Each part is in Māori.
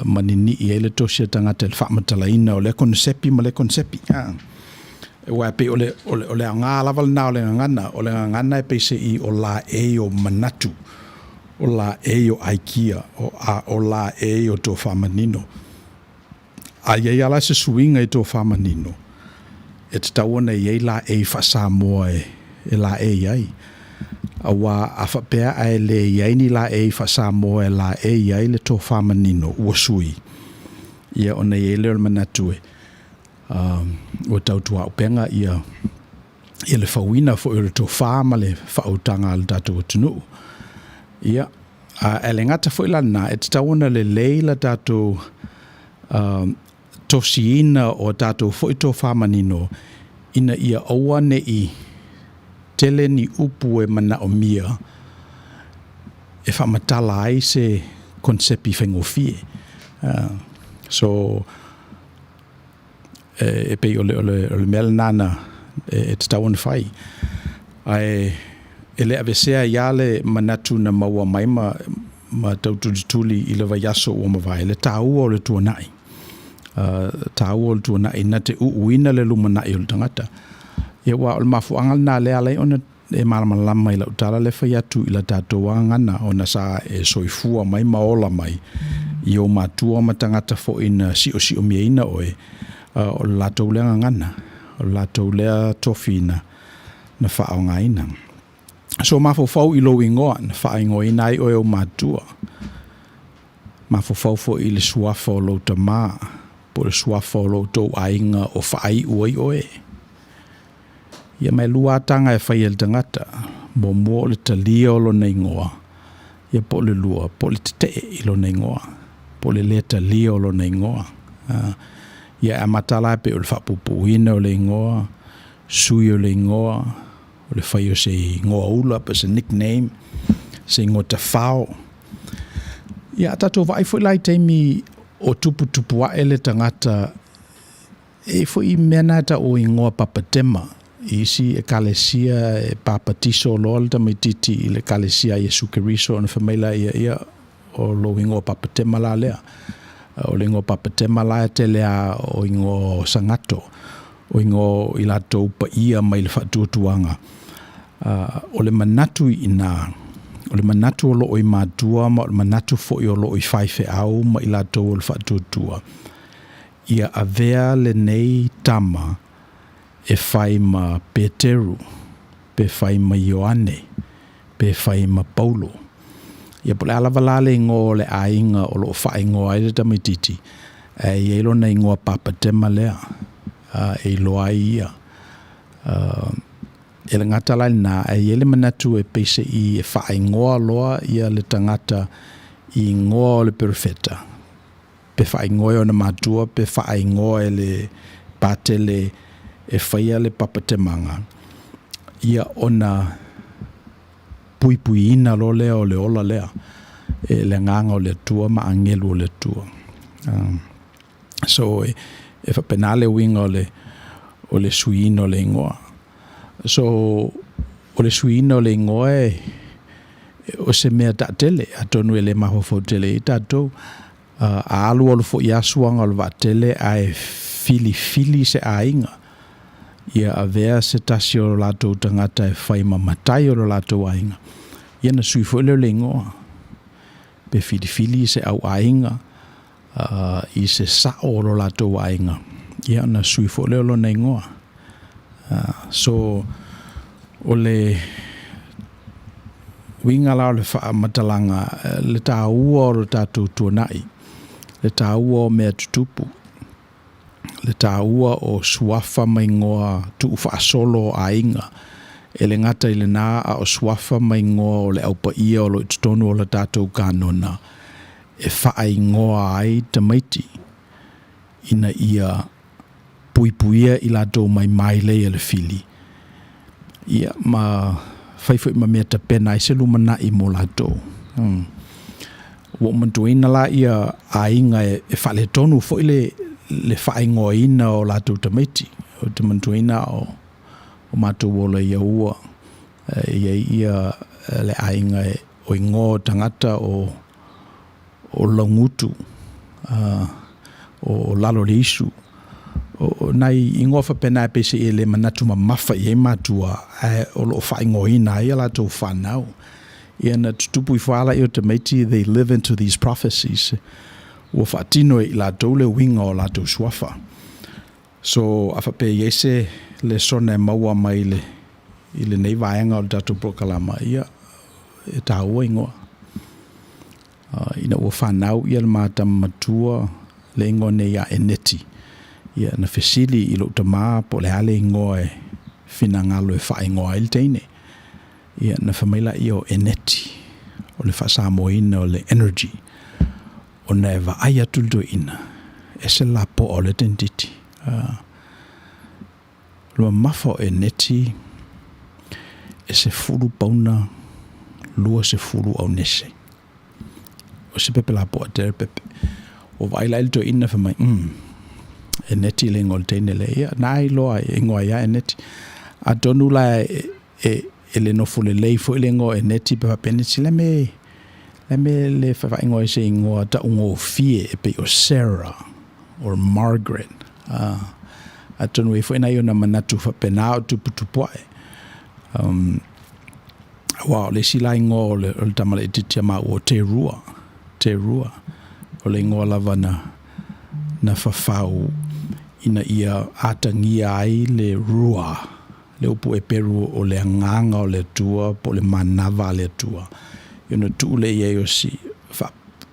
manini I ele tosia tangata le whamatalaina o le konsepi ma le konsepi. Wa pe ole ngā lawal na ole ngana e peise I o la e o manatu, o la e o aikia, o la e o tō whamanino. A iei ala se suinga I tō whamanino. E te tawana iei la e wha Samoa e la e iei. Awa a whapea ai le iei ni la e wha Samoa e la e iei le tō whamanino ua sui. Ia ona iei leo manatu o tautua upenga ia le whauina fo ure tō whama le whautanga al tātou o tunu. Ia, e le ngata fo ilana, e te tawana le leila tātou tosiina o tātou fo I tō whamanino ina ia aua ne I tele ni upu e mana o mia e whamatala ai se konsepi whengofie. So, e pei ole mele nana e te tawana whai. Ai, e le avesea iale manatu na maua mai ma taututuli I le vaiaso o mawai. Le tāua o le tuanai. Tāua o le tuanai na te uina le lumanai o le tangata. Ia wa o le mafuanga na le alai ona e malamalama I la utala le whaiatu I la tātou angana ona sa e soifua mai maola mai I o matua matangata fo ina si o mieina oe. O le lātou lea ngana, o le lātou lea tofina na whaongaina. So mafofau I lo ingoa na whaingoina ai oe o matua. Mafofau fo I le suafa o lo tamā, po le suafa o lo tau ainga o whai uai oe. Ia mai luatanga e whai el tangata, mo mua o le talia o lo neingoa. Ia po le lua, po le te I lo neingoa, po le talia o lo neingoa. Ia a matala pe o le whapupuina o le ingoa, sui o le ingoa, o le whai o se ingoa ula, pa se nickname, se ingoa ta whao. Ia tato vai fo lai teimi o tupu a ele tangata, e fo I mena ta o ingoa papatema, isi e kalesia e papatiso o loa le tamaititi I le kalesia Yesu Keriso na whamaila ia o lo ingoa papatema la lea. O le ingo papatema la te lea o ingo sangato, o ingo I lato upa ia mai le whatuatuanga. O le manatu ina, o le manatu o lo I matua, ma o le manatu fo I o lo I whaife au ma I lato o le whatuatua. Ia avea le nei tama e whai ma Peteru, pe whai ma Ioane, pe whai ma Paulo. Ia pole alavalale ingo le ainga o lo wha ingo ai le tamititi. E ilo na ingoa papatema lea. E ilo ai ia. E le ngata lai na e ele manatu e peise I e wha ingoa loa ia le tangata I ingoa o le perfeta. Pe wha ingoa o na matua, pe wha ingoa e le patele e whaia le papatemanga. Ia ona puipuina lo lea o le ola lea e le nganga o le tua ma angelu o le tua. So e whapenale winga o le suino le ingoa. So o le suino le ingoa o se mea tatele atonu e le mahofo tele I tatou a alu o le fo I asuanga o le vatele a fili se ainga. Ia avea se tasi o latou tangata e whai mamatai o latou ainga. Ia na sui fo le ingoa. Pe fili se au ainga I se sao o latou ainga. Ia na sui fo le na ingoa. So o le winga la o le wha matalanga le tāua o le tātou tuanai. Le tāua o mea tutupu. Le tāua o suafa mai ngoa tu whaasolo a inga. E le ngata I le nā a o suafa mai ngoa o le aupa ia o lo itutonu o le tātou kānona. E wha ingoa ai tamaiti. Ina ia puipuia I lātou mai le le fili. Ia ma whaifoi ma mea tapena I se lumana I mo lātou. Wo mantuina la ia a inga e whale tonu fo le whaingoina o lātou tamaiti, o te mantuina o mātou o le iaua, ia le ainga o ingo tangata o langutu, o lalo le isu. O nai ingofa pena pese ele manatu mafa ye matua o lo fa ingoina ia la to fanau. Ia na tutupu ifala i o te meiti, they live into these prophecies. Ua whaatino i la dole winga o la to swafa. So afa pe yese le sona maua mai le nei vaenga o tatu prokalama ia e taua ingoa. Ina ua whanau ia le mata matua le ingoa ne ia eneti. Ia na fesili i lo tama po le ale ingoa e finangalo e wha ingoa il teine. Ia na whamaila i o eneti o le whasamoina o le energy. O na e wa aia tuldo ina e se la po o le tentiti. Lua mafo e neti e se furu pauna lua se furu au nese o se pepe la po a tere pepe o vaila ilto ina fa mai e neti le ngol teine le ia nai loa e ngoa ia e neti a tonu la e le nofu le leifo le ngo e neti pepa penisi le me le fa ingoa se ingoa ta ungo fie e pe o Sarah or Margaret a tonu e fwena iona manatu fa pena o tuputupoe. Wow, le sila ingo o le tamale titia ma o te rua. O le ingo lava na fafau ina ia atangia ai le rua. Le upu e peru o le anganga o le tua, po le manava le tua. Iona tu le ia o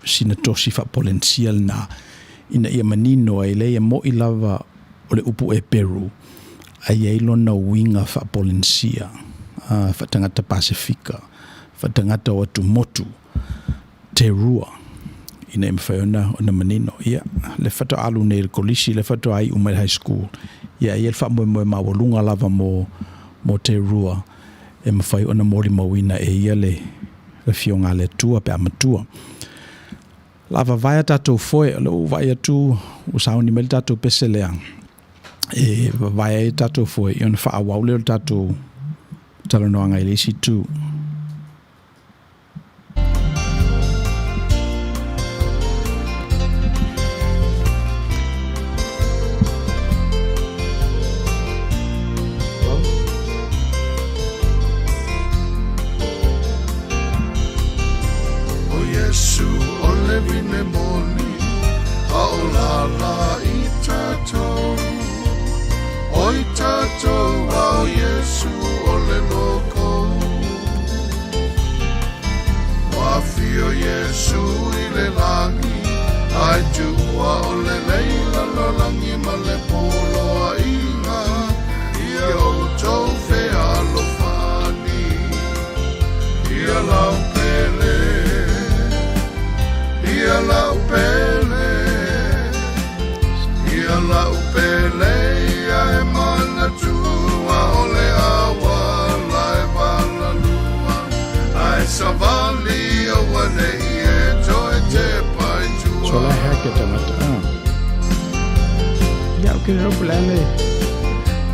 sina tosi fa potensial na ina ia manino ai le ia mo i lava o le upu e Peru ai ai lona winga fa Polinsia fa tangata Pasifika fa tangata o Tumotu te rua ina e mwhaiona o na manino ia le fato alu nei le kolisi le fato ai umai high school ia ia le fa moe mawalunga lava mo te rua e mwhai o na mori mawina e ia le fionga le tua pe amatua lava vai tatou foi lo vai tu usauni mel tatou peseleang e vai tatou foi on fa awau le tatou talanoanga ile si tu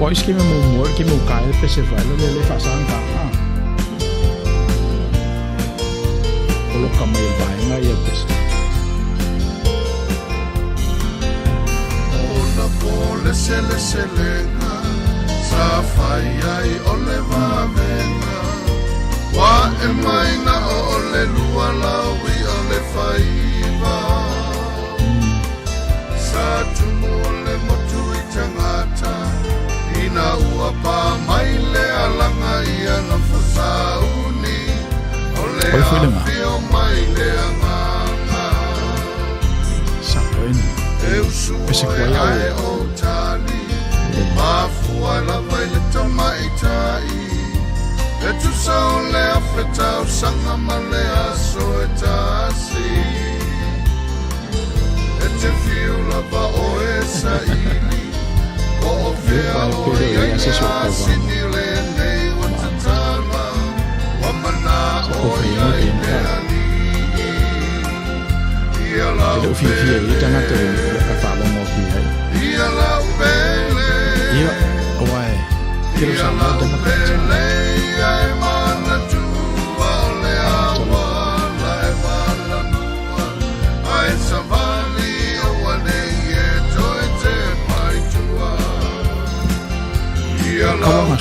Poi scriviamo un muro che mi cade per se farlo le fa santa lo come il baina e questo la pole se le sa fai ai ole va venga wa e mai na ole lua la wi ole fai va sa tu ole motu i tangata ina ua pa mai le alanga ia na fusauni ole a mai le anganga Samoa eu sua ai o tali ma fua la vai le tamai tai e tu sao le afeta o sanga male aso e tasi e te fiu la va o e sa ili o vea o ia sini le nei o tatama wa mana o ia i me ali ia la fia i tangata e ka whaalo mo ki hei ia la upele ia oai kiro sa mo te upele ia e mana tua le awa la e wala nua ai sa vali o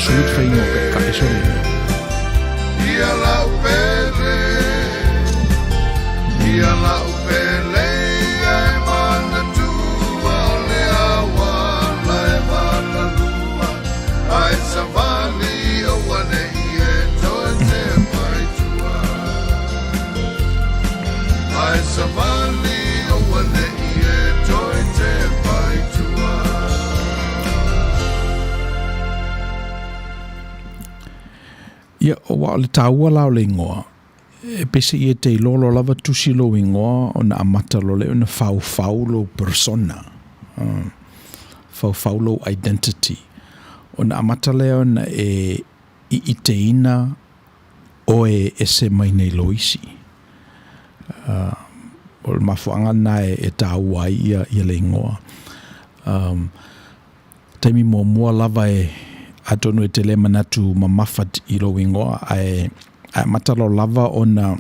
sweet whaingo ka isole. Ia la upele, ia la upele, ai mana tua le awa, lai mana lua, ai savali o wane ie toe te pai tua. Ai savali o wane ie toe te pai tua. Ia o wa le taua lao le ingoa. E pese ia te lolo lava tusi lo ingoa o na amata lo le una fau lo persona. Fau lo identity. O na amata le ona i te ina o ese mai nei lo isi. O le mafuanga na e taua ia le ingoa. Taimi mua lava atonu e te le manatu mamafat i lo ingoa ai matalo lava ona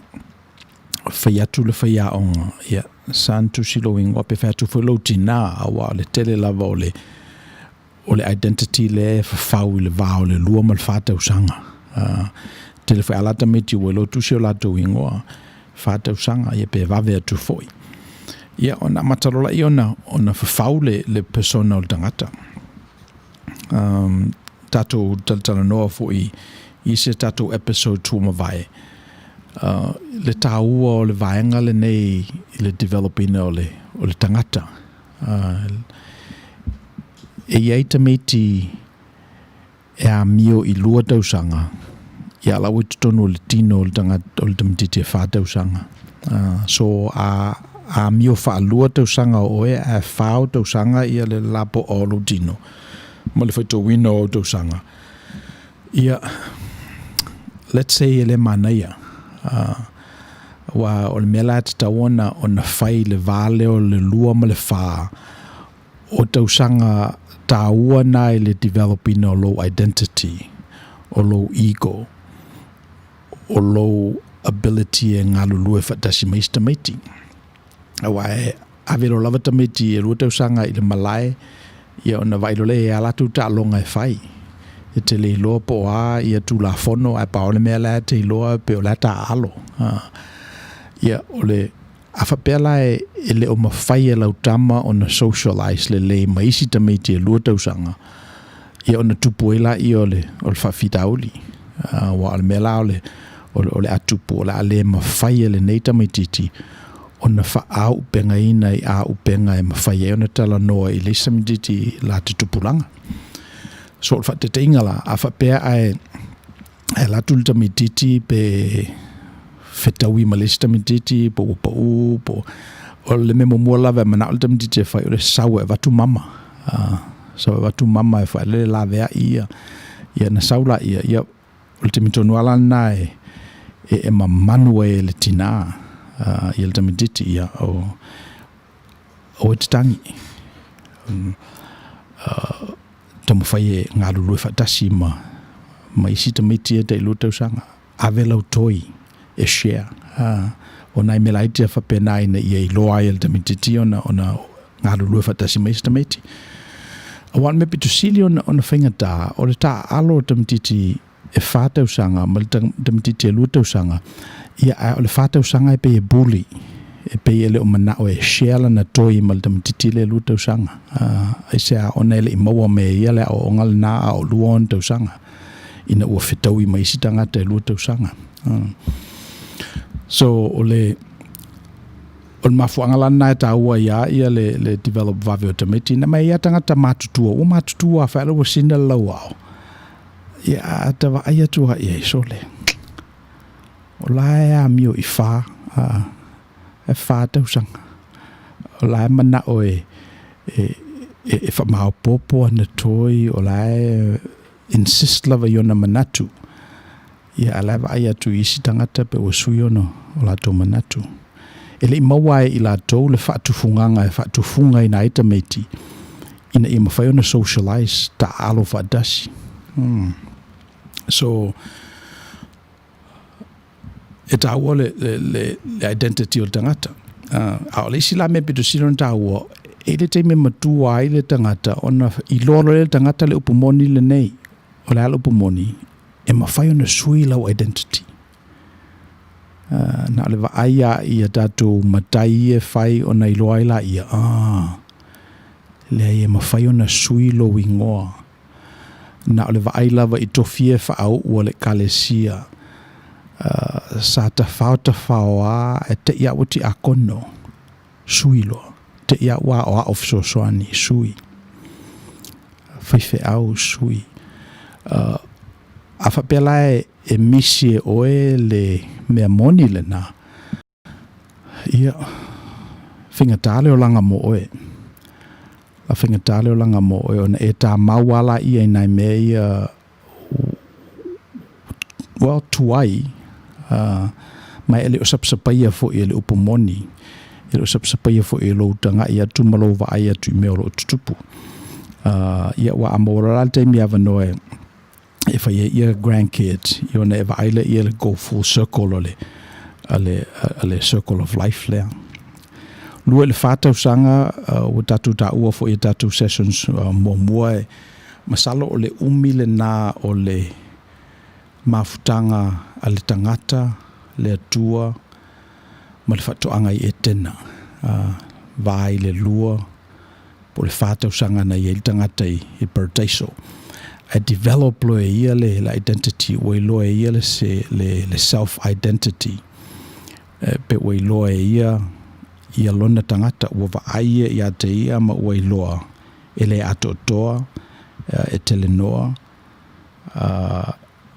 whaiatu le whaiaonga ia santu si lo ingoa pe whaiatu whelo tina awa le tele lava o le identity le whawhau i le vao le lua mal whātau sanga te le whaialata meti ue lo tusi o lato ingoa whātau sanga ia pe vave atu foi ia ona matalo la i ona whawhau le persona o le tangata tatou talanoa fo'i i se tatou episode tuma vai. Le tāua o le vaenga le nei i le developina o le tangata. E iei tameti e a mio i lua tausanga i ala ui tutonu o le tino o le tangata o le tamatiti e wha tausanga. So a mio wha lua tausanga o e a whao tausanga i le lapo o lo tino. Ma le whaito wino o tausanga. Ia, let's say ele manaia. Wa o le mela te tawana o na whai le vale o le lua ma le wha. O tausanga tāua na i le developing o low identity, o low ego, o low ability e ngalu lue whatasi maista maiti. Awa e avelo lava tameti e lua tausanga i le malai ia ona vailole e alatu ta longa e whai. E te le iloa po a ia tu la fono a paole mea la te iloa pe o la ta alo. Ia ole a whapela e le o mawhai e lau tama o na socialize le maisi tameti e lua tausanga. Ia ona tupuela i ole whawhitauli. Wa ole mea la ole atupu ole ale mawhai e le nei tametiti ona whaau penga ina i a upenga e mawhai e ona tala noa i le samititi la te tupulanga. So fa te ingala a fa pe ai la tulta mititi pe fetawi malista mititi po o le memo mo lava mana ulta mititi fa o le sawe va tu mama so va tu mama fa le la vea ia na saula ia ultimito no ala na e manuel le tina ia le mititi ia o tangi tamu fai e ngā lulu e whatasi ma isi tamiti e te ilu tausanga. Awe lau toi e share. O nai me laiti a whapena ina i e loa e tamititi ona ngā lulu e whatasi ma isi tamiti. Awan me pitu sili ona whainga tā, o le tā alo tamititi e whātausanga, ma le tamititi e lu tausanga, ia o le whātausanga e pe e bully. E pe ele o mana o e shela na toi mal tam titile lu tau sanga ai se a ona ele maua me ele o ngal na o luon tau sanga ina o fitaui mai sitanga te lu tau sanga so ole mafuanga la na ta ua ia le develop vave o tameti na mai tanga ta matutua fa lo sina lawa ia ta va ia tua ia sole ola ya mio ifa e whātau sanga. O lai mana o e whamao popo ana toi, o lai insist lava iona manatu. Ia alai wa ai atu isi tangata pe o sui ono o lato manatu. E le mawai i lato le whaatufunganga e whaatufunga i na ita meiti. Ina i mawhai ona socialize ta alo whaadasi. So, e tāua le identity o le tangata. A o le isi la me pitu silo na tāua, e le teime matua ai le tangata, ona i loro le tangata le upumoni le nei. o le ala upumoni e mawhai ona sui lau identity. Na le vaaya ia tātou matai e whai o nei loa ila ia. Lea ia mawhai ona sui lo ingoa. Na le vaai lava i tofie whaau ua le kalesia. Sa ta whao a te ia wati a kono. Sui lo. Te ia wa o a ofsosoani. Sui. Whaiwhe au sui. A whapela e misi e oe le mea moni le nā. Ia, whingatale o langa mo oe. La whingatale o langa mo oe, ona e tā mauala ia i nai mea ia, well, tuai, mai ele o sapsapaia fo i ele upomoni. Ele o sapsapaia fo i lo utanga ia tumalo wa aia tu mea lo tutupu. Ia wa amora la te mea vanoe, e whai ia grandkids, i ona e waaile ia le go full circle o le circle of life lea. Lua le whātau sanga, o tatu ta ua fo i tatu sessions mua e masalo o le umile nā o le mafutanga a le tangata, le atua, ma le whatoanga i e tena. Vai le lua, po le whātau sanga na i e tangata i Paradiso. A develop lo e ia le identity, o lo e ia le self-identity. Pe o lo e ia lona tangata, ua vaaia ia te ia ma o loa. E le atotoa, e telenoa.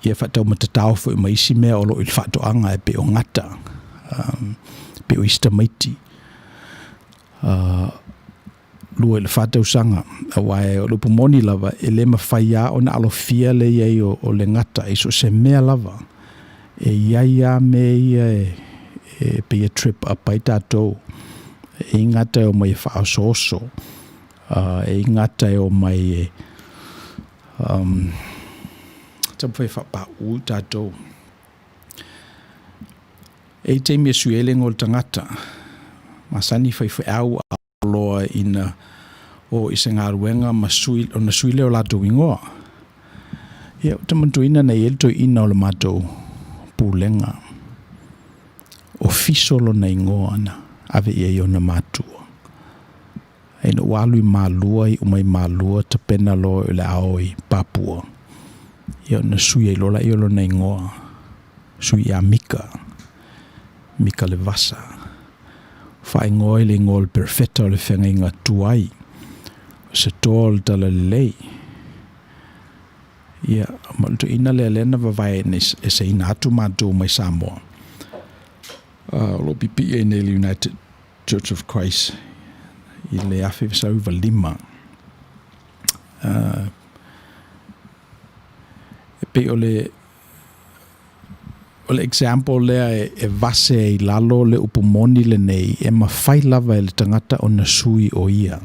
Ia whatau matatao fo i maisi mea o lo i whatoanga e pe o ngata. Pe o istamaiti. Lua le whātau sanga, a wae o lupu moni lava, e le mawhaia o na alofia le iei o le ngata, e so se mea lava, e iaia me ia e pe a trip up ai tātou, e ngata o mai whaasoso, e ngata o mai tamwhai whapa u tātou. E te mea sueleng o le tangata, masani whai au loa ina o isa ngā ruenga o na suile o lato ingoa. Ia, tamantu ina na elto ina o le mato pūlenga. O fisolo na ingoa na, ave ia i o na matua. Eina walu i mālua i umai mālua ta pena lo i le ao i Papua. Ia na sui i lola i o lo na ingoa. Sui a Mika. Mika le vasa. Whai ngoi le ngol perfecta o le whenga inga tuai. Se tōl tala le lei. Ia, malto ina le alena vavai e se ina atu mātou mai Samoa. Lo pipi e ne le United Church of Christ. I le afe visau va lima. E pe o le example lea e vase i lalo le upumoni le nei e mawhai lava e le tangata o na sui o ia.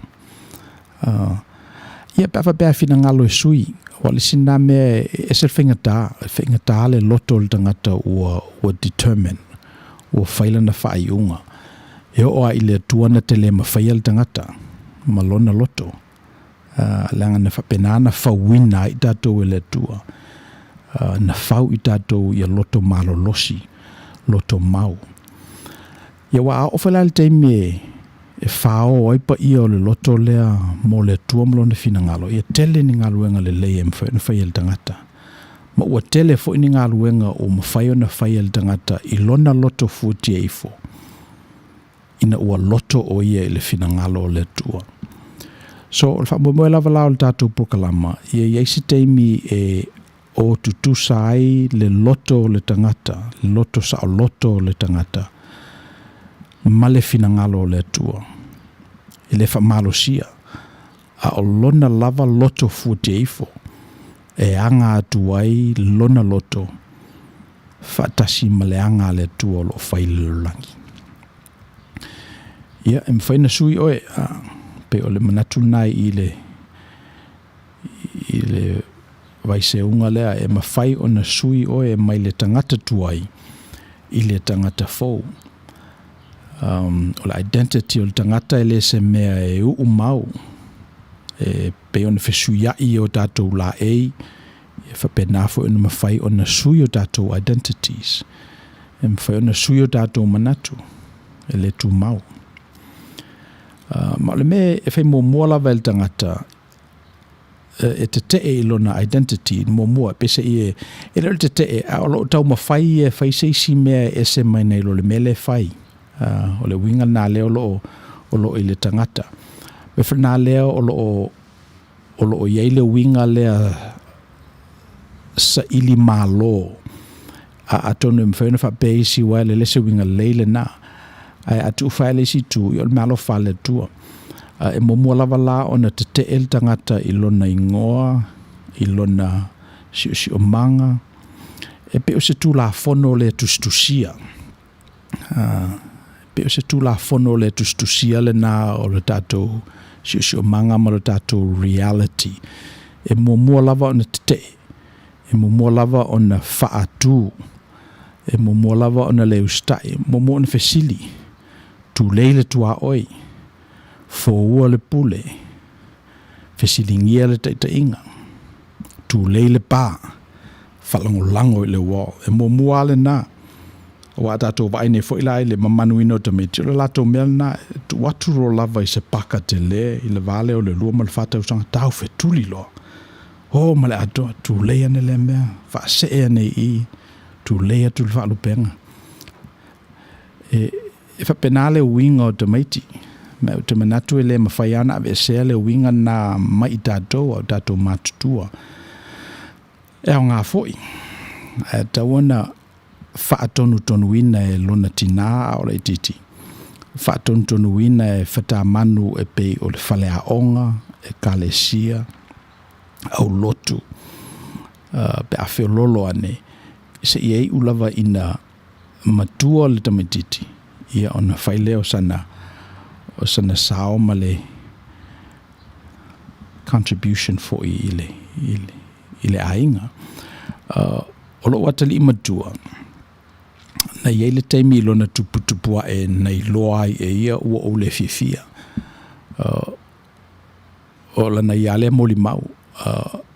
Ia pewa pēr whina ngalo e sui. Wale sina mea e se whengata le loto le tangata ua determine. Ua whaila na whaiunga. E oa i le tuana te le mawhaia le tangata. Malona loto. Langa na whapenana whawina i tātou e le tua. Na whau i tātou i a loto malo losi, loto mau. Ia wa a ofala le teime e whao oipa ia o le loto lea mo le tuamlo na fina ngalo. Ia tele ni ngaluenga le lei e mwhai el tangata. Ma ua tele fo ni ngaluenga o mwhai o na whai el tangata i lona loto futi e ifo. Ina ua loto o ia i le fina ngalo o le tua. So, mo lava lao le tātou pokalama. Ia iaisi teimi e o tutusa ai le loto le tangata, loto sa o loto le tangata, ma le finangalo le tua. I le whamalo sia, a o lona lava loto futi eifo, e anga atu ai lona loto, whatasi ma le anga le tua lo whailulangi. Ia, e mwhaina sui oe, pe o le manatu nai i le vai se unga lea e mawhai o na sui oe mai le tangata tuai i le tangata fou. O le identity o le tangata e le se mea e mau. E pe o na whesuia i o tātou la ei Ia whapena fo ina mawhai o na sui o tātou identities. E mawhai o na sui o tātou manatu. E le tu mau. Ma le me e whai mua lava el tangata e te te e lona identity mua pese i e le te te e a lo tau mawhai e whai seisi mea e se mai nei lo le mele whai. O le winga nā leo o lo i le tangata. Me whanā leo o lo iei le winga lea sa ili malo a tonu mwhawina whapeisi wai le lese winga leile nā ai atu whai le si tu i o le malo whale tua e mua lava la o na te el tangata i lona ingoa i lona si o manga e pe o se tu la fono le tustusia pe o se tu la fono le tustusia le nā o le tātou si o manga ma le tātou reality e mua lava o na te e mua lava o na whaatu e mua lava o na leu stai mua na fesili tu leile tua oi fo ua le pule fesili ngia le taitainga tu leile pā whalangolango i le wall e mua le nā o a tātou vai ne fo ila le mamanuino te me tira lato mea na tu watu ro lava i se paka te le i le vale o le lua ma le whātau sanga tau fetuli loa o ma le atoa tu leia ne le mea wha se ea nei i tu leia tu le whaalupenga e whapenale winga o te maiti me o te manatu e le mawhaiana ave sea le winga na mai tātou au tātou mātutua e au ngā foi e tawana whaatonu ina e lona tina o le titi whaatonu ina e whatamanu e pei o le whale aonga e kalesia au lotu pe a whiololo ane se iei ulava ina matua le tamititi ia ona whaileo sana sao ma le contribution for ile ainga o lo watali matua na iei le taimi lona tuputupua e nei loa e ia ua o le fifia o lana ia le moli mau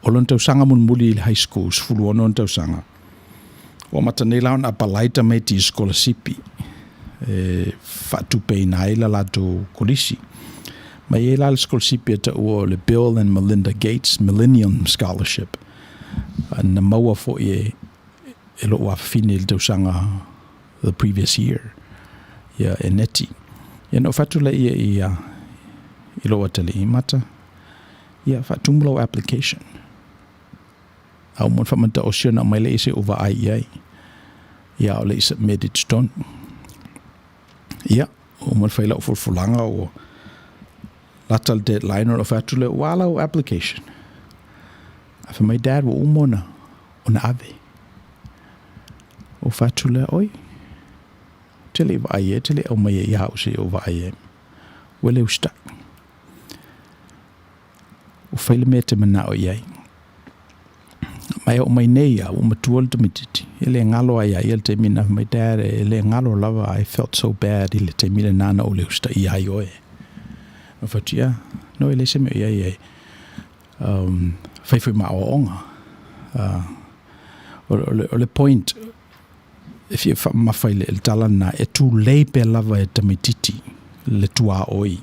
o lona tausanga muli high school sfulu ono tausanga o matanei lao na palaita mai ti scholarship whatupei na ila lato kolisi ma ia la scholarship e ta ua le Bill and Melinda Gates Millennium Scholarship na maua fo e lo wa fine le tausanga the previous year ia e neti ia no fatula ia lo watali mata ia fatumlo application au mon famanta o siona mai le se over ai ia o le submitted stone ia o mon faila for fulanga o latal deadline o fatula wala o application afa my dad wo umona ona ave o fatula oi tele vai tele o mai ia o se over ai wele usta o faile me te mana o iai mai o mai nei o matuol te mititi ele ngalo ai ele te mina my dad ele ngalo lava I felt so bad ele te mina nana o le usta iai oe o fatia no ele se me iai fai ma o onga o le point if you ma faile el talana e tu leipe lava e te mititi le tua oi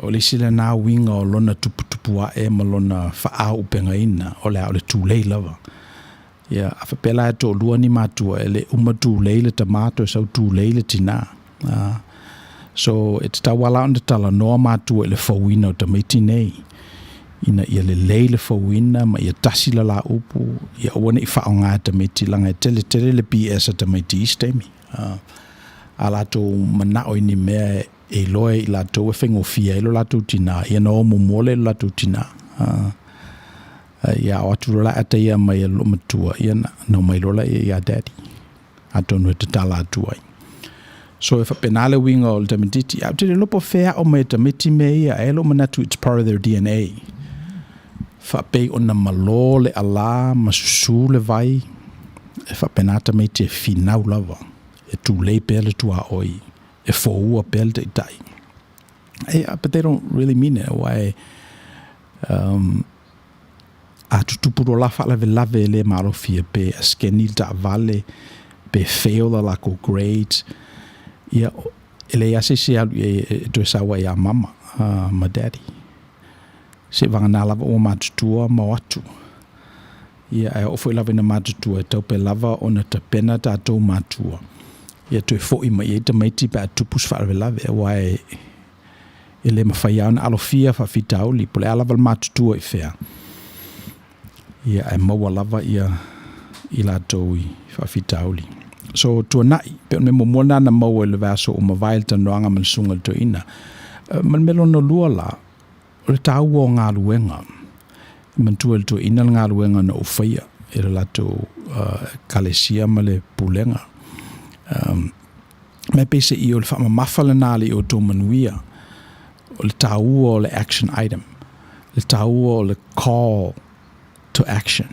o le sila na winga o lona tuputupua e malona faa upenga ina o le tūlei lava ia a whapela e tō lua ni mātua e le tūlei le tamato e sau tūlei le tina so e te tawala o na tala noa mātua e le fauina o tamaiti nei ina ia le lei le fauina ma ia tasi la upu ia wane i whao ngā tamaiti langa e tele le PS a tamaiti istemi a lato manao ini mea e loe i lato e whengofia e lo lato tina ia no mole lato tina ia o atu rola ata ia mai e lo matua ia no mai rola ia daddy atonu te tala atu ai so if a penale winga o le tamititi au te lopo fea o mai tamiti me ia e lo manatu it's part of their DNA fa pe ona malo le ala masusu le vai e fa penata me te finau lava e tu le pele tua oi e foua pele te tai but they don't really mean it why a tutupuro la lave le malofia pe skeni ta vale pe fail la ko grades ia ele ya se to sawa ya mama my daddy se vanga lava o matutua mawatu ia ai o foi lava na matutua tau pe lava ona ta pena ta to matua ia to fo i mai te mai ti pa tupus fa lave wai ele mafaya na alofia fa fitauli pole lava matutua i fea ia ai maua lava ia ila to fa fitauli so to nai pe me momona na maua le vaso o mavail ta noanga man sunga to ina man melo no lua la o le tau o ngā luenga man tuel to ina ngā luenga na ufaya e le lato kalesia ma le pulenga me pese i o le wha mafala nā le Outou Manuia o le tau o le action item le tau o le call to action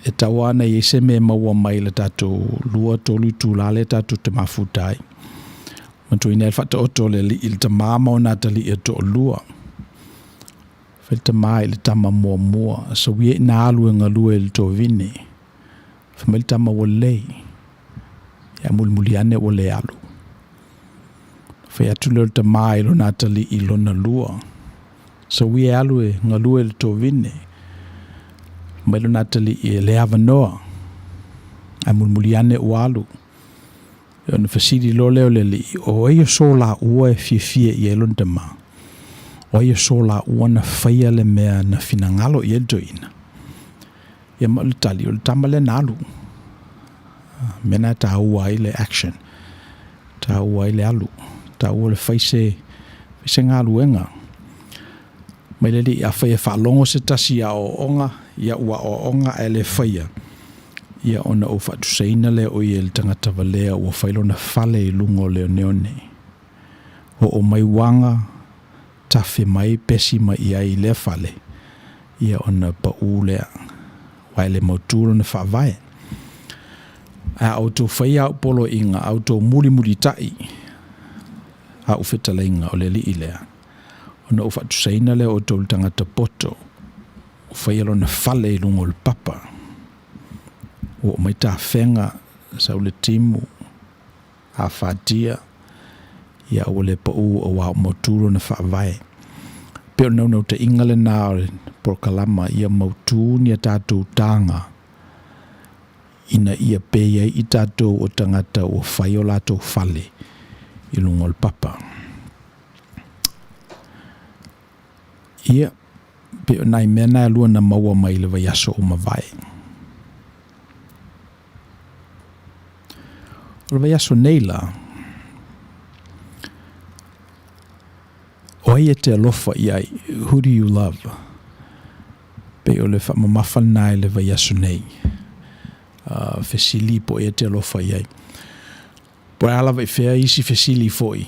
e tawana i se me maua mai le tato lua tolu tūlale tato te mafutai mantu ina el fata oto le li il tamama o nata li e to lua fata mai le tama mua so wie na alu nga lua il to vine famel tama wale ya mulmuliane wale alu fa ya tulo tama ilo nata li ilo na lua so wie alu nga lua il to vine Mailo natali e le avanoa a mulmuliane ualu e ona fasiri lo leo le li o e so la ua e fie i e lontama o e so la ua na faia le mea na finangalo i e doina ia malu tali o le tamale nalu mena ta ua i le action ta ua i le alu ta ua le faise ngā luenga mai le li a faia whaalongo se tasi a o onga ia ua o onga e le faia ia ona o whatuseina le o i e le tangata valea ua whailo na fale i lungo leo neone o mai wanga tafe mai pesi mai ia i le fale ia ona pa ulea wai le mautulo na whaavae a auto whaia au polo inga auto muli tai a ufetala inga o le li ilea ona o whatuseina le o tolu tangata poto whaialo na fale i lungo le papa o mai ta whenga sa ule timu a whatia ia o le pau o wao mauturo na whaavae peo nau te ingale nā o le porkalama ia mautu ni a tātou tanga ina ia peia i tātou o tangata o whaio lātou fale i lungo le papa ia pe nai mena lua na maua mai le vaiaso o mavai. O le vaiaso neila, o ai e te alofa i ai, who do you love? Pe o le whamamawhanai le vaiaso nei. Fesili po e te alofa i ai. Po e alawa i whea isi fesili foi.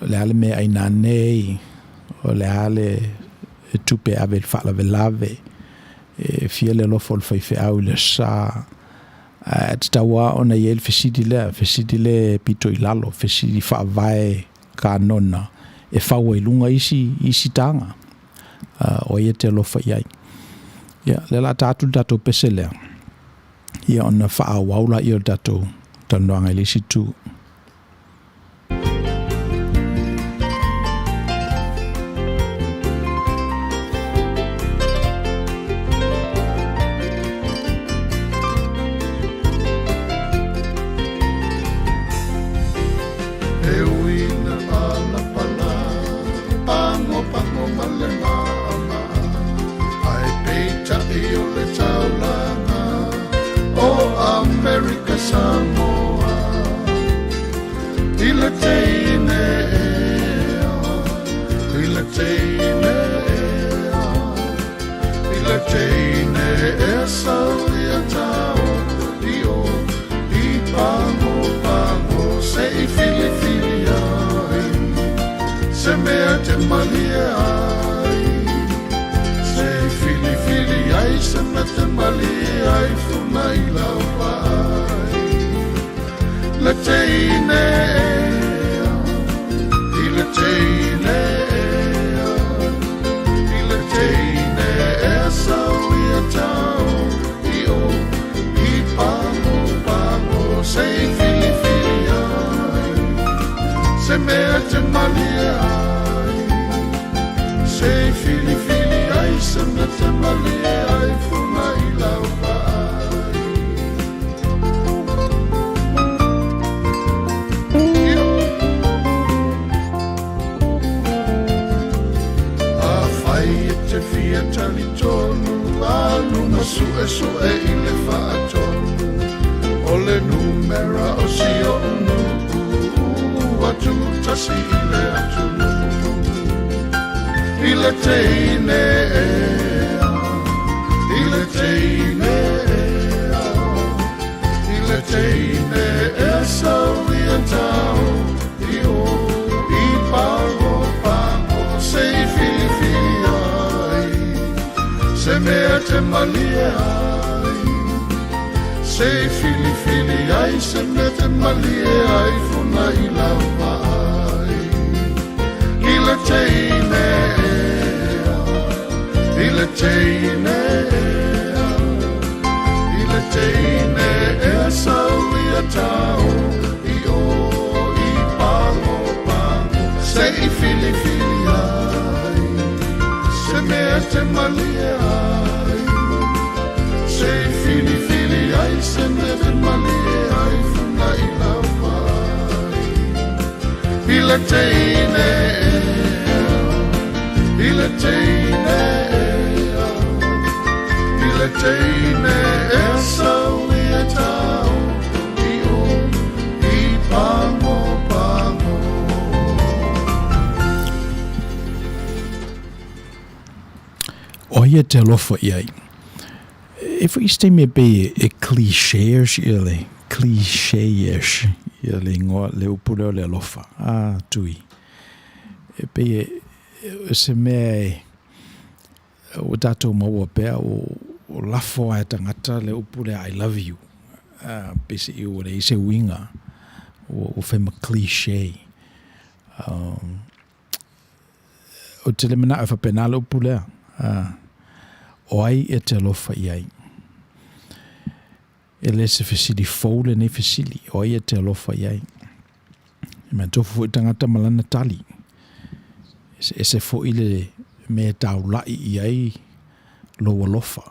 Le ale me ai nā nei, o le ale e tupe ave le whalawe lave, e fia le lofo le whaiwhi au le sā. Te taua ona i e le fesidi le pito i lalo, fesidi whaavae ka nona, e whaua i lunga isi tanga, o i e te lofa i ai. Ia, le la tātu tātou pese lea. Ia ona wha waula i o tātou tanuanga i lisi tū. Samoa, ila teine e saulia tau dio I pango se I fili ai se mea te malia ai se fili ai se mea te malia ai funai lau ai la teine ila teine te fia tali tonu, aluma su e ile whaatonu. O le numera o si o unu, atu tasi ile atunu. Ile teine ea, ile teine ea, ile teine ea sawi a tau, i o, i pango, pango, sei fili fili ai, se mea te malia ai, sei fili fili ai, se mea te malia ai, funa i lava ai, ile teine ea, ile teine ea, ile teine ea sawi a tau, i o, i pango, pango, sei fili fili ai, se mea te malia ai, sei fili fili ai, se mea te malia ai, funa i lava ai, ile teine ea, ile teine ea, ile teine ea sawi a tau, i o, i pango, pango. Oia te alofa iai. E fo iste me be e clichés ile, clichés ile ngoa le upule o le alofa. Tui. E be se me o tatou maua pea o lafo ai tangata le upule I love you. Pese i o le ise winga o fema cliché. O te le mena e whapena le upule o ai e te alofa iai. E le se fesili foule ne fesili o ai e te alofa iai. E mea tofu i tangata malana tali. E se fo i le me tau lai iai lo alofa.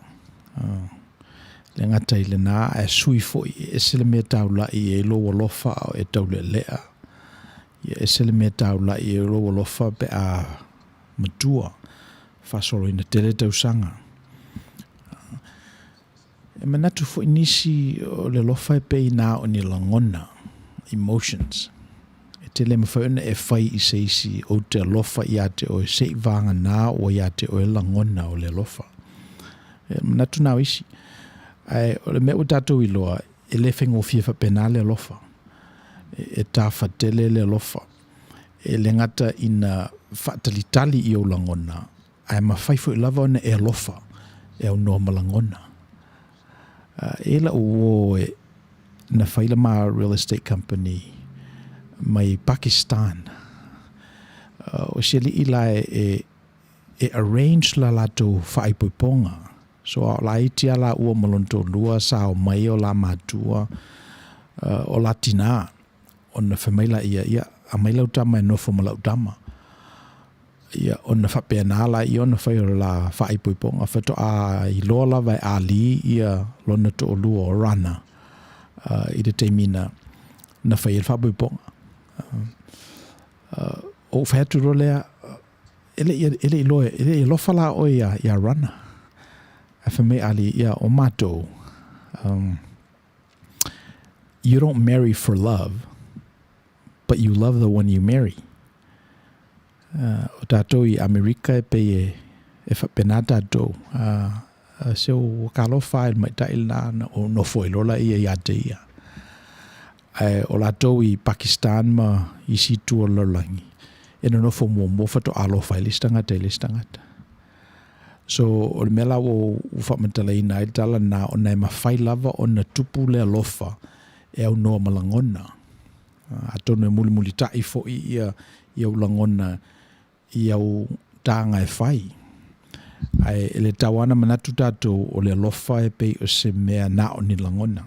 Le ngata i le nā e sui fo i e se le me tau lai iai lo alofa o e tau le lea. E se le me tau lai iai lo alofa pe a matua. Fasolo ina tele tau sanga. E manatu fo inisi o le lofa e pe ina o ni langona. Emotions. E tele mawhauna e whai i seisi o te lofa i ate o e sei vanga nā o i ate o e langona o le lofa. E manatu nao isi. Ai, o le mea o tatou i loa e le whengo fia whapena le lofa. E tā whatele le lofa. E le ngata ina whatalitali i o langona. Ai mawhaifo i lava ona e alofa e au noa malangona. E la o na whaila maa real estate company mai Pakistan. O se li ila e arrange la lato whaipoiponga. So la itia la ua malonto lua sa o mai o la matua o la tina o na whamaila ia a maila utama e nofo mala utama. Ia ona whapena la i ona whaio la whaipoiponga whato a i lola vai a li ia lona to o lua o rana i te teimina na whaio whaipoiponga. O whaituro lea ele i loe, ele i lofa la o ia rana. A whamei ali ia o mato. You don't marry for love, but you love the one you marry. O tātou i Amerika e pe e whapena tātou. Se o kalo whae mai taila na o nofo i lola ia i ate ia. O lātou i Pakistan ma i situ o lolangi. E no nofo mua whato alo whae listangata. So o le mela o whamatala i nai tala na o nei mawhai lava o na tupu le alofa e au noa malangona. Atono e muli tai fo i au langona i au tānga e whai. Ai ele tawana manatu tātou o le alofa e pei o se mea na o ni langona.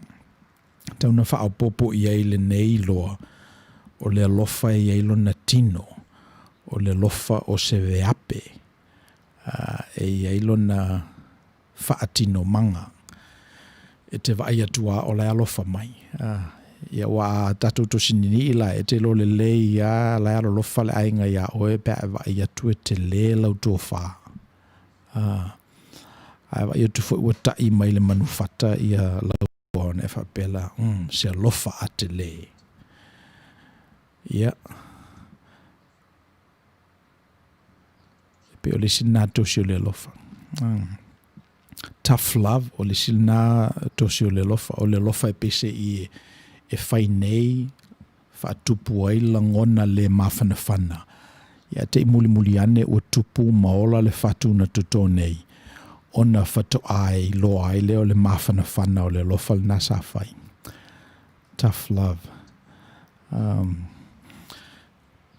Tauna wha popo i eile nei loa o le alofa i eilo na tino o le alofa o se veape e eilo na whaatino manga e te vai atua o le alofa mai. Ia wa tātou to sinini ila e te lo le lei ia la alo lofa le ainga ia oe pea vai atu e te le lau tō wha. Ai wa ia tu fo ua ta'i mai le manufata ia lau ona e whapela se alofa ate le. Ia. Pe o le sina tosi o le alofa. Tough love o le sina tosi o le alofa e pese i e whai nei whaatupu ai langona le mawhanawhana. Ia te muli ane o tupu maola le whatuna tuto nei. Ona whato ai loa ai leo le mawhanawhana o le alofa le nasa whai. Tough love.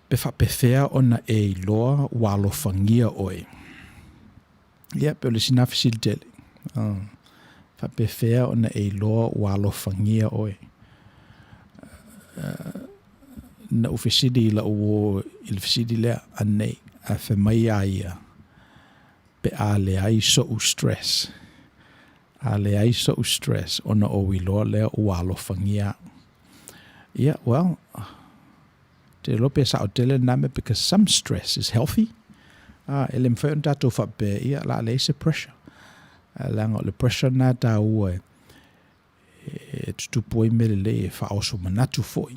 Pe whapewhea ona e loa walofangia oe. Ia pe o le sina fisilitele. Whapewhea ona e loa walofangia oe. Na ufisidi la uo ilfisidi lea anei a whamai aia pe a le ai so u stress ona o wiloa lea walofangia. Yeah, well, te lope sa o tele name because some stress is healthy. Ele mwhai on tato whape ia la le se pressure. Langa le pressure na ta ua e tutupo i mele le e whaoso manatu foi.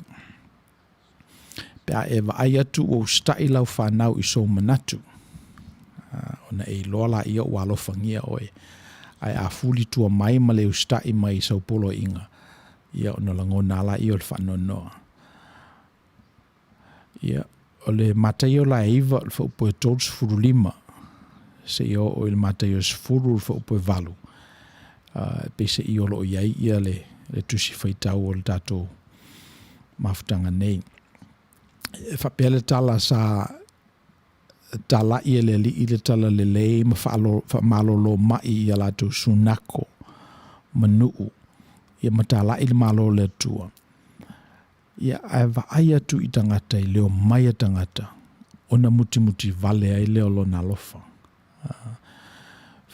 Pea e wa ai atu o stai lau whanau i so manatu. Ona e loa la ia o alofangia oe. Ai a fuli tua mai ma le ustai mai sau polo inga. Ia ona langona la ia o le whanonoa. Ia o le matai o la eiva o le whaupo e tōs furulima. Se ia o le matai o le furu o le whaupo e valu. Pese i o lo iai ia le tusi whaitau o le tato mafutanga nei. Whapele tala sa tala i le li i le tala le lei ma whamalo lo mai i ala tu sunako manuu. Ia matala i le malo le tua. Ia ai wa ai atu i tangata i leo mai a tangata. Ona muti vale ai leo lo na lofa.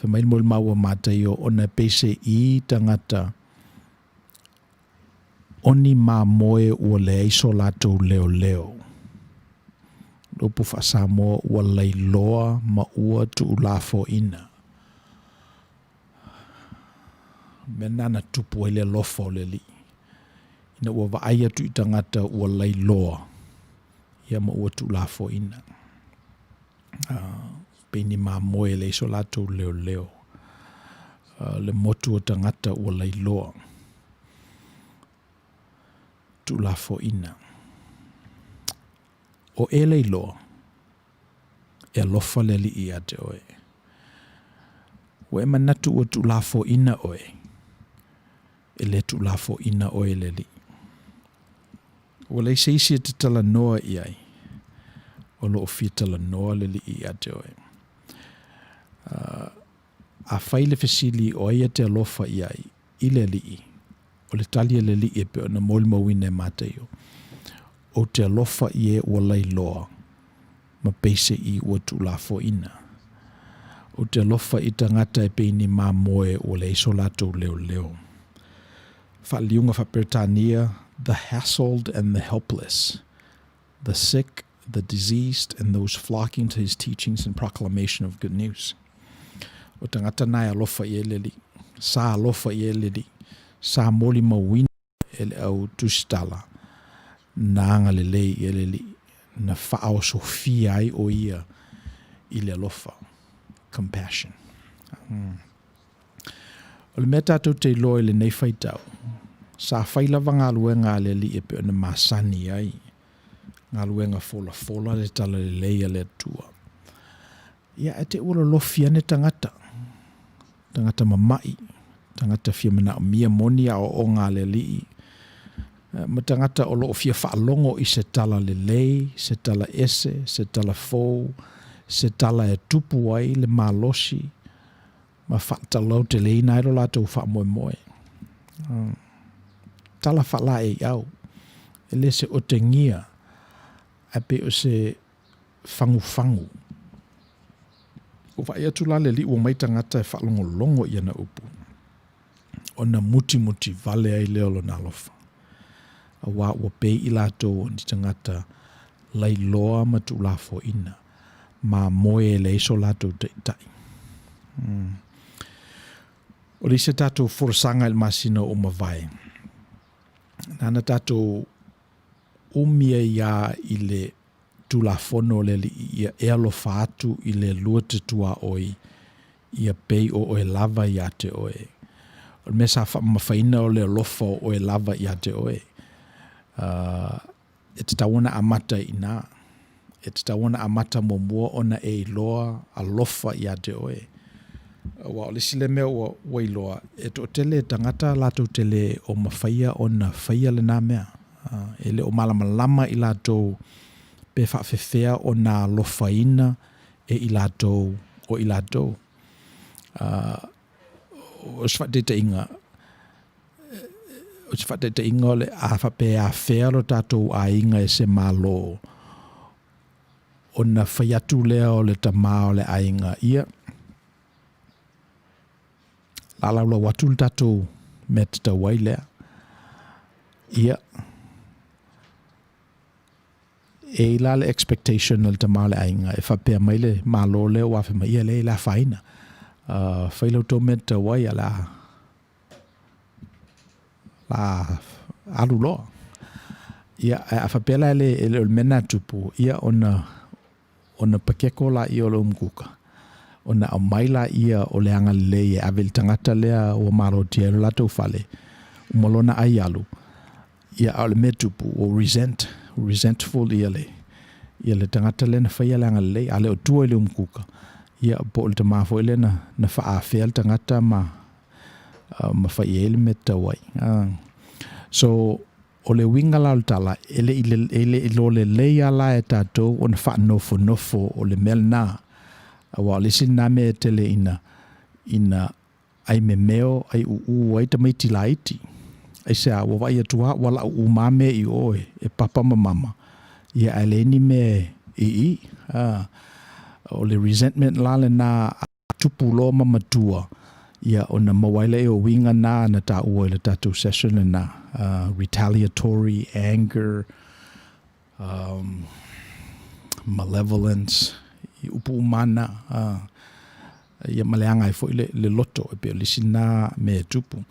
Whamai mo le maua mata i o ona pese i tangata. Oni ma moe ua le aiso lato leo. Lopu wha Samoa ua leiloa ma ua tu lafo ina. Mena na tupu ele lofa o le li. Ina ua wa aia tu i tangata ua leiloa. Ia ma ua tu lafo ina. Peni ma moe le aiso lato leo. Le motu o tangata ua leiloa. Tu lafo ina. O e leiloa. E lofa le li i ate oe. O e manatu o tu lafo ina oe. E le tu lafo ina oe le li. O le seisi te tala noa i ai. O lo ofia tala noa le li i ate oe. A whaile fesili o ia te alofa i ai. I le li i. O le talia le li e pe o na molmawine mateo. O te alofa i e ua leiloa. Ma peise i ua tu lafo ina. O te alofa i tangata e peini ma moe o le iso lato leo. Whaliunga whaperetania, the hassled and the helpless, the sick, the diseased, and those flocking to his teachings and proclamation of good news. O tangata nai alofa i e leli. Sa alofa i e leli. Sa moli mawina ele au tustala. Nanga le lei i ele li. Na whaao sofia ai o ia i le alofa. Compassion. O le mea tātou te loe le nei whaitau. Sa whailava ngā luenga le li e pe o na masani ai. Ngā luenga fola le tala le lei a le atua. Ia e te ura lofia ne tangata. Tangata mamai. Tangata fia mana o mia moni o ngā le li. Ma tangata o loo fia whaalongo i se tala le lei, se tala ese, se tala fou, se tala e tupu ai le malosi. Ma whaatalau te lei nairo lato wha moe. Tala whala e au. E le se o te ngia. A pe o se fangu. O wha ia tula le li ua mai tangata e whaalongo i ana upu. O na muti vale ai leo lo nalofa. A wā ua pei i lato ni tangata leiloa ma tu lafo ina. Ma moe le iso lato te itai. O le se tātou forasanga il masino o mawai. Nana tātou umia ia i le tulafono le ia ealofa atu i le lua te tua oi ia pei o e lava ia te oe. O me sa mawhaina o le lofa o e lava ia te oe. E te tawana amata i nā. E te tawana amata mo mua ona e iloa a lofa ia te oe. Wa o le sile mea wa iloa. E to tele tangata lato tele o mawhaia ona whaia le nā mea. Ele o malamalama i lato pe whawhewhea o nā lofaina e i lato o i lato. O sfatete inga le a whape a whero tātou a inga e se malo o na whaiatu lea o le tamā o le a inga ia lalaula watu le tātou me te tawai lea ia e la le expectation o le tamā o le a inga e whape mai le malo lea o awhi mai ia le la whaina whailau tō me te tawai a la alu loa. Ia a whapela le mena tupu ia ona pakeko la ia o le umkuka. Ona au maila ia o le anga le e awel tangata lea o maro tia la tau fale. Umalona ai alu. Ia au le me tupu o resentful ia le tangata le na whaia le anga le ale o tua le umkuka. Ia po le tamafo ele na whaafea le tangata ma whai ele me tawai. So, o le winga la o tala, ele ilo le leia la e tātou o na wha nofo o le mel nā. Awa, le sin nā me tele ina ai me meo, ai ai tamaiti la iti. Ai se a wawai atua, wala mame i oe, e papa ma mama. Ia aleni me i. O le resentment la le nā tupu lo mamatua. Ia o na mawaile o winga na ta ua le tātou session na retaliatory, anger, malevolence, i upu umana, ia maleanga i fo le loto e pe lisina me tupu.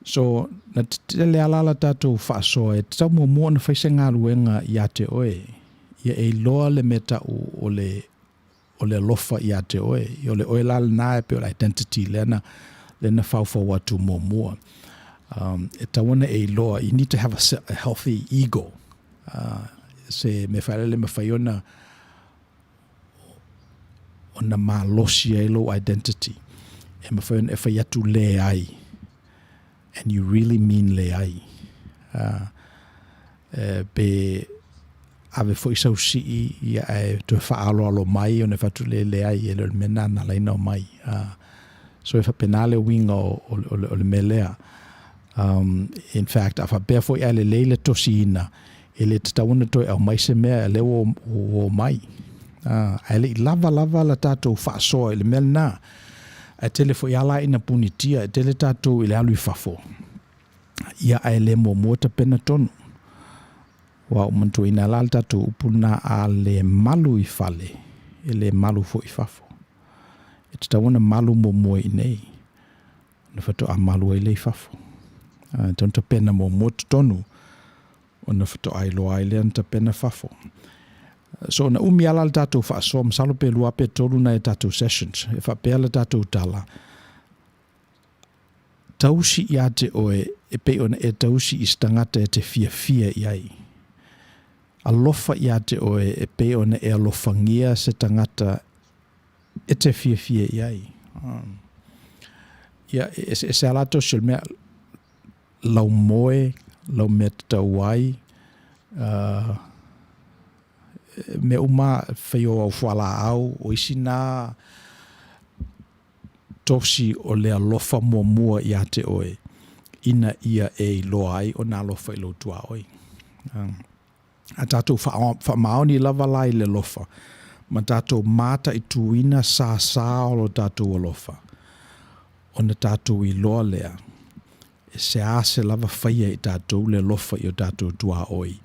So, na te le alala tātou whaasoa e tau mua na whaise ngā ruenga ia te oe. Ia e loa le meta o le lofa ia te oe. I o le oe lal nā e pe o le identity lena whauwha watu mua. E tawana e loa, you need to have a healthy ego. Se me whaelele me whaiona o na malosi e lo identity. E me whaiona e whaiatu le ai. And you really mean le ai. Pe ave foi sau si ia e to alo mai o ne fatu le ai e le mena na leina o mai. So if a penale winga o le melea. In fact, afa bea foi ale leile tosina ele te tauna toi au mai se mea le o mai. Ale lava la tatou whaasoa ele mel na. A tele foi ala ina punitia, a tele tatou ele alu i fafo. Ia a ele mo mota pena tonu. Wa umantu ina lal tatou upuna a le malu i fale. Ele malu fo i fafo. E te tauna malu mo mo i nei. Na fato a malu ele i fafo. Tonta pena mo mota tonu. O na fato ai loa ele anta pena fafo. So na umi ala tātou whaasoa msalo pe lua pe tolu na e tātou sessions. E whapea tātou tala. Tausi i ate oe e pe ona e tausi i stangata e te fia i ai. Alofa i ate oe e pe ona e alofangia se tangata e te fia i ai. Ia e se alato sil mea lau moe, lau mea tawai, me uma whaio au whala au o isi nā tosi o le alofa mua i ate oe ina ia e loa ai o nā lofa i lotua oi. A tātou whamaoni lava lai le lofa ma tātou mata i tuina sā o lo tātou alofa o na tātou i loa lea e se ase lava whaia i tātou le lofa i o tātou tua oi.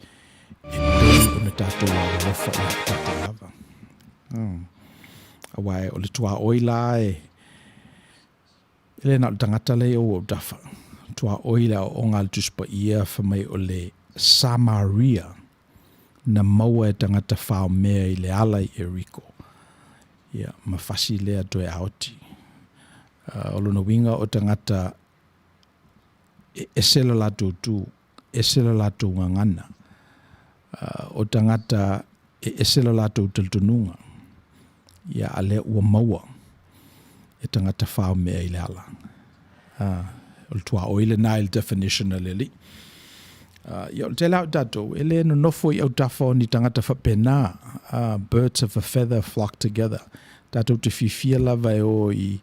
E pei o na tātou a lofa i tātou lava. Awai, o le tua oi la e Ele na tangata le o dafa. Tua oila o ngal tuspa ia whamai o le Samaria na maua e tangata whao mea i le ala i Eriko. Ia, mawhasi lea toe aoti. Olo na winga o tangata esela lato tu, esela lato ngangana. O tangata esela lato tultununga. Ia ale ua maua e tangata whao mea i le ala. O tua oile na il definition na leli. Ia o te lau dato, ele no nofo i au tafo ni tangata whapena, birds of a feather flock together. Dato te fifia lava e o i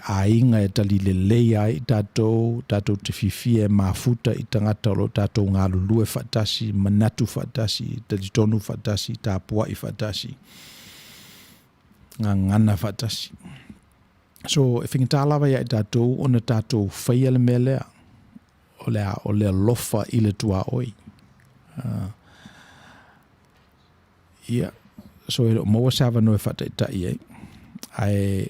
ainga e tali le leia i dato te fifia e mafuta i tangata o lo dato ngā lulue whatasi, manatu whatasi, talitonu whatasi, tāpua i whatasi, ngā ngana whatasi. So, e whingata lava ia i dato, ona dato whaia le mea lea, o le lofa i le tua oi. Ia, so e maua sawa no e whataitai e. Ai,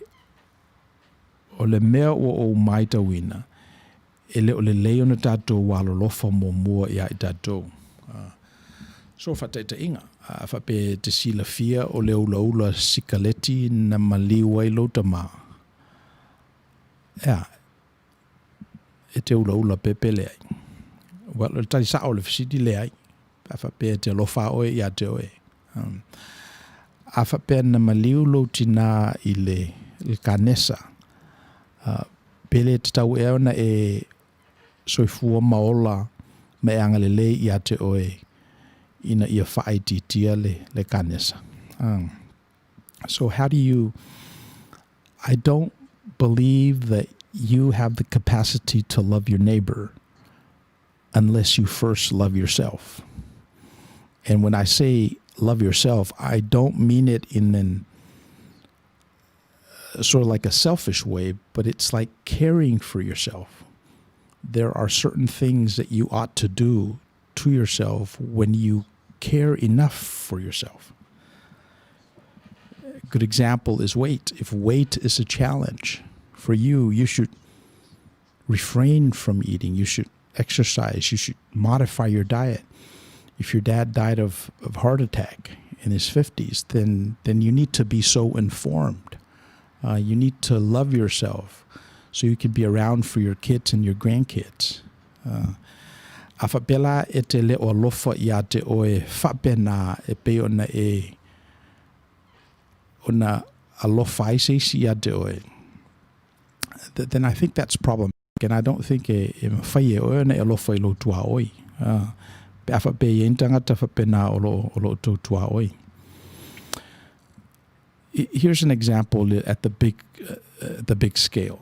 o le mea o maita wina, ele o le leo na tātou walo lofa mua ia i tātou. So whataita inga, whape te sila fia o le ula sikaleti na maliwa i lauta maa. Ea, e te ula pepe le ai. Well, le tari sa o le fisiti le ai. Whape te lofa oe ia te oe. A whape na maliu lautina i le kanesa. Pele te tau e ona e soifua maola me anga le lei ia te oe ina ia whaititia le kanesa. So how do you... I don't believe that you have the capacity to love your neighbor unless you first love yourself. And when I say love yourself, I don't mean it in an sort of like a selfish way, but it's like caring for yourself. There are certain things that you ought to do to yourself when you care enough for yourself. A good example is weight. If weight is a challenge for you, you should refrain from eating. You should exercise. You should modify your diet. If your dad died of heart attack in his 50s, then you need to be so informed. You need to love yourself so you can be around for your kids and your grandkids. A whapela e te le o lofa ia te oe whapena e pe ona a lofa isi ia te oe. Then I think that's problematic. And I don't think e mawhai e oe na e lofa I lo tua oi. Pe a whape e intangata whapena o lo tua oi. Here's an example at the big scale.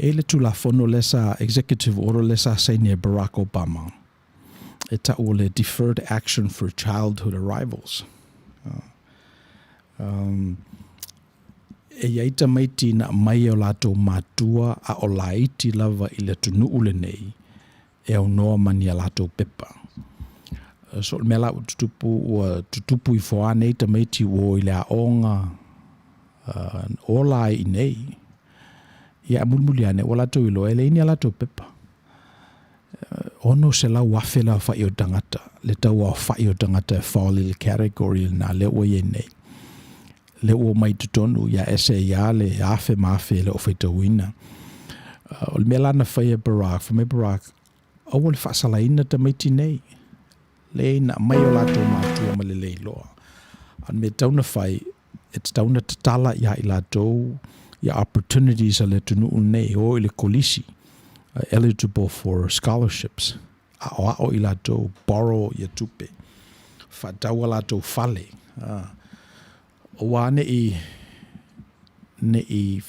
E le tulafono lesa executive order lesa Senior Barack Obama. E ta'u le deferred action for childhood arrivals. E iaita maiti na mai o lato matua a o laiti lava I le tunu ule nei e au noa mani a lato pepa. So me la tutupu I foa nei ta maiti o I le aonga ola I nei. Ia mulmuliane o lato ilo e le ini a lato pepa. Ono se la wafe la whai o tangata. Le tau a whai o tangata e whaoli le category na le o ye nei. Le o mai tutonu ia ese ia le afe mafe le o whaita wina. O le mea lana whai e Barack, whame Barack, au le whaasalaina ta maiti nei. Le na mai o lato mātua ma le leiloa. An me tauna whai, it's tauna tatala ia I lato, ia opportunities a le tunu nei o I le kolisi, eligible for scholarships. A o I lato borrow ia tupe. Whataua lato fale. O wā ne I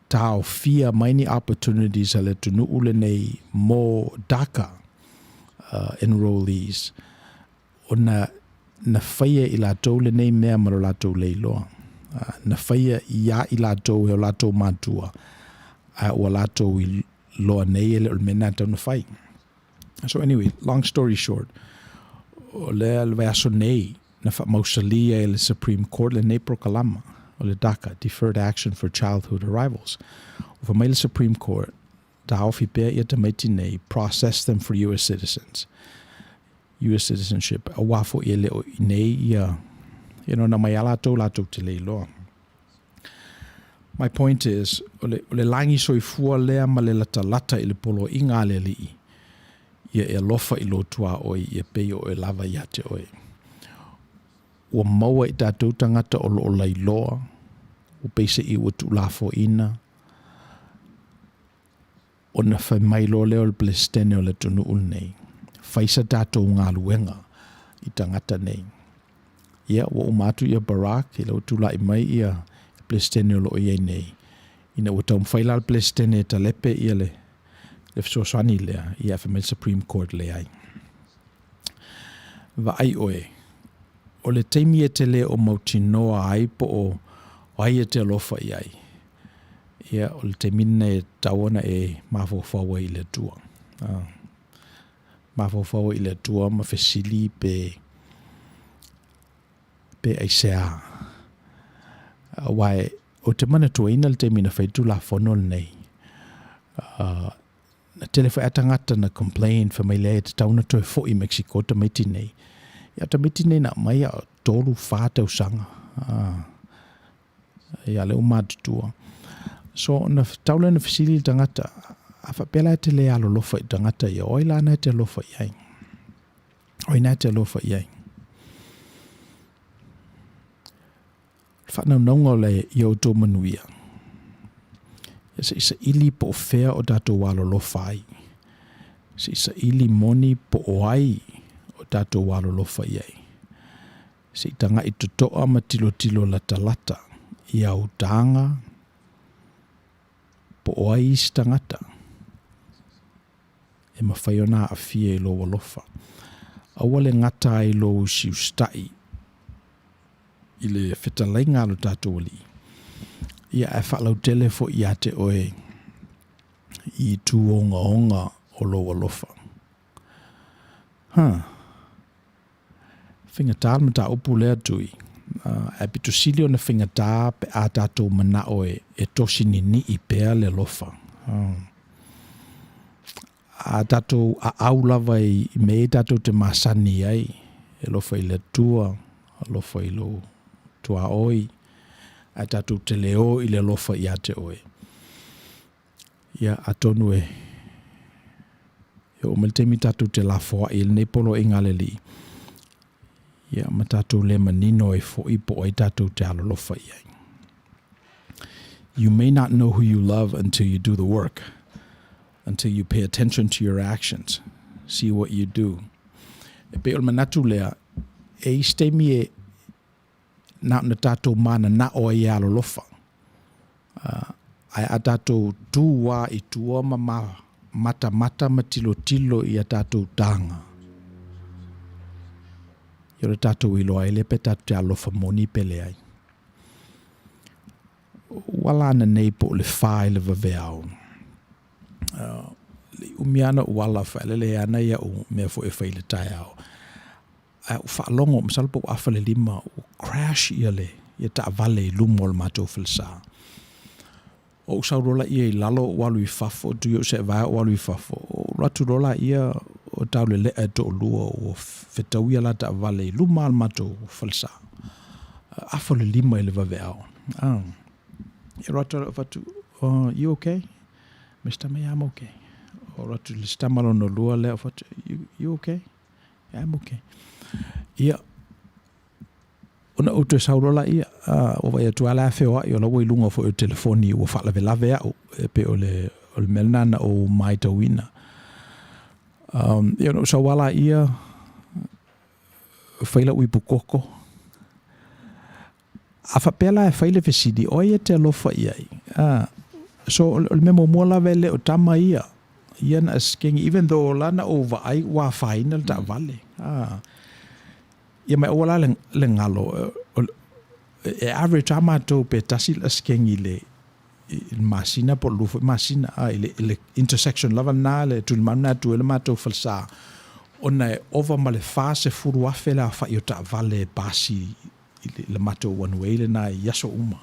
tau fia maini opportunities a le tunu ule nei mo DACA enrollees. O na whaia I lato le nei mea maro lato leiloa. Na whaia ia I lato e o lato mātua. O lato I loa nei ele o mena tau na whai. So anyway, long story short, o le aso nei na wha mausalia e le Supreme Court le nei prokalama. o le DACA, Deferred Action for Childhood Arrivals. O fa mai le Supreme Court, ta ofi pea ia tamaiti nei, process them for U.S. citizens. U.S. citizenship, a wafo ia leo nei ia, na mai ala tau te leiloa. My point is, o le langi soifua lea ma le lata i le polo i ngā le li, ia e lofa i lotua oi, ia pei o e lava ia te oi. Ua maua i tātou tangata o lo lailoa, o peise i utu lafo ina, o na whai mai lo leo le Palestine o le tunu unei. Whaisa tātou ngā luenga i tangata nei. Ia, ua umatu ia Barak, i lau tula i mai ia Palestine o lo iei nei. Ina ua tau mwhaila le Palestine ta lepe ia le fisosani lea, ia whamai Supreme Court le ai. Va ai oe, o le teimi e te le o mautinoa ai po o ai e te alofa i ai. Ia, o le teimina e tawana e mawhawhawa i le tua. Mawhawhawa i le tua ma fesili pe aisea. Wai, o te mana tuaina le teimina whaitu la whanol nei. Na telefai atangata na complain whamai lea te tauna toi fo i Mexico ta maiti nei. Ia ta maiti nei na mai a tolu whātau sanga. Ia leo mātutua. So, na taule na fesili tangata, a whapela te lea alo lofa i tangata ia, oi la na te lofa i ai. Oi na te lofa i ai. Whanau naunga le i Outou Manuia. Ia se isa ili po o whea o tātou walo lofa ai. Se isa ili moni po o ai o tātou walo lofa i ai. Se itanga i tutoa ma tilo lata i au tanga po o ai isi tangata. E mawhaiona a fia i lo walofa. Aua le ngata ai lo siu stai i le whetalai ngalo tātou li. Ia e whalau telefo i ate oe i tuonga o lo walofa. Whingatā ma tā upu lea tui. E pitu sili o na whingatā pe a tātou mana oe e tosi ni i pēa le lofa. A tātou a aulawa i me tātou te masani ai. E lofa i le tua, a lofa i lo tua oi. A tātou te leo i le lofa i ate oe. Ia atonu e o maltemi tātou te lafoa i le nepolo i ngale li. Ia ma tātou le manino e fo i po ai tātou te alo lofa i ai. You may not know who you love until you do the work. Until you pay attention to your actions. See what you do. E pe o manatu lea, e istemi e na tātou mana na o i alo lofa. Ai a tātou tūwa i tua mata ma tilo i a tātou tanga. I ora tātou i loa ele pe tātou te alofa moni pele ai. Wala ana nei po le whae le vaveao. Le umiana wala whaelele ana ia o mea fo e whaile tai au. O whaalongo msalpo o awhale lima o crash ia le ia ta vale lumo le matou whalsa. O saurola ia i lalo o walu i fafo, tu yo se vai o walu i fafo. O ratu rola ia o tau le lea to lua o whetau ia la ta vale luma le matou whalsa. Awhale lima i le vaveao. I ratu whatu, you okay? Mr. May, I'm okay. O ratu le stamalo no lua lea whatu, you okay? Yeah, I'm okay. Ia, ona outou saurola ia, o vai atu ala whewa i o lawa i lunga fo o telefoni o whalawe lawe au, pe o le melnana o maitawina. Ia no sawala ia, whaila ui pukoko. A whapela e whaile whesidi, o ia te alofa iai. So, o memo mua lawe le o tama ia. Ia na askengi, even though lana o vai, wa whaina le ta vale. Ia mai ola le ngalo, e average amato pe tasil askengi le masina po lufu, masina, le intersection lava na le tulmana tu ele mato falsa. Ona e ova ma le fase furu afela fa i o ta vale basi le mato wanuele na yaso uma.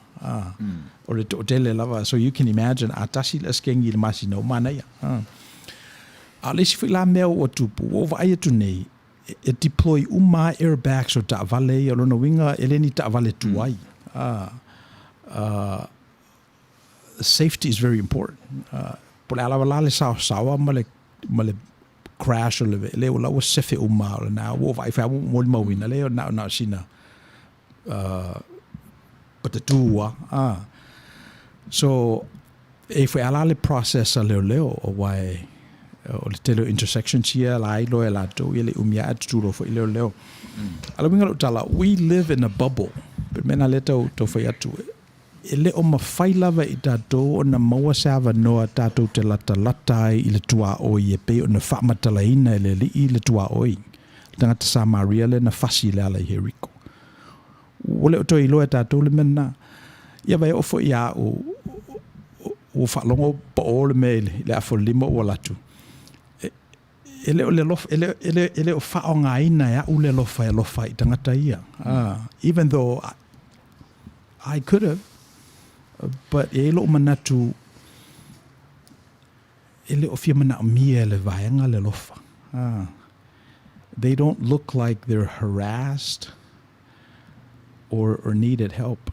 O le tele lava, so you can imagine atasi la skengi le masina o mana ia. A le si la mea o tupu, o vai atu nei, e deploy uma airbags o ta vale ia lona winga eleni ta vale tuai. Safety is very important. Pole ala wala le sawa ma le crash o le o la o sefe uma o na o vai fa mo le mawina le o na sina. But the tua, so if we allow the process a leo o wai o le telo intersection chia la ilo e la to ile umia aturo fo ile leo. Ala winga tala, we live in a bubble. But mena leto to fo atu. Ele o mawhai lava i tatou o na maua sava noa tatou te lata i le tua oi e pe o na whamatalaina i le tua oi. Tangata Samaria le na fasi le ala i Heriko. Ole o toi loa tatou le mena. Ia vai ofo ia o whalongo pa o le mele le afo lima o latu. Ele o le lofa, ele o whao ngā ina ia ule lofa i tangata ia. Even though I could have, but ele o manatu, ele o fia mana mia le vaenga le lofa. They don't look like they're harassed or needed help.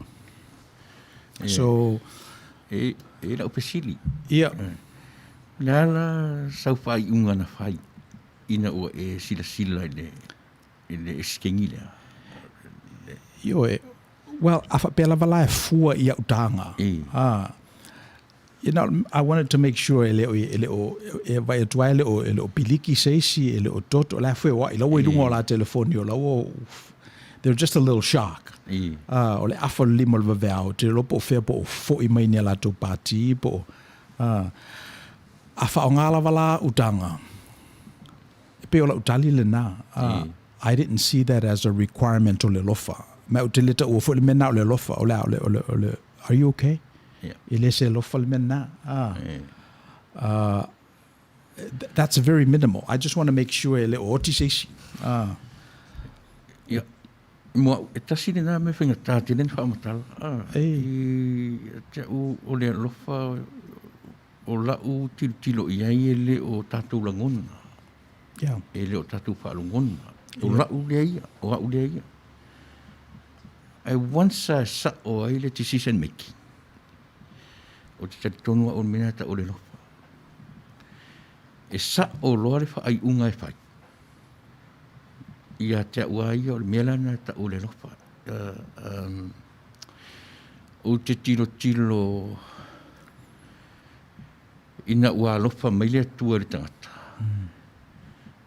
Yeah. So, ele o pesili. Yeah. Nala sau fai unga na fai ina o e sila le skengi le. Yo well, afa pela vala e fua ia utanga. You know, I wanted to make sure ele o vai tuai ele o piliki seisi ele o toto la foi wa ilo we dungo la telefonio la o they're just a little shock. Ole afa limo le vao te lopo fe po fo I mai la to party po afa ngala vala utanga. Pe ola utali le na. I didn't see that as a requirement o le lofa. Ma utilita o fo le mena o le lofa o le are you okay? Ele se lofa le mena. That's very minimal. I just want to make sure ele o oti seisi. Yeah. Mo tasine na me finga tatinen fa matal. O le lofa o la u tilo ia ele o tatu langon. Yeah. Ele o tatu fa langon. O la u le ia, o u le ia. I once sa o ele decision making. O te tonua o mena ta o le lofa. E sa o loa le fa ai unga e fai. Ia te ua ia o le melana ta o le lofa. O te tilo ina ua lofa mai le tua le tangata.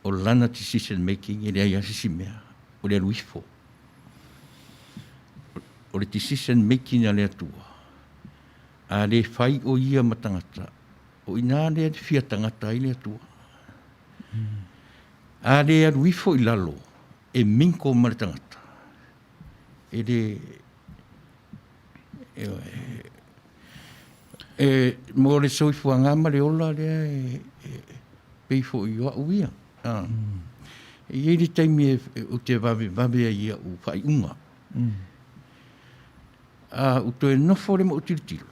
O lana decision making e le ai asisi mea. O le aluifo. O le decision making a le atua. A le fai o ia matangata. O ina le fia tangata I le atua. A le aluifo I lalo. E minko ma le tangata. E le mo le soifuanga ma le ola le peifo I o uia. E ele taimi o te vave ia o fai unga. O to no fore mo tilo.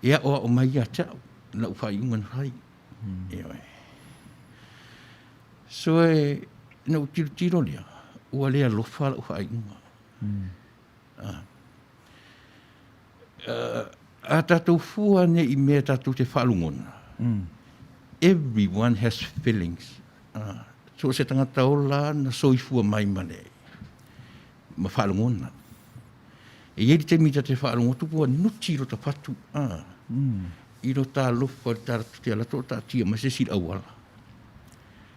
Ia o mai a tau na u fai unga fai. So na u tilo lea. Ua lea lofa la u fai unga. A tatou fua ne I mea tatou te whalungona. Everyone has feelings. So se tangata ola na soifua mai mane. Ma whalungona. E ieri te mita te whaalongo tupua nuti ro ta patu. I ro ta lofa ta te ala to ta tia ma se sila awala.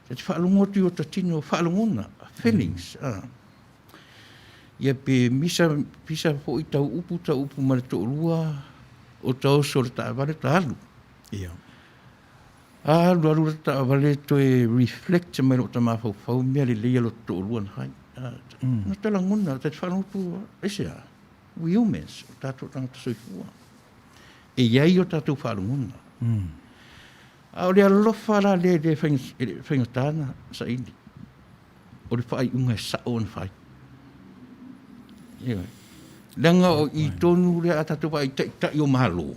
Te whaalongo tu o ta tino whaalongona. Feelings. Ia pe pisa po I tau upu ma le to rua o tau so le ta avale ta alu. Alu ta avale to e reflect mai ro ta mawhau mea le leia lo to rua na hai. Na tala ngona te whaalongo tu esea. We humans, tatou tangata soifua. E iai o tatou whaalunguna. O le alofa la le whaingatana sa ini. O le whai unga e sa o na whai. Langa o I tonu rea atatu pa I ta I o mahalo.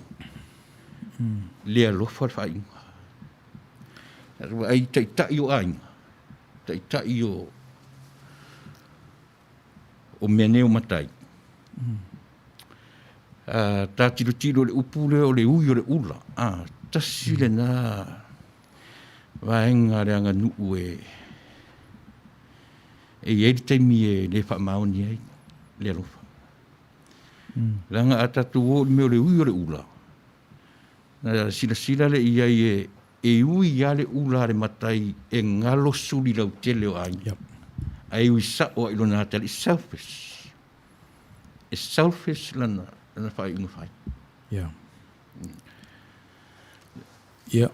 Lea lofa whainga. Ai ta I o ainga. Ta I o meneo matai. Tā tiro le upule o le ui o le ula. Tasi le nā waenga reanga nuu eri teimi le whamaoni ai, le alofa. Langa atatu o me o le ui o le ula. Na sila le ia ui ia le ula le matai ngalo suli lau tele o ai. Ai ui sa o ilona tali selfish. It's selfish lana whai unga whai. Yeah.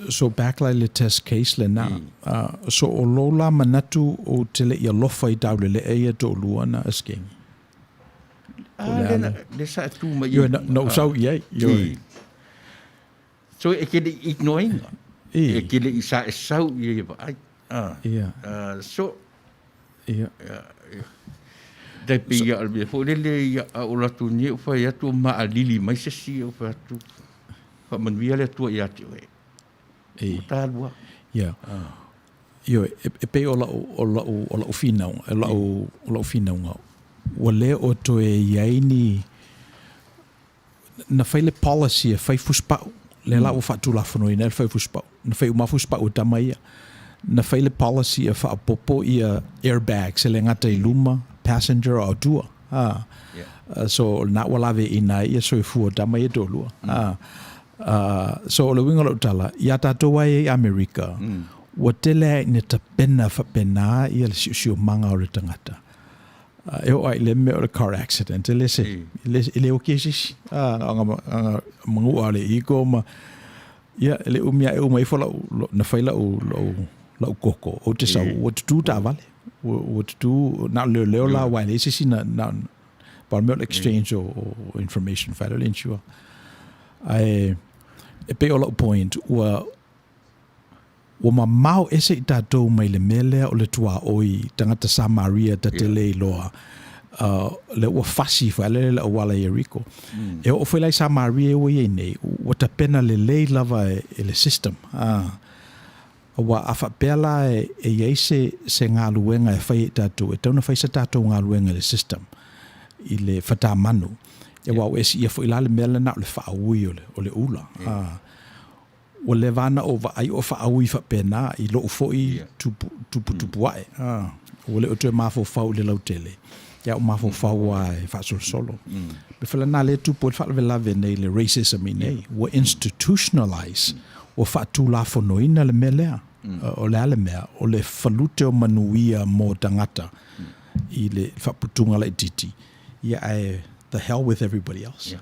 So backline le test case le na. So o lola manatu o tele ia lofa I daule le eia to lua na asking. Le sa tu ma Yo no so ye. So e kele ignoring. E kele isa sau ye ai. So dai pia albe fo le o la tu ni fa ya tu ma alili mai se si o fa tu fa man via le tu ya ti ta lua yo e pe o la fina o la fina nga o le o to e yaini na faile policy e fai fuspa le la o fa tu la fono ina fai fuspa na fai uma fuspa o tamai na faile policy e fa popo ia airbags le ngata I luma passenger o tua so na wala ve ina ia so fu tamai do lua so le winga lo tala ia tato wai America o tele ne ta pena fa pena ia le sio manga o le tangata eu ai le me o car accident le se le o kesi anga mangu ale iko ma ia le umia e mai fola na faila o koko o te sa what to do ta vale what to do na le la wa le se na par me exchange o information federal insure ai e pe o point o ma mau ese I tātou mai le mele o le tua oi tangata Samaria ta te lei loa le ua fasi whaele le wala Yeriko e o whaelai Samaria o i nei o ta pena le lei lava e le system wa afa pela e yeise se ngā luenga e whai tātou e tauna whai sa tātou ngā luenga le system I le whata manu e wa o esi ia whaela le mele na o le whaui o le ula o le vana o ai o fa au I fa pena I lo foi tupu ai o le o te mafo fa le lautele ya o mafo fa ai fa solo be fala na le tupu fa le lave nei le racism nei o institutionalize o fa tu la fonoina le melea o le ale mea o le falute o manuia mo tangata I le fa putunga le titi ya the hell with everybody else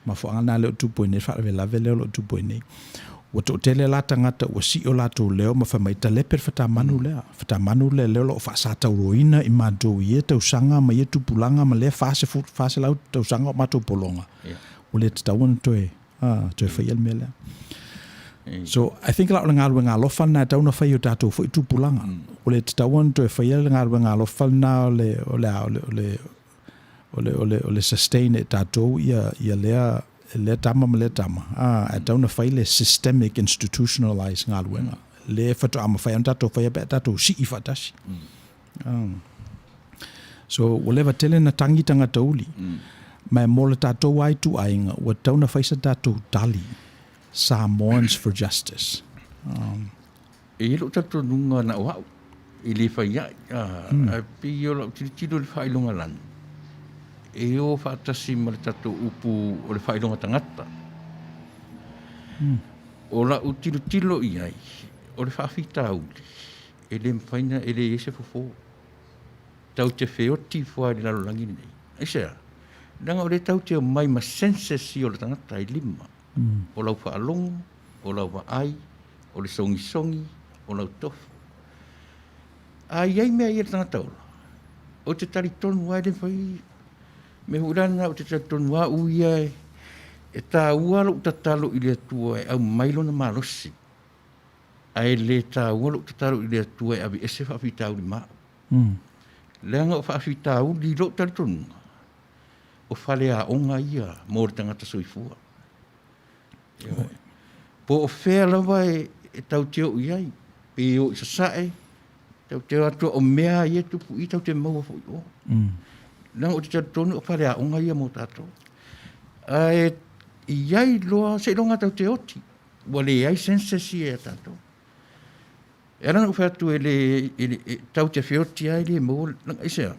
ma fo ana le tu poine fa le la vele lo tu poine o to tele la tangata o si o la to leo ma fa mai tale per fata manu le lo fa sa ta roina I ma do ye to sanga ma ye tu pulanga ma le fa se la to sanga ma to polonga o le ta won to to fa yel mele so I think la nga lo fa na ta una fa yo ta to fo tu pulanga o le ta won to fa yel nga lo fa na o le sustain e tātou ia le tama ma le tama a tauna whai le systemic institutionalize ngā luenga le whatu ama whai an tātou whai abe tātou si I whatasi so o lewa tele na tangi tanga tauli mai mo le tātou ai tu ainga o tauna whai sa tātou tali Samoans for Justice e lo tātou nunga na wau I le whai ai pi o lau tiro le whai longa lana e o whaatasi ma le tatou upu o le whailonga tangata. O la utilo I ai, o le whaafita auli, e le mwhaina e le ese fofo. Tau te whioti fua le lalo langi nei. Esea, nanga o le tau te mai ma sensesi o le tangata I lima. O lau whaalongo, o lau waai, o le songi, o lau tofu. Ai mea I le tangata ola. O te tari tonu ai le whai, me hurana o te tatonua uia e tā ualo tatalo I le atua e au mailo na malosi. Ai le tā ualo tatalo I le atua e avi ese whawhitau ni maa. Leanga o whaafita u li ro tali tonu. O whale a onga ia mō re tangata soifua. Po o whea lawa e tau teo iai. Pe o isa sae. Tau teo atua o mea ia tupu i tau te maua fo i o. Leanga o te tali tonu o whale a onga ia mō tātou. Ai iai loa se longa tau te oti. Wale iai sensesi e tātou. E rana u whatu e tau te whioti ai le mō. Langa isea.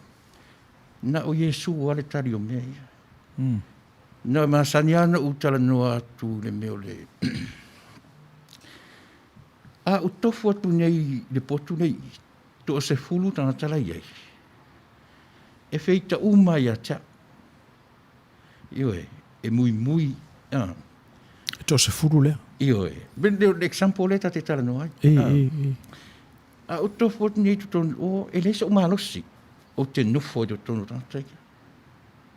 Na o Yesu wale tari o mea ia. Na masani ana u tala noa atu le meo le. A u tofu atu nei le potu nei. To se fulu tana tala iai. E feita uma ia tia. Ioe, e mui. To se fulu lea. Ioe. Ben le example le te tala noa ai. A u tofu atu nei tutonu o e lesa umalosi. O te nufo de tonu tātai.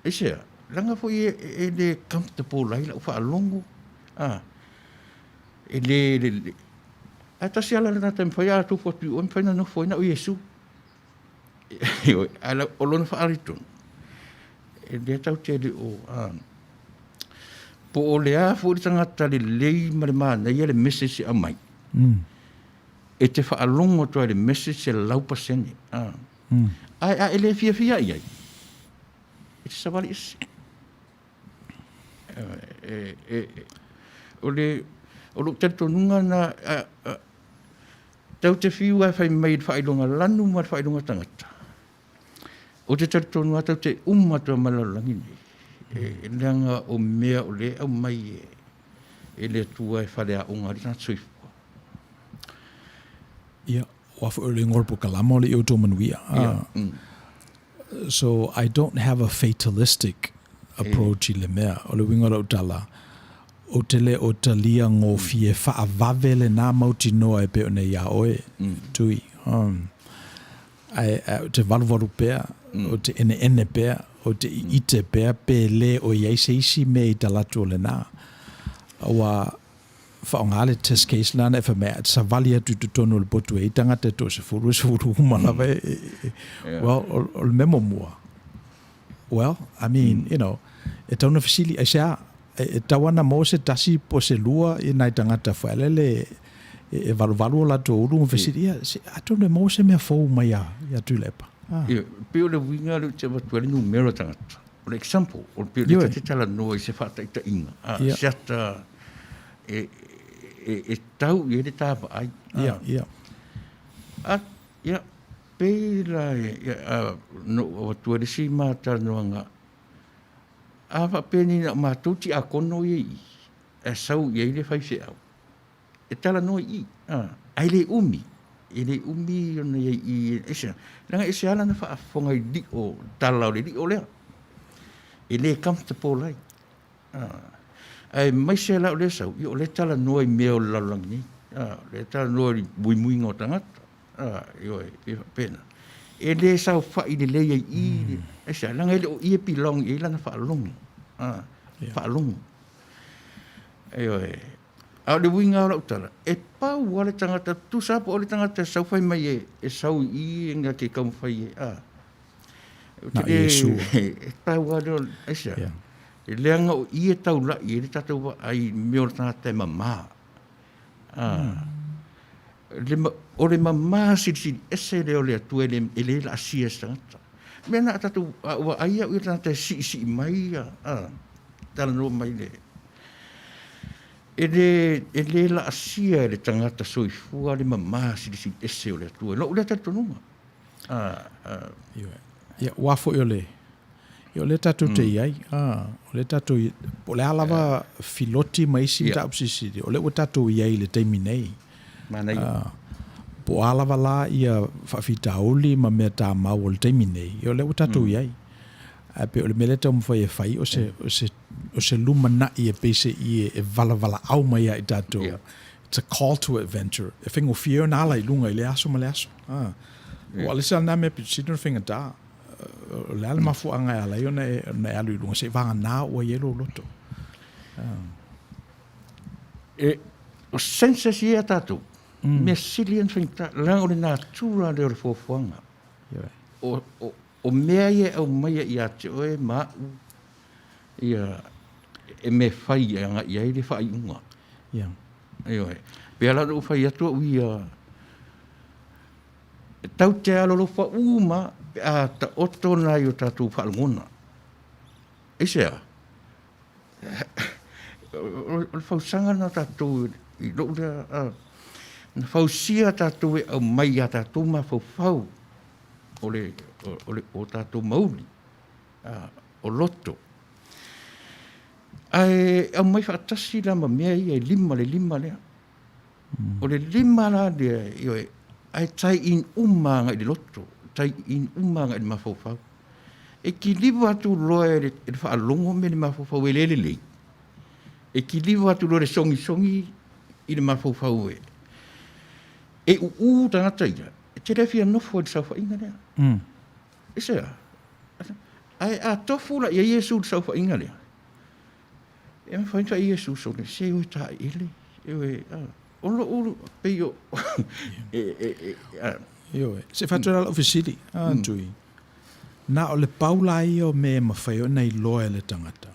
E sea, langa fo e le comfortable lai la ufa alongo. E le. A tasi ala na tem whai atu fotu o mwhaina nufo ina o Yesu. Ala o lona wha aritonu. E le tau te le o. Po o le a fo i tangata le lei ma le mana ia le message a mai. E te wha alongo toa le message e laupa sene. Ai ele fia iai. E te savali isi. O lo teto nunga na tau te fiu ai whai mai whailonga lanu ma whailonga tangata. O te teto nunga tau te umata malalangi nei. E leanga o mea o le au mai e le tua e whalea o ngari na soifua. Ia, wafu o le ngorpo kalama o le Outou Manuia. So I don't have a fatalistic approach i le mea. O le wingora o tala. O te le o talia ngō fie whaavavele nā mauti noa e pe o nei a oe. Tui. O te waluwaru pēr. O te ene pēr. O te ite pēr pē le o iei se isi me i talatu o le nā. Awa whaongale test case lana e whamea. Sa vali atu tutonu le potu e i tangata to se furu humalawe. Well, o le memo mua. Well, I mean, you know, e tauna fasili, e sea, e tawana mo se tasi po se lua i nai tangata whaelele e valu o lato uru mo fasili, a tauna mo se mea fau mai a tulepa. Peo le winga le te watuari nu mero tangata. O le example, o peo le te tala noa i se whata ita inga. Seata e tau i le tāpa ai. Ia, pēla no watuari si mātara noanga. Awa pēni na mātouti a kono i e sau i le whaife au. E tala noa i. Ai le umi. E le umi ona i esa. Langa ese ala na whaafonga i li o tala o le li o lea. E le comfortable lai. Ai mai se la o le sau. I o le tala noa i mea o lalang ni. Le tala noa i mui ngō tangata. I pēna. E le sau wha i le leia i. Esa, langa ele o ia pilong i lana whaalongo. Whaalongo. Au le winga o tala. E pau wale tangata, tu sapo o le tangata sau whai mai e sau i nga ke kamu whai Na Yesu. E pau wale o, esa. E leanga o ia tau la i le tatou wa ai meo tangata e mamā. O le mamā siri ese leo le atu e le la asia tangata. Mena tatou wa aia o tangata si mai tala no mai le. E le la asia le tangata soifua le mamā siri ese o le atu e lo le tatou nunga. Ia, wafo i o le. I o le tatou te iai. O le tatou, o le alawa filoti maisi ta upsisiri. O le o tatou iai le teimi nei. Mana ia. Po alawa la ia whawhitauli ma mea tā mau o le teimi nei. I o le o tatou iai. Pe o le mele tau mwhai e whai o se lumana i e pese i e vala au mai a i tatou. It's a call to adventure. E whengo whio nāla i lunga i le aso ma le aso. O alisa nā mea pitusino whenga tā. Le ale mafu anga e ala i o na e alu i lunga. Se vanga nā o i elo loto. O senses ia tatou. Me silian whenga tā. Lang o le nā tūra le o le fōwhanga. o mea ia au mai ia te oe ma ia e me fai anga ia i le fai unga. Yeah. Aioe. Pea la no fai atua uia tau te alolo fa uma a ta oto na i o tātou whaalngona. Isea. O whausanga na tātou i lo lea na whausia tātou e au mai a tātou ma whau o tātou mauri. O loto. Ai au mai whaatasi la ma mea i e lima lea. O le lima la lea i oe ai tai in umanga i le loto. Tai in umanga i le mawhau. E ki liwa atu loa e le whaalongo me le mawhau e lelelei. E ki liwa atu loa le songi i le mawhau e. E tangata ira. E te rewhia nofo e le sauwha inga lea. E sea. Ai a tofu la ia Yesu le sauwha inga lea. E me whainta i Yesu so le se oi ta ele. E oe, olo, peio. Io, se fattura la officili, tui. Na o le paula io me mawhaio nei loa le tangata.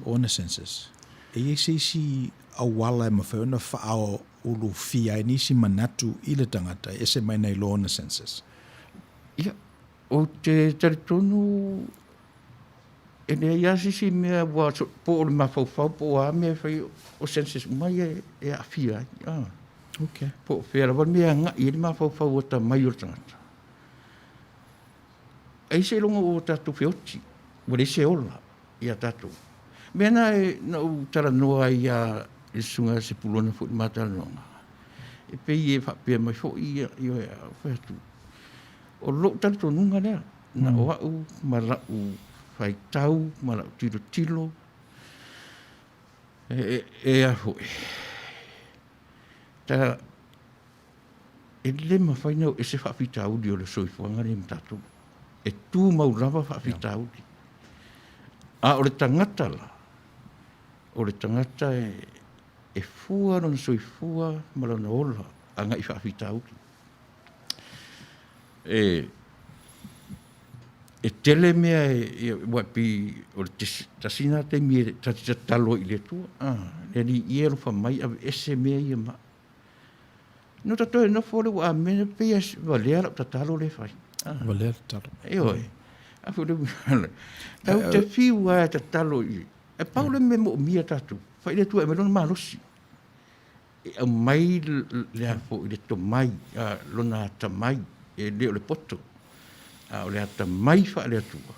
Ona senses. E si awala e mawhaio na whaao ulu fia e nisi manatu i le tangata. E se mai nei loa na senses. Ia, o te taritonu e ne iasi si mea wa po o le mawhau po a mea whai o senses mai e a fia. Okay. Po whera wan mea nga i le mawhau o ta mai o tangata. Ai se longa o tātou whioti, wale se ola i a tātou. Mea na e nau tara noa i a e sunga se pulona fo i mātara noa. E pei e whapea mai fo i o e a whaiatu. O lo tātou nunga lea, na o au, marau whai tau, marau tilo. E a hoi. Ta e le mawhainau e se whapitau di o le soifuanga le mtātou. E tū mau rawa whawhitau ki. O le tangata la. O le tangata e fua non soi fua malana ola anga i whawhitau ki. E tele mea e wapi o le tasina te mea tati talo i le tua. Le ni i ero whamai a ese mea i ma. No tato e no fore wa mene pia valea la tatalo le fai. Valea talo. Oi. A fu le tau te fiua te talo i. E paule me mo mia tatu. Fai le tua e melona malosi. E mai le afo i le to mai. Lona ta mai. E leo le poto. O le ata mai fa le atua.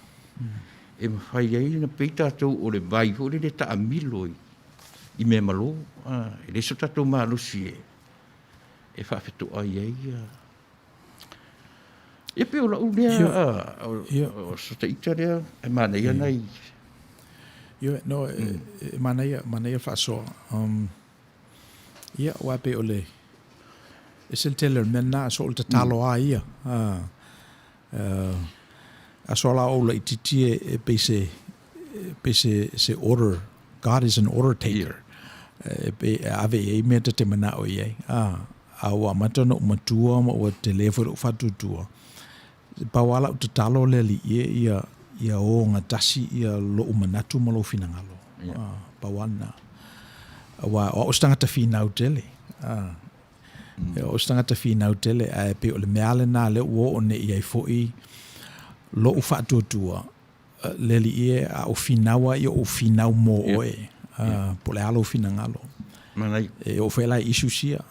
E ma fai ai na peita tau o le vai. O le ta amiloi. I me malo. E le so tatu malosi e. E fa fetu ai ai. E pe ola ulea o sota ita lea e mana ia nei. Io no mana ia fa so ia wa pe ole. E se teller menna so o talo a ia. A so la ola ititi e pe se order. God is an order taker. Pe ave e me te mana o ia. Awa matano matua o te level fa tutua. Pawala o te talo le li ia o ngā tasi ia lo umanatu ma lo finangalo. Pawana. Wa o stangata finau tele. O stangata finau tele a pe o le meale na le o ne ia foi lo ufa tutua. Le li ia o finawa ia o finau mo oe. Po le alo finangalo. Manai. O fela isusia.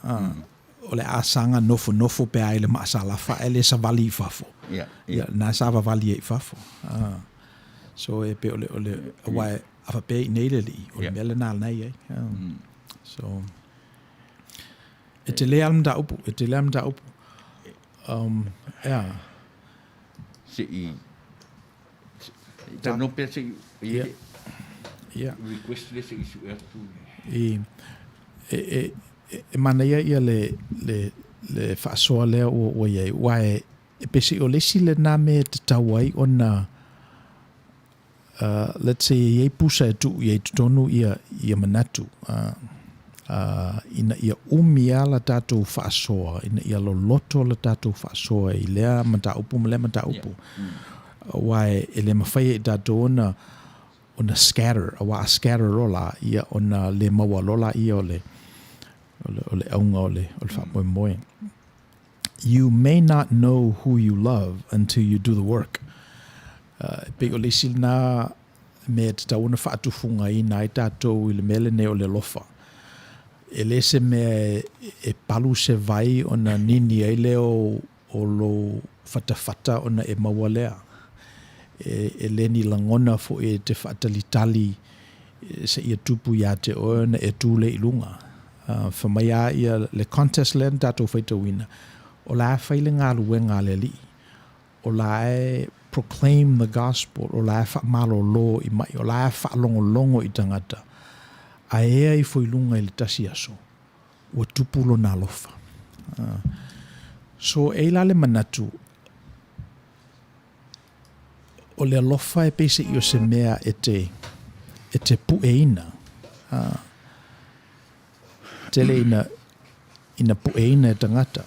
O le asanga nofo pe ai le masalafa ele sa vali fafo. Ya na sa vali e fafo. So e pe ole wa afa pe neideli o le melana nei ai. So e te leam da upu. Se i no pe se Yeah. Request le se isu atu. E mana ia le whaasoa lea o iei. Wae, e pesi o lesi le nā me te tauai o na, let's say, iei pusa e tu, iei tutonu ia manatu. ina ia umia la tātou whaasoa, ina ia loto la tātou whaasoa I lea mata upu, ma lea mata upu. Wai ele mawhai I tātou ona scatter, awa scatter rola, ia ona le maua lola ia ole aunga ole whamoe moe. You may not know who you love until you do the work. Pe ole silna me te tauna whaatufunga I nai tātou I le mele ne o le lofa. E le se me e palu se vai ona nini ai leo o lo whatawhata ona e maua lea. E le ni langona fo e te whaatalitali se ia tupu ia te oena e tūle I lunga. Whamaya ia le contest le tātou whaita wina. O la whaile ngā luenga le li. O la e proclaim the gospel, o la whaamalo lo I mai, o la whaalongo I tangata. A ea I whailunga I le tasi aso, ua tupulo nā lofa. So e la le manatu, o le lofa e pese I o se mea e te pueina. Tele ina pueina e tangata.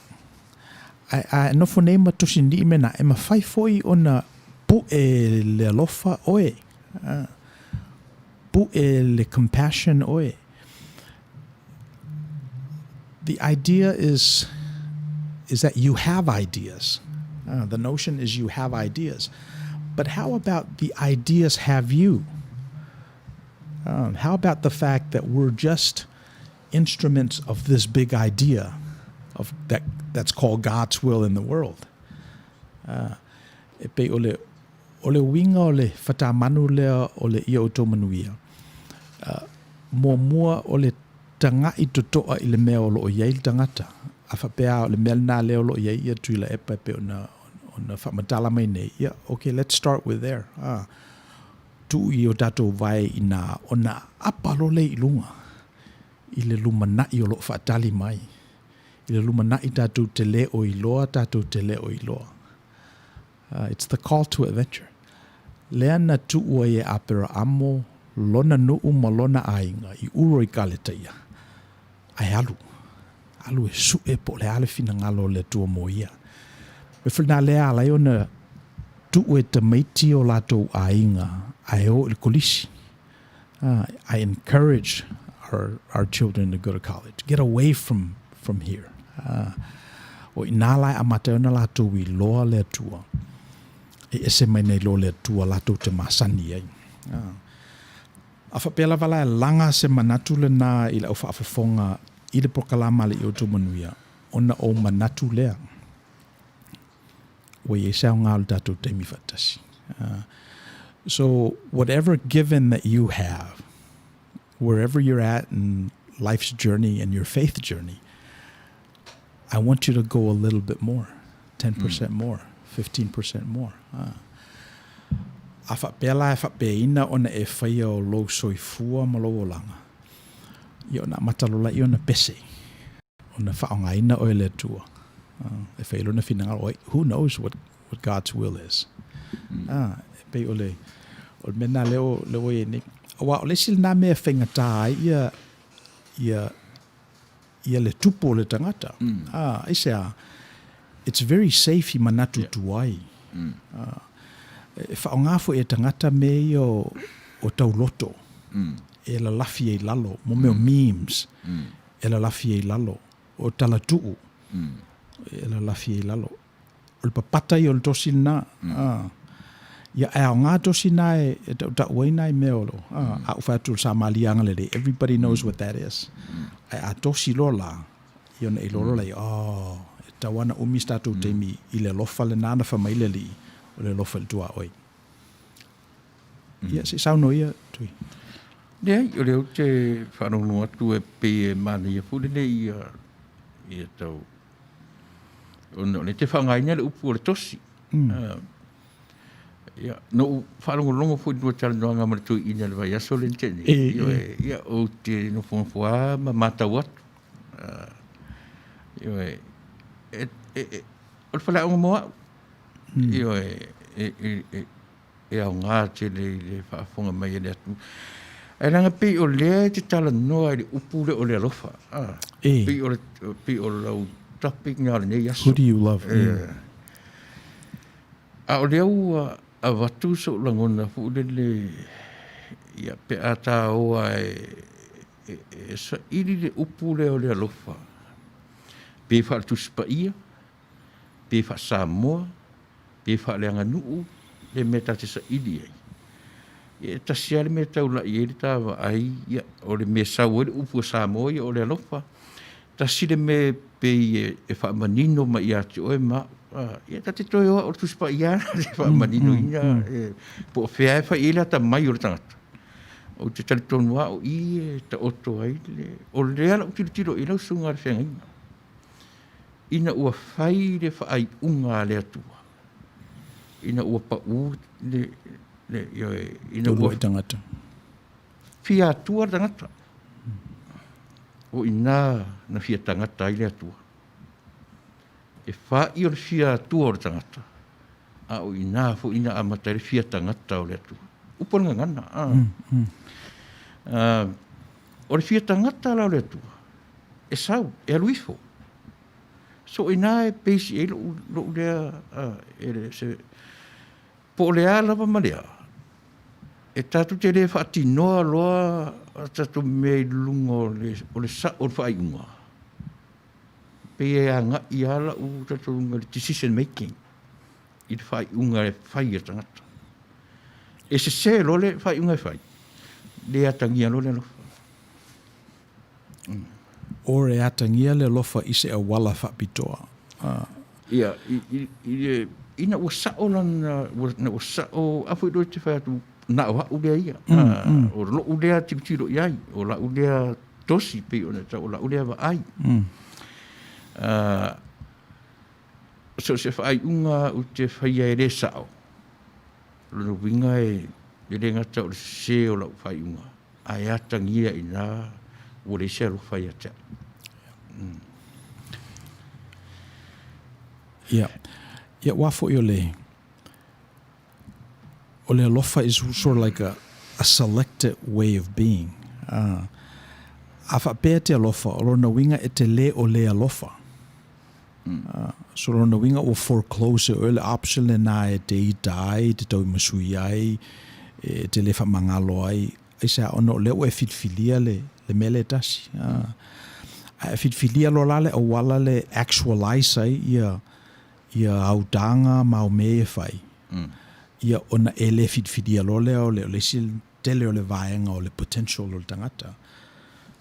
A nofo nei matosi ni mena e ma fai foi ona pu e le alofa oe. Pu e le compassion oe. The idea is that you have ideas. The notion is you have ideas. But how about the ideas have you? How about the fact that we're just instruments of this big idea of that's called God's will in the world. E pe ole winga ole whatamanu lea ole ia Outou Manuia. Mua ole tanga I totoa I le mea o loo iei tangata. A whapea ole mea nā leo loo iei ia tuila epa pe ona whamatala mai nei. Yeah, okay, let's start with there. Tu I o tatou vai ina ona apalo le I lunga. I le lumanai o loo whaatali mai. I le lumanai tātou te le o iloa, tātou te le o iloa. It's the call to adventure. Lea na tuua e apera amo, lona nuu ma lona ainga, I uro I kaleteia. Ai alu. Alu e su e po le ale fina ngalo le tua mo ia. Me whina lea alai ona tuu e te meiti o latou ainga, ai o il kolisi. I encourage our children to go to college. Get away from here. O inalai amateona latou I loa le tua. E ese mai nei lo le tua latou te masani ai. A whapela wala e langa se manatu le nā I le au whaafafonga I le prokalama le Outou Manuia. Ona o manatu lea. Wa I sao ngā le tātou teimi whatasi. So whatever given that you have, wherever you're at in life's journey and your faith journey, I want you to go a little bit more, 10% more, 15% more. A whapela e whapeina ona e whaia o lo soifua ma lo olanga. I ona matalola I ona pese. Ona whaongaina o le tua. E whailona whinanga oi, who knows what God's will is. E pei ole mena leo e ne. Wa ole sil na me whaingata ia le tupo le tangata. I say, it's very safe I manatu tuai. E whaongafo e tangata me o tauloto. E la lafi e lalo, mo meo memes. E la lafi e lalo. O talatuu. E la lafi e lalo. O le papata I o le tosi na. Ia e ao ngā tosi na e ta uaina I meolo. A uwhatu sa malianga le re. Everybody knows what that is. A tosi lola. I ona e lolo lei. E tawana umi statu teimi I le lofa le nana whamaile li. O le lofa le tua oi. Ia se sauno ia tui. Nei, o leo te whanongo atu e pe e mani e pule nei ia tau. Ono le te whangaina le upu o le tosi. Ia, no whanongo longo fu dua tala noanga ma le tui ina le vai aso le ntene. Ia, o te no whonfua ma matau atu. Ia, o le whala onga moa. Ia, e au ngā te le whaafonga mai e le atu. E langa pe o le te tala noa i upu le o le alofa. Pe o lau topic ngā le nei aso. Who do you love? A o le au a watu so langona fu le ia pe a tā oa e sa iri le upu le o le alofa. Pe wha tu spa ia, pe wha Samoa, pe wha le anga nuu, le meta te sa iri ai. E ta siale me tau la i eri tawa ai, o le me sau e upu Samoa ia o le alofa. Ta sile me pe e wha manino ma ia te oe ma, ia ta te toi oa o tu spa ia, le wha manino ina, po whea e wha ila ta mai o le tangata. O te tali tonu a o i ta oto ai, o le ala o tiro ila usunga le whenga ina. Ina ua whai le whaai unga le atua. Ina ua pa u ina ua tangata. Fia atua tangata. O ina na fia tangata i le atua. E whai o le fia atua o le tangata. A o ina fo ina amata le fia tangata o le atua. Upona ngana. O le fia tangata la o le atua. E sau, e aluifo. So ina e peisi e lo lea se po lea lava malea. E tatu te le whaatinoa loa tatu me lungo o le sa o le whaaiunga. Pe e anga i ala u tatu lunga le decision making. I le whaaiunga le whai e tangata. E se lo le whaaiunga e whai. Le atangia lo le alofa. O re atangia le lofa i se awala whapitoa. Ia, ina ua sao lana, ua sao, afu i doi te whai atu, na o hau lea ia. O lo ulea tiro iai, o la ulea tosi pe o neta, o la ulea wa ai. So se whai unga u te whai e re sao. Lono winga e le ngata o le se o la whai unga. Ai atangia ina, o le se alo whai atea. Yeah. Wafo i o le alofa is sort of like a selected way of being. A whapea te alofa, o lona winga e te le o le alofa. So lona winga o foreclose o le option le na e te i tai, te tau masui ai, te le whamangalo ai, ai sa ono le o e fitfilia le mele tasi. E fitfilia lo lale o wala le actualize ai ia autanga mau me e whai. Ia ona e le fitfilia lo le o le sil tele o le vaenga o le potential o le tangata.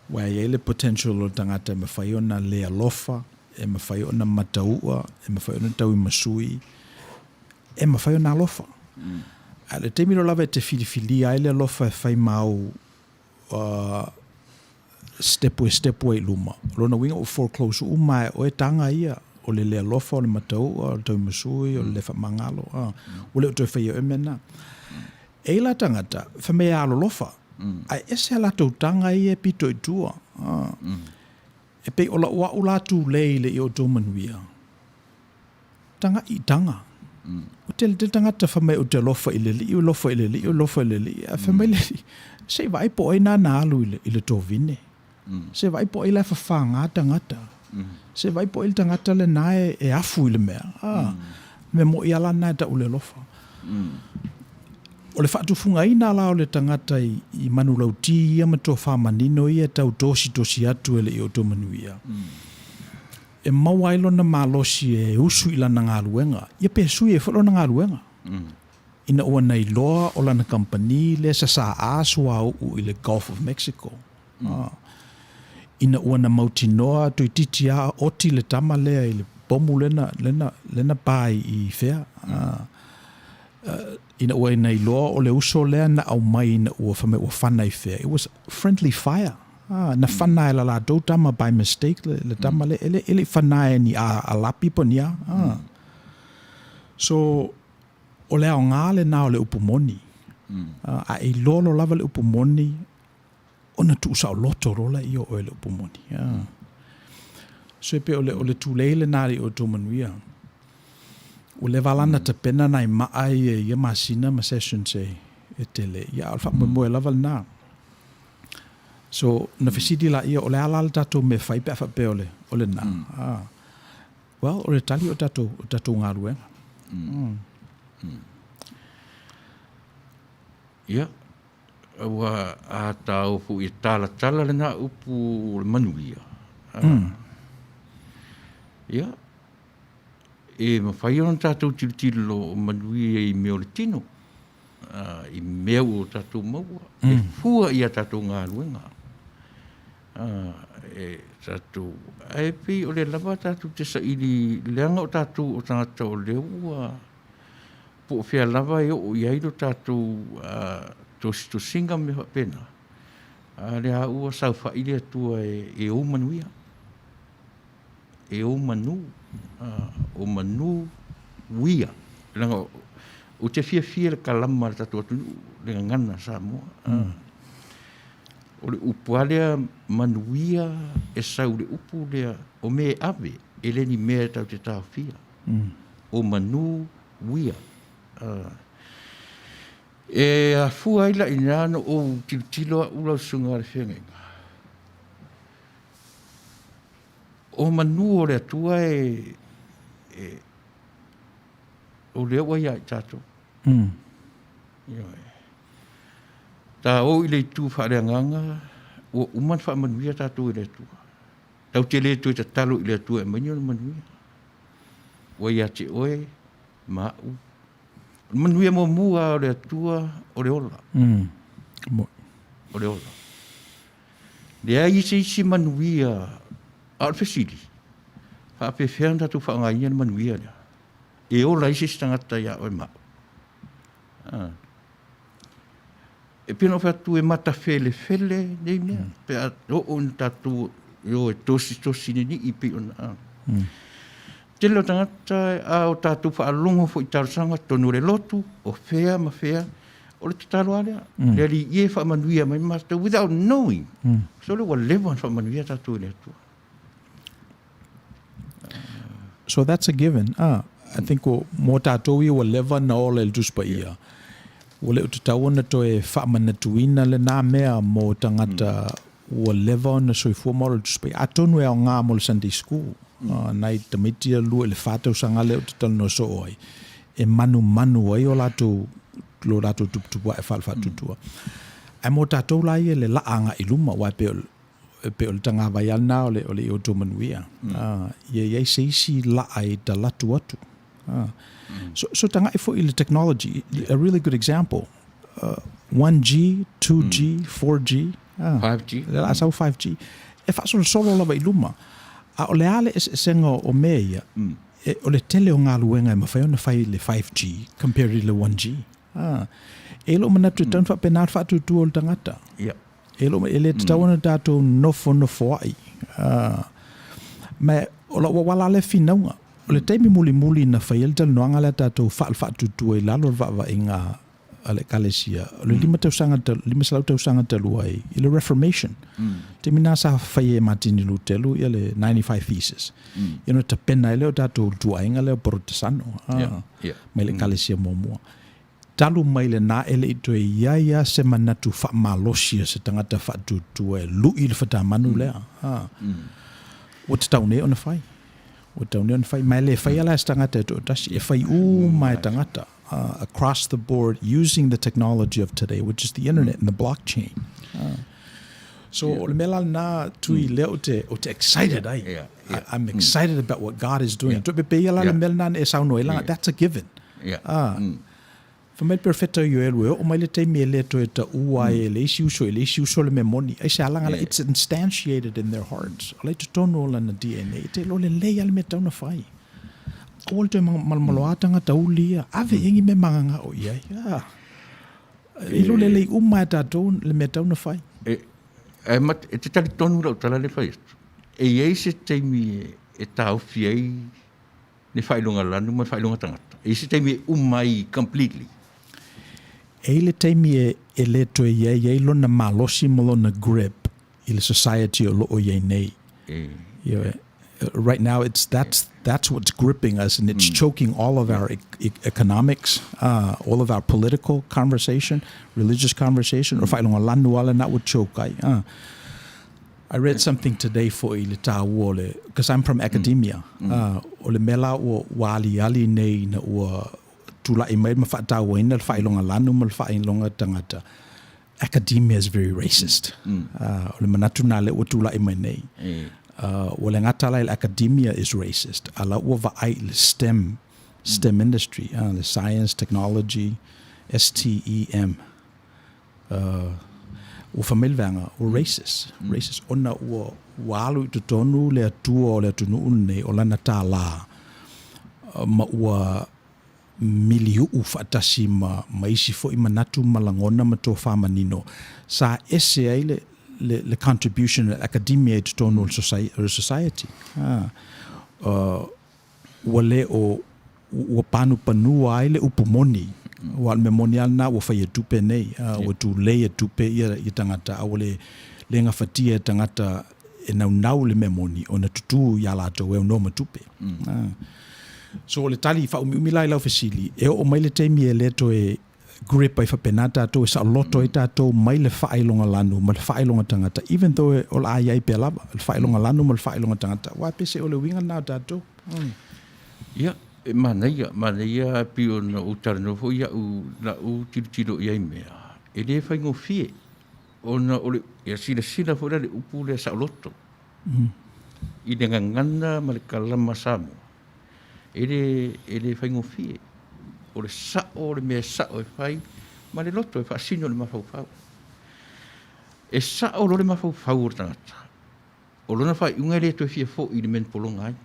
Wai e le potential o le tangata me whai ona le alofa, e me whai ona mataua, e me whai ona tau masui, e me whai ona alofa. A le te miro lava e te fitfilia ai le alofa e whai mau step way luma. Lona winga o foreclose umai o e tanga ia o le alofa o le matau o le tau masui o le whamangalo o le o tau whaia o mena. E la tangata whamea alo lofa ai ese ala tau tanga ia pito i tua e pe o la ua ulatu leile i Outou Manuia tanga i tanga o te tangata whamea o te lofa i le li o lofa i le li o lofa i le li a whamea le se vai po e nā alu i le tovine se vai po e la whawhanga tangata se vai po il tangata le nae e afu i le mea. Me mo i ala nae ta ule lofa. O le whaatufunga ina la o le tangata i manu lauti ia matua whamanino ia tau tosi atu ele i Outou Manuia. E mauailo na malosi e usu i lana ngā luenga. Ia pe sui e whalo na ngā luenga. Ina ua nei loa o lana company le sa asua au i le Gulf of Mexico. Ina ua na mautinoa tui titi a oti le tama lea i le bomu lena pai i whea. Ina ua ina iloa o le uso lea na au mai ina ua whame ua whana i whea. It was friendly fire. Na whana e la dou tama by mistake le tama le ele whana e ni a lapi po ni a. So o lea o ngā le nā o le upumoni. A e lolo lava le upumoni ona tu sa loto rola i o le upumoni. So pe o le tuleile nā i Outou Manuia. O le valana te pena nai maai ia masina ma session se e tele. Ia alfa mo e lava nā. So na fesidi la ia o le ala tatou me fai pe fa pe ole na. Well, o le tali o tatou ngaruenga. Ia. Wa a tau fu I tala le na upu le manuia. Ia. E ma fai on tatou tilo manuia I meo le tino. I meo o tatou maua. E fua ia tatou ngaruenga. E tatou. Ai pi o le lava tatou te sa ili leanga o tatou o tangata o leua. Po fia lava o iai do tatou to singa me pena. Le a ua sau fa ile tua e o manuia. E o manu. O manu wia. Langa o te fia le kalama le tatou atu le ngana Samoa. O le upu alea manuia e sau le upu lea o me ave e le ni mea tau te tau fia. O manu wia. E a fua ila inano o tilo ula sunga le whengenga. O manu o le atua o le awa ia I tato. Ta o ile tu whare nganga o uman wha manuia tato ile tua. Tau te le tu te talo ile tua e manio manuia. O ia te oe mau. Manuia mo mua o le atua o le ola. O le ola. Le a isi manuia al fesili. Fa pe fenda tu fa ngai manuia le. E ola isi stangata ia o ma. E pino fa tu e mata fele nei mea. Pe o on tatu yo e tosi ni I pi ona. Te lo tangata a o tatu wha alongo fo I tarusanga tonu le lotu, o fea, ma fea, o le tataro alea. Le ali ie wha manuia mai masta without knowing. So le wa lewa wha manuia tatu le atua. So that's a given. I think o mo tatou I o lewa na o le tuspa ia. O le utatau na to e wha manatuina le nā mea mo tangata o lewa na soifua mo le tuspa ia. Atonu e o ngā mo le Sunday school. Nai tamitia lua le whātau sanga leo te tala no so oi. E manu ai o lato tuputua e whalwhatutua. Ai mo tātou lai e le laanga I luma wai pe o le tanga vai ana o le Outou Manuia. Iei seisi laai ta latu atu. So tanga I fo I le technology, a really good example. 1G, 2G, 4G. 5G. Le asau 5G. E whasolo lava I luma. A o le ale e senga o mea ia, o le tele o ngā luenga e mawhai ona whai le 5G compared to le 1G. E lo manatu taun wha penar wha tutu o le tangata. E lo e le tawana tātou nofo ai. Me o la wala le whinaunga, o le teimi muli na whai el talanoanga le tātou wha tutu e lalo wa inga ale kalesia. O le lima salau tausanga talua I le Reformation. Te mina sa whai e Martini Lutelu I le 95 Thesis. Ino ta pena leo tātou tuainga leo Protestano. Mai le kalesia momua. Talu mai le na ele ito e iaia se manatu wha malosia se tangata wha tutu e lui le whata manu lea. O te taune o na whai. Mai le whai ala se tangata e to tashi. E whai mai tangata. Across the board using the technology of today, which is the internet and the blockchain. So le mela na tui leo te excited ai. I'm excited about what God is doing. That's a given. Famel perfecto yo elwe o mai le te me le to eta ua e le isi le memoni. Ai se alanga it's instantiated in their hearts. Le to tono la na DNA te lo le le me tauna fai. O te malmaloatanga taulia, ave ingi me manganga o ia. Ilo le umma tatou le me tauna fai. E te tali tonu rau tala le whai atu. E iei se teimi e tau fiei ne whailunga lanu ma whailunga tangata. E se teimi umai completely. E le teimi e le to iei lona malosi mo lona grip I le society o lo o iei nei. Right now that's what's gripping us and it's choking all of our economics, all of our political conversation, religious conversation, or whailonga lanu ala na would choke ai. I read something today for ile tāua because I'm from academia. O le mela o wali ali nei na ua tula I mai ma whaataua ina le whailonga lanu ma le whailonga tangata. Academia is very racist. O le manatu nā le ua tula I mai nei. O le ngatala le academia is racist. Ala ua vaai le STEM industry, the science, technology, STEM. O whamilvanga o racist. Ona ua walu I tutonu le atua o le atunu unei o lana tā la ma ua miliu whaatasi ma isi fo I manatu malangona ma tō whamanino. Sa ese ai le contribution of academia I tutonu o society. Ua le ua panu panua ai le upumoni. Wa me monial na wa fa tupe nei wa tu le tupe I tangata a le nga fatia tangata e nau le memoni ona tutu ya la to we no matupe so le tali fa umi lai la fasili e o mai le temi e le to e grip ai fa penata to sa loto ita to mai le fa ilonga lanu ma le fa ilonga tangata even though all ai ai pela le fa ilonga lanu ma le fa ilonga tangata wa pese o le winga na to ya Manaia pio na utarano fo ia na tiro ia mea. E le fai ngo fie. Ona ole ia sila fo le upu le sa loto. I de ngana ma le kalama Samoa. E le fai ngo fie. Ole sa o le me sa o fai ma le loto e fa sino le mafau. E sa o le mafau o tangata. O lona fai unga le to fie fo I le men polonga ai.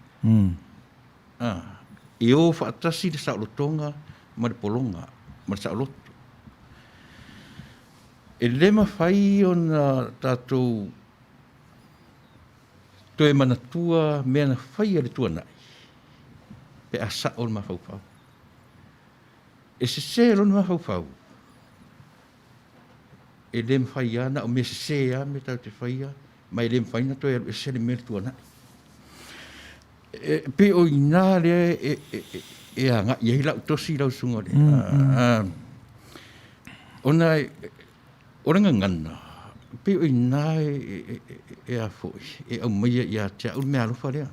E o whaatasi le saulotonga ma le polonga, ma le sauloto. E le mawhai o na tātou toe manatua mea na whai a le tua nai. Pe a sa o le mawhauwhau. E se lo le mawhauwhau. E le mawhai ana o me se a me tau te whai a, ma e le mawhai na toe e se le mea le tua nai. Pe o ina le e anga ia ila tosi lau sunga le ona orenga ngana pe o ina e a foi e o mai ia tia o me alofa le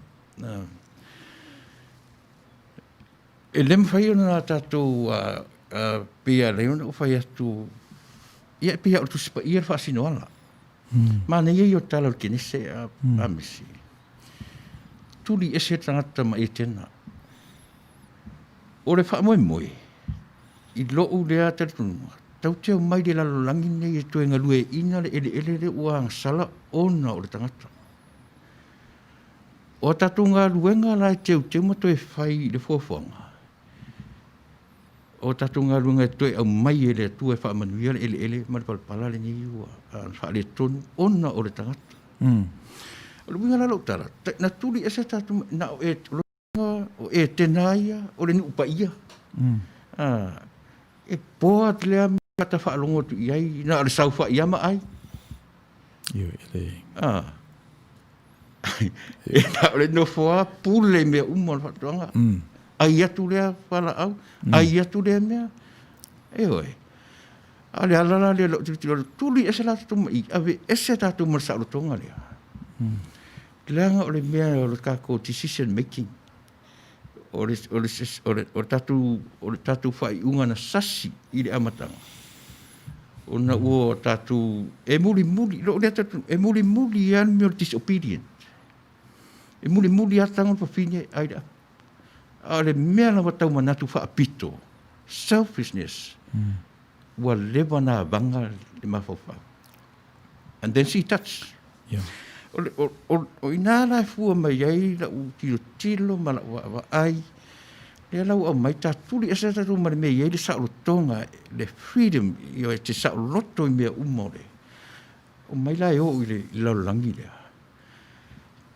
e lem fai ona tatou pe a le ona o fai atu ia pe o tu spa ia fa sinoala ma ne ia o tala o kinese a misi tuli e se tangata ma e tena. O le wha moe. I loo lea te tunua. Tau teo mai de lalo langi nei e toe ngalue ina le ele ua ang sala ona o le tangata. O tatu ngā luenga la e teo ma toe whai le fuafuanga. O tatu ngā luenga e toe au mai e le tua e wha manuia le ele ma le palpala le nei ua. Wha le tonu ona o le tangata. O le winga lalo tala, na tuli e se tatu na o e tenaia, o le ni upa ia. E poa te lea mi kata whaalongo tu iai, na le sau wha ia ma ai. Yo, ele. E na o le no wha pule mea umon whatuanga. Ai atu lea whala au, ai atu lea mea. E oi. Ale alala lea lo tuli e se la tatu ma i, ave e se tatu ma sa tonga lea. Langa o le mea o le kako decision making. O le tatu whai unga na sasi I le amatanga. O na ua tatu e muli, lo le tatu e muli an me o disobedient. E muli atanga pa fine ai da. A le mea na watau manatu wha apito. Selfishness. Ua lewa na vanga le mawhawhau. And then she touched. Yeah. O ina la fua mai ai la u tilo ma la wa ai le la u mai ta tuli esa ta tu ma me ai le sa tonga le freedom yo te sa loto me umore o mai la yo ile la langi le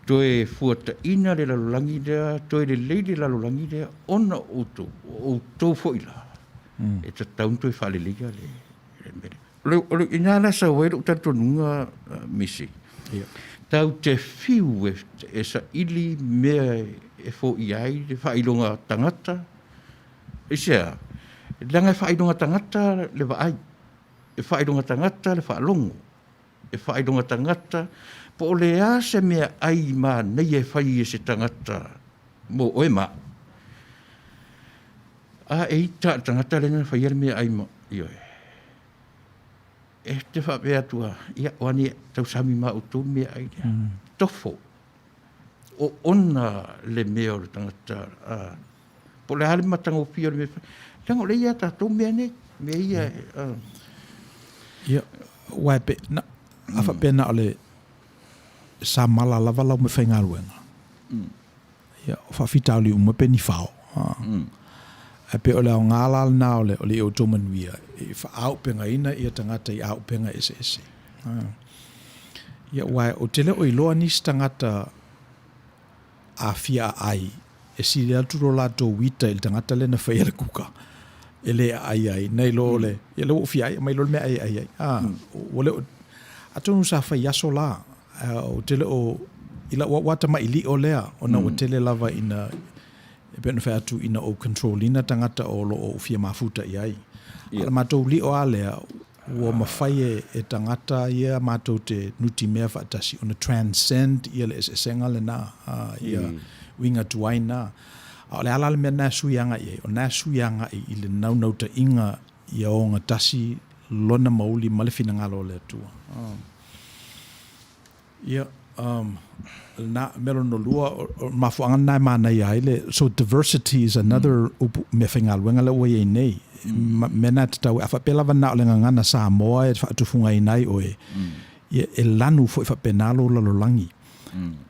to e fua ta ina le la langi le to e le lady la langi le ona o to foila e ta taunto e fale liga le ina la sa we ta tonga misi tau te fiu e sa ili mea e fo iai le whailonga tangata. E sea, langa whailonga tangata le waai. E whailonga tangata le whaalongo. e whaidonga tangata, po o le a se mea ai mā nei e whai e se tangata mo oe mā. A e ita tangata lenga whai ere mea ai mā i oe. E te whapea tua, ia wani tau sami mā utu mea ai lea. Tofo. O ona le mea o le tangata. Po le hale matanga o pia le mea whai. Tango le ia tātou mea nei. Mea ia. Ia, wai pe, na, awha pena o le sa mala lava lau me whainga ruenga. Ia, o whawhitau li uma pe ni whao. A pe o le au ngālal nā o le Outou Manuia. I wha penga ina ia tangata i au penga ese. Ia, wai, o tele o iloa nis tangata a fia ai. E si le aturo la tō wita il tangata le na whaiere kuka. Ele ai nei lo le ele o fia mai lo me ai o le atonu sa fa yaso la o tele o ila wata mai li o le ona o tele lava ina e ben fa tu ina o control ina tangata o lo o fia mafuta ai ala matou li o ale o mafai e tangata ia matou te nuti mea fa tasi ona transcend ia le senga le na ia winga tuaina o le ala le mea nā suianga i o nā suianga i le nau ta inga i o ngā tasi lona mauli ma le finangalo le atua. Ia, nā mero no lua, mafuanga nā mana i aile, so diversity is another me whaingaluenga le oi e nei. Mena te tau, a whapelawa nā o le ngangana Samoa e whaatufunga i nei oe. Ia, e lanu fo i whapenalo lalolangi.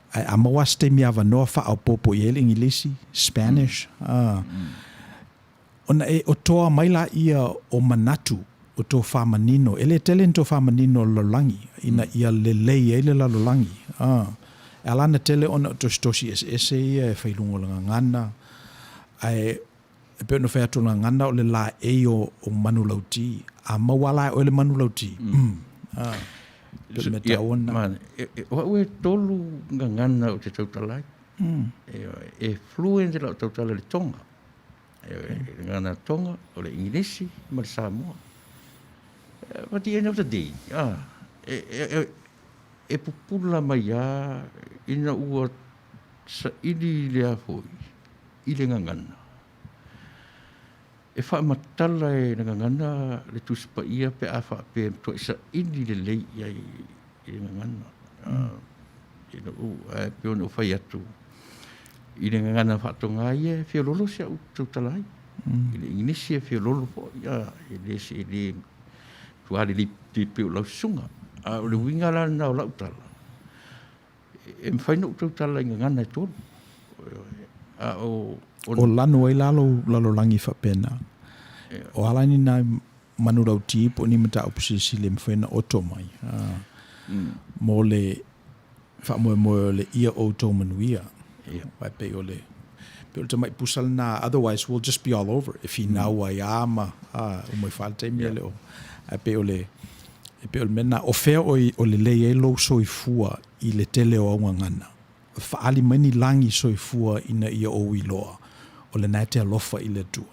Ai amawa ste mi ava no fa au popo i ele ingilisi, Spanish. Ona e o toa maila ia o manatu, o tō whamanino. Ele tele to whamanino lolangi, ina ia lelei ele la lolangi. Alana tele ona tostosi ese ia e whailungo langa ngana. Ai e pēno whaiatu langa ngana o le la e o manulauti. A mawala o le manulauti. Wa ue tolu ngangana o te tautalai. E fluent la o tautala le tonga. E ngana tonga o le ingilisi ma le Samoa. But the end of the day, e pupula mai a ina ua sa ili lea foi, ili ngangana. E wha matala e ngangana le tuspa ia pe a wha pe to isa ili le lei ia i ngangana. Ina ua pe ono whai atu. I le ngangana whatonga ia whio lolo sia utu talai. I le inginisi e whio lolo po ia i le se i le tuari li tipi o lau sunga. O le winga la na o lau tala. E mwhaina utu tala i ngangana e tolu. O lanu ai lalo langi whapena. O alani nai manurau tipo ni mata opusisi le mwhaina oto mai. Mo le whamoe le ia Outou Manuia. Wai pe o le tamai pusal na, otherwise we'll just be all over. If he nau ai ama, o mai whalte mea le o. Pe o le mena, o whea o le lei e lo soifua i le tele o aunga ngana. Whaali mani langi soifua ina ia o iloa. O le nai te alofa i le tua.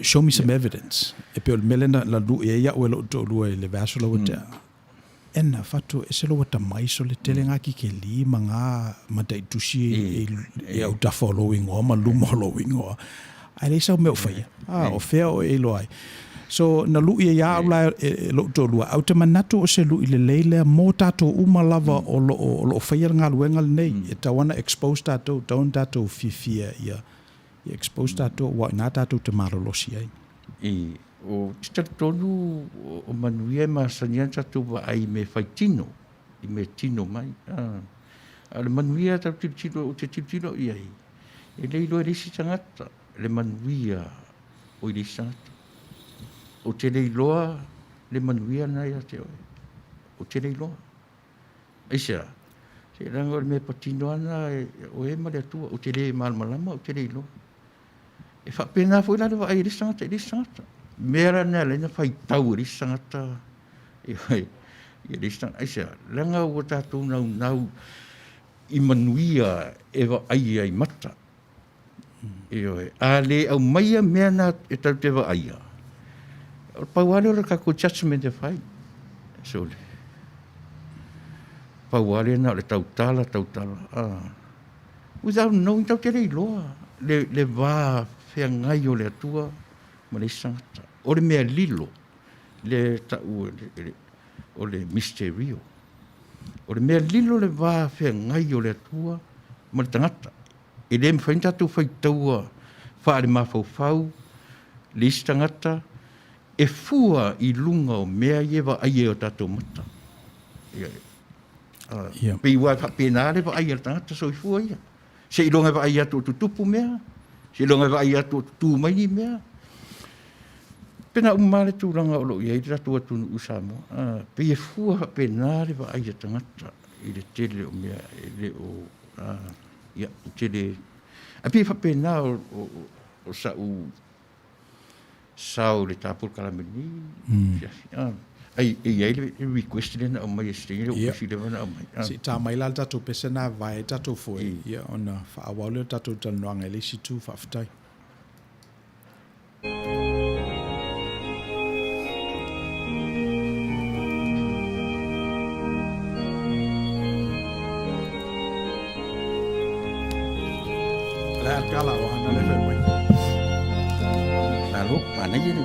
Show me some evidence. E pe o le melena la lu e ia o e lo to lua i le vaso lau te ena fatu e se lo wata maiso le tele ngaki ke li ma ngā matai tusi e au ta following o ma luma following o. Ai reisa o meo whaia. O whea o e lo ai. So na lu ia ia ula e lo to lua. Au te manatu o se lu i le leilea mō tātou uma lava o lo whaia ngā luenga le nei. E tawana expose tātou, taun tātou fifia ia. I expose tātou wa ngā tātou te marolosi ai. O tita tonu o Manuia ma sanian tātou wa ai me whai tino. I me tino mai. A le Manuia tau tino o te tino i ai. E leilo e risi tangata. Le Manuia o i risi tangata. O te leiloa le Manuia nai a te oe. O te leiloa. Aisa, se ranga o le me patino ana o e ma le atua. O te le malmalama o te leiloa. E whapena fwoi lana wa ai risi tangata. Mera nea leina whai tau risi tangata. I risi tangata. Aisa, ranga o tātou nau i Manuia e wa ai mata. A le au maia mea na e tau te wa aia. O pauare ora kako judgment e whai. So pauale na le tautala. Without knowing tau te rei loa. Le wā whea ngai o le atua ma le sangata. O le mea lilo. Le tau o le misterio. O le mea lilo le wā whea ngai o le atua ma le tangata. E le mwhain tatu whaitaua whaare mawhau le isi tangata e fua I lunga o mea iewa aie o tatu mata. Pei wai whapena le wa aie o tangata so I fua ia. Se I longa wa aie atu tutupu mea. Se longa wa aie atu tūmaini mea. Pena umare tūranga o lo ia I tatu atunu Samoa. Pei e fua whapena le wa aie tangata I le tele o mea e le o ia tele. A pei whapena o sau le tāpur kalameni. Ai le request le na o mai stay o si le na o mai. Si tā mai la tatou pesena vai tatou foi ia ona whaawale tatou tanuanga le si tu whaftai. La kala o hana le mai. Lalu mana jadi?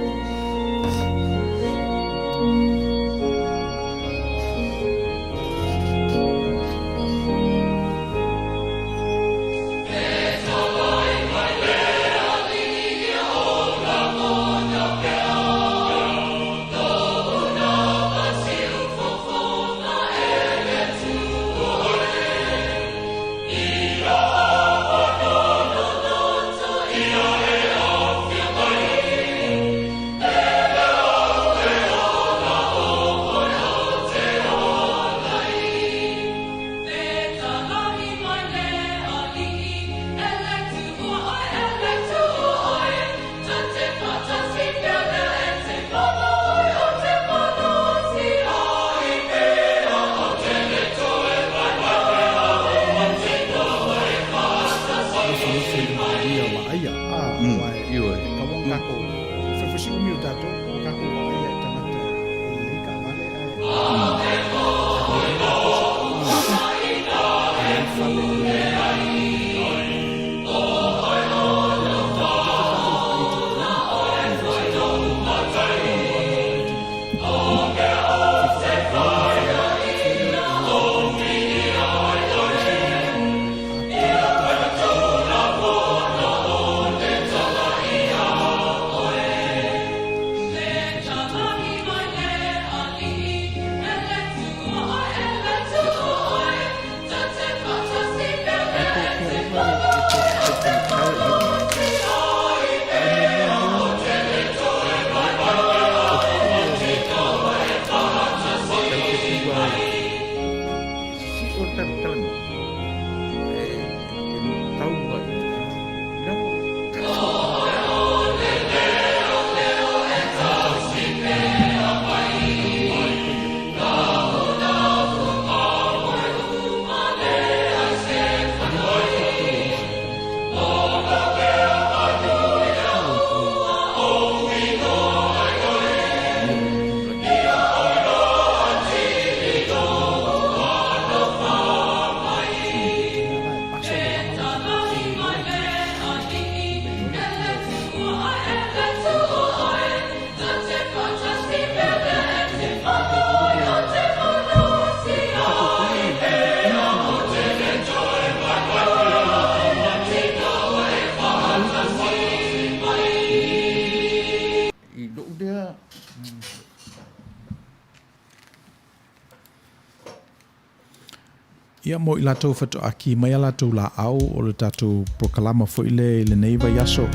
Ia mo I latou whatoaki mai a latou la au o le tatou prokalama fo le neiva yaso.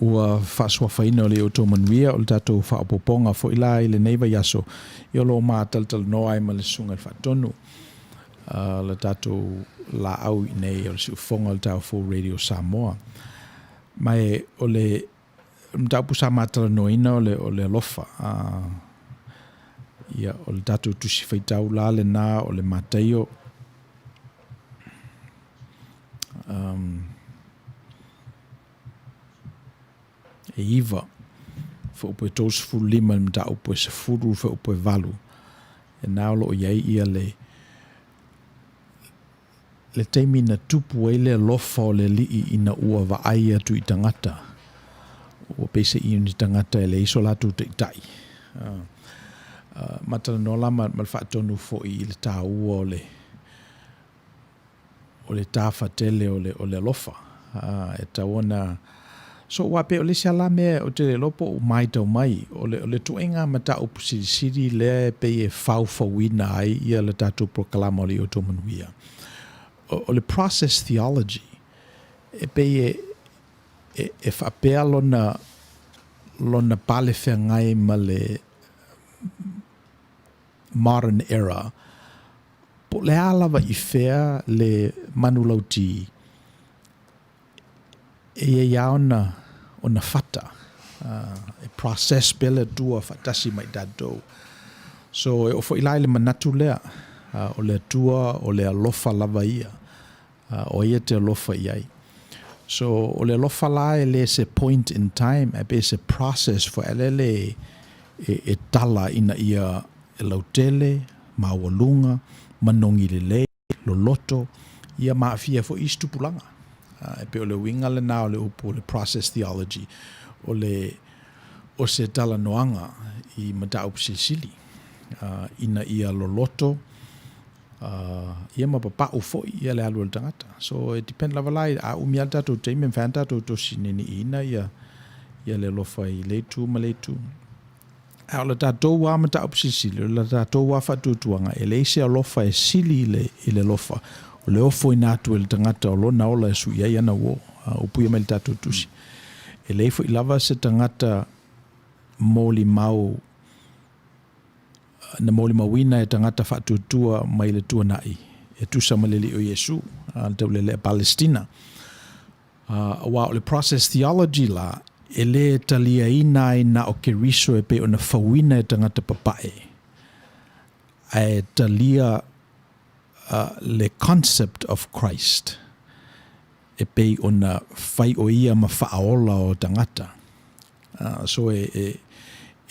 Ua whaaswawhaina o le Outou Manuia o le tatou whaapoponga fo I le neiva yaso. Ia lo maa taltal noa ma le sunga le whatonu. Le tatou la au I nei o le siufonga o le tau Full Radio Samoa. Mai o le mtaupu sa matala noina o le alofa. Ia o le tatou tusi whaitau la le nā o le mataio. e iwa fa upo e tos fulu lima mta upo e se fulu fa upo e valu e nao lo iai ia le teimi na tupu e le lofa o le lii ina ua va ai atu i tangata o pese i ni tangata e le iso latu te itai matana no lama mal whaatonu fo i le tā ua o le tā whatele o le lofa e tawana so wape o le siala mea o te lopo o mai tau mai o le tuenga mata o pusiri le pe e whauwhawina ai ia le tātou proklama o le Outou Manuia o le process theology e pe e whapea lona pale whengai ma le modern era po le alawa i whea le manulauti e ia ona whata e process pele tua whatasi mai tātou so e ofo ilai le manatu lea o le tua o le alofa lava ia o ia te alofa iai so o le alofa la e le se point in time e be se process for elele e tala ina ia e lautele mawalunga manongi le loloto ia maafia fo istupulanga e pe o le winga le na o le upo le process theology o se tala noanga i mata upsisili ina ia loloto ia mapapa ufo ia le alu tangata so it depend lava lai a umialta to team and fanta to sinini ina ia le lofa i le tu ma le tu a le tatou wa mata upsisili le tatou wa fatutuanga e le se lofa e sili le lofa o le ofo ina tu le tangata o lona ola su ia ia na wo o puia mai tatou tusi e le fo lava se tangata moli mau na moli mawina e tangata fatutua mai le tua nai e tusa maleli o Yesu te le Palestina wa o le process theology la e le talia ina ina o ke riso e pe ona fawina e tangata papae e talia le concept of Christ e pe ona fai o ia ma faaola o tangata so e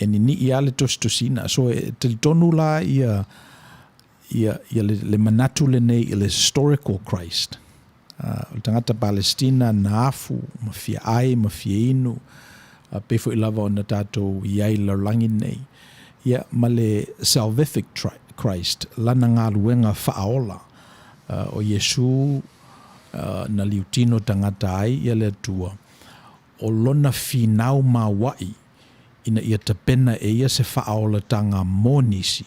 ni ia le tosina so te tonu la ia le manatu le nei le historical Christ o tangata Palestina na afu ma fia ai ma fia inu pe fo ilava ona tatou iai la langi nei ia ma le salvific Christ lana ngā luenga whaaola o Yesu na liutino tangata ai ia le tua o lona finau ma wai ina ia tapena e ia se whaaola tanga monisi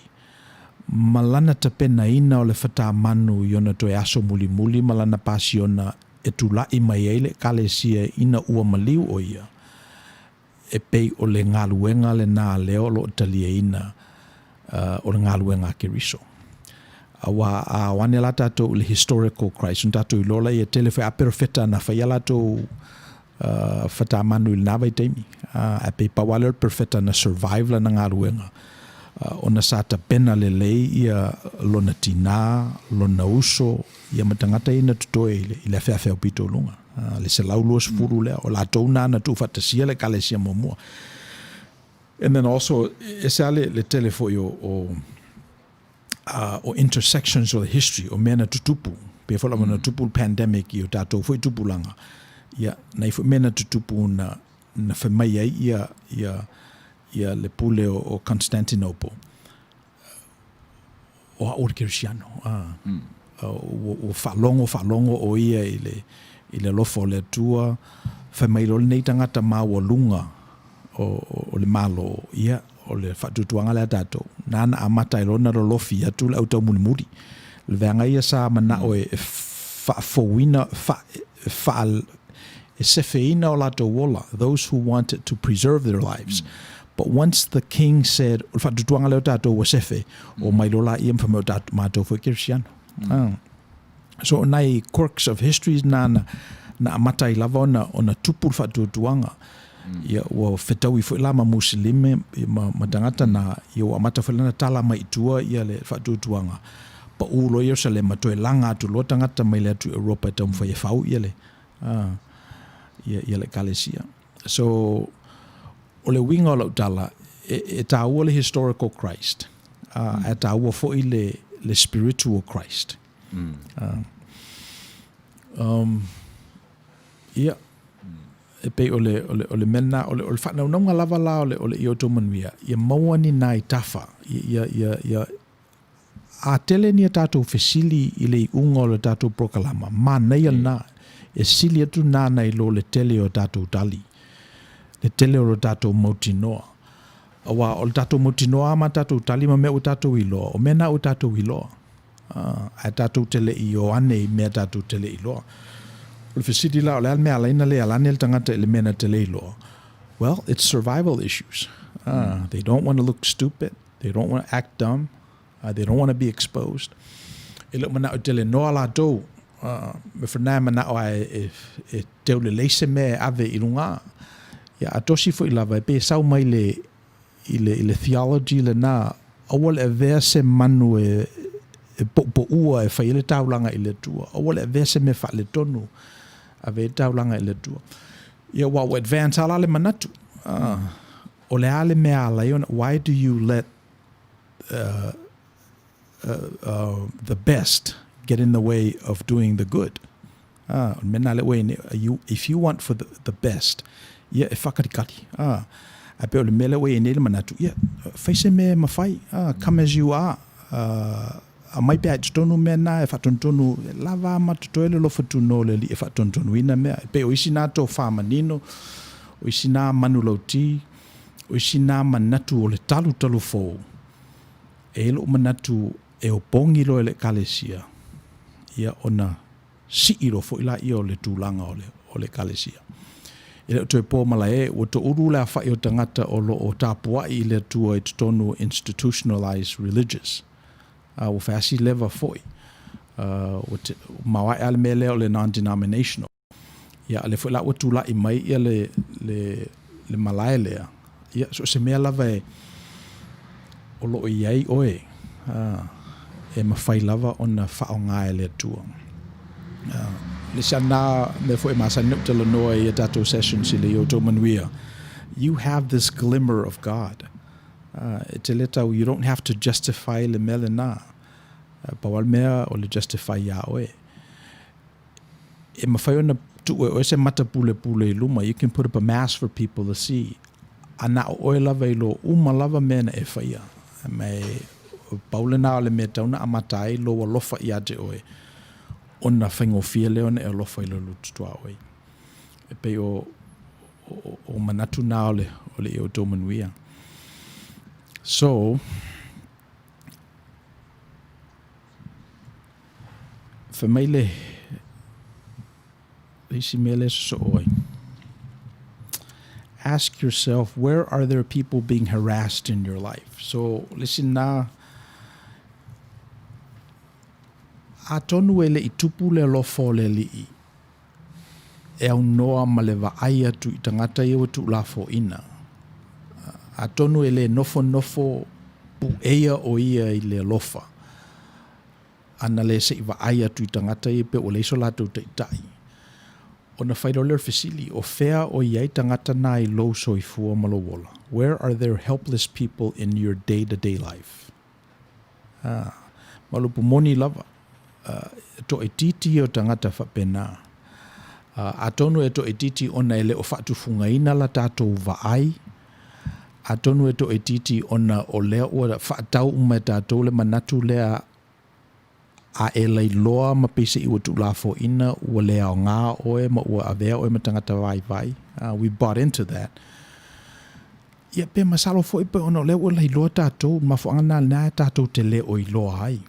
malana tapena ina o le whata manu iona to e aso muli muli malana pasiona e tulai mai eile kalesia ina ua maliu o ia e pei o le ngaluenga le nā leo lo talia ina o le ngaluenga ke riso a wane la tatou le historical Christ tatou i lola ia tele whai aperofeta na whai ala tou whata manu i nawa i teimi a pei pawale o perfeta na survive la na ngaluenga ona sa tapena le lei ia lona tina lona uso ia matangata ina tutoe i le whea pito lunga le se laulua sefuru lea o la tou nana tu whatasia le kalesia momua and then also esa le telefoi o intersections of the history o mena tutupu pe fola mana tupu pandemic i o tatou foi tupulanga ia nei foi mena tutupu na whamai ai ia le pule o Constantinople o haori Kirisiano o whalongo o ia i le lofo le tua whamai lo nei tangata maua lunga o le malo ia o le whatutuanga le tatou nana amata i lona lo lofi atu le Outou Manuia le veanga ia sa mana o e whaafowina e sefeina o lato wola those who wanted to preserve their lives but once the king said whatutuanga le tatou wa sefe o mai lola ia mwhama o tatou mātou fo Kirisiano so nai quirks of history na amata i lava ona tupu whatutuanga ia ua whetau i fo ilama muslime ma tangata na ia ua amata whalana tala mai itua ia le whatutuanga pa ulo ia sa le matoe langa atu lo tangata mai le atu Europa tau mwhai e whau ia le ia le kalesia so o le winga o tala e tāua le historical Christ. E tāua fo I le spiritual Christ. Ia e pe o le mena o le whanaunga lava la o le Outou Manuia ia maua ni nai tafa ia a tele ni a tātou fesili I le unga o le tātou prokalama ma nei na e sili atu nā nei lo le tele o tātou tali le tele o le tātou mautinoa awa o le tātou mautinoa ma tātou tali ma me o tātou iloa o mena o tātou iloa a tātou tele I o ane I mea tātou tele iloa o le fesili la o le almea alaina le alane le tangata le mena tele iloa well it's survival issues they don't want to look stupid they don't want to act dumb they don't want to be exposed e le mana o tele noa la tou me whanai mana o e teo le leise me ave I lunga ia atosi fo I lava e pe sau mai I le theology le na awal e vea se manu e po ua e whai le taulanga I le tua awal e vea se me wha le tonu a ve taulanga I le tua ia wa o advance ala le manatu o le ale mea ala iona why do you let the best get in the way of doing the good mena le way if you want for the best ia e whakarikari a pe o le mele way ne le manatu ia faise me mawhai come as you are a mai pe tonu mena e whatontonu lava matatoele lo fatuno le li e whatontonu ina mea pe o isi nā tō whamanino o isi nā manu lauti o isi nā manatu o le talu fō e lo manatu e o pongi lo le kalesia ia ona si iro fo ila I o le tūlanga o le kalesia e le toi pō mala e o to uru la whai o tangata o lo o tāpua I le tua I tonu institutionalized religious o whaasi lewa foi mawai ale me leo le non-denominational ia le foi la o tūla I mai ia le malae lea ia so se mea lava e o lo iai oe e mawhai lava o na whaonga e le tua le sana me foi masa nuptala noa I tatou sessions I le Outou Manuia you have this glimmer of God te le tau you don't have to justify le mele na pawal mea o le justify ia oe e mawhai ona tu o se mata pule I luma you can put up a mass for people to see ana o oe lava I lo uma lava mena e whaia mai paule na le me tauna amatai lo lofa I ate oe ona whaingofia leo na e lofa I lo lututua oe e pe o manatu na o le Outou Manuia so whamaile isi mele so oe ask yourself where are there people being harassed in your life so listen na a tonu ele I tupu le lofo le li e au noa ma le vaai atu I tangata I o tu lafo ina a tonu ele nofo pu eia o ia I le lofa ana le se I vaai atu I tangata I pe o le iso latu te itai o na whairo leo fesili o fea o iai tangata na I lo soifua malawola where are there helpless people in your day-to-day life malupu moni lava to e titi o tangata whapena a tonu e to e titi ona ele o whatufunga ina la tātou vaai a tonu e to e titi ona o lea o whaatau umai tātou le manatu lea a e lei loa ma pese I watu lafo ina ua lea o ngā oe ma ua avea oe ma tangata vai we bought into that ia pe masalo fo ipe ona lea ua lei loa tātou ma fo angana nā tātou te le o I loa ai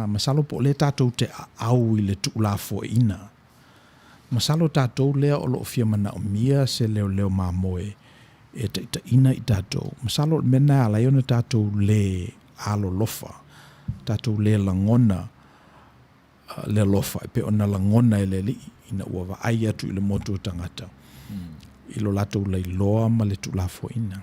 masalo po le tātou te au I le tu lafo ina masalo tātou lea o loo fia mana o mia se leo mamoe e ta ina I tātou masalo mena ala iona tātou le alo lofa tātou le langona le lofa pe ona langona e le li ina ua vaai atu I le motu tangata I lo latou lei loa ma le tu lafo ina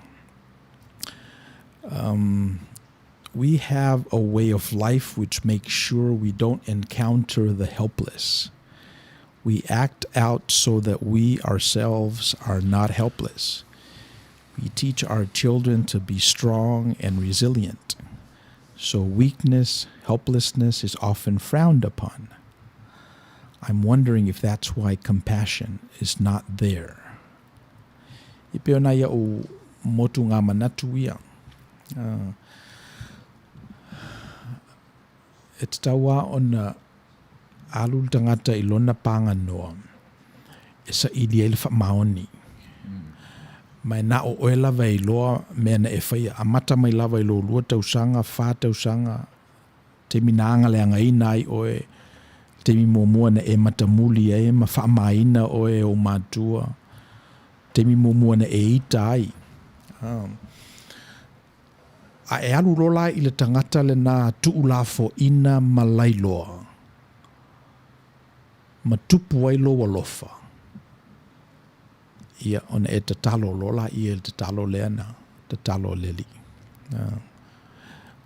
we have a way of life which makes sure we don't encounter the helpless. We act out so that we ourselves are not helpless. We teach our children to be strong and resilient. So weakness, helplessness is often frowned upon. I'm wondering if that's why compassion is not there. Ipeona ia o motu ngā manatu ia. E te taua ona alul tangata I lona panga noa. E sa ili ele wha maoni. Mai na o oe lava I loa mea na e whaia. Amata mai lava I lo lua tausanga, wha tausanga. Te minanga le anga ina ai oe. Te mi mua na e matamuli e ma wha maina oe o mātua. Te mi mua na e ita ai. A e alu rola I le tangata le nā tuulafo ina malailoa. Ma tupu ai loa lofa. Ia ona e te talo lola I e te talo leana, te talo leli.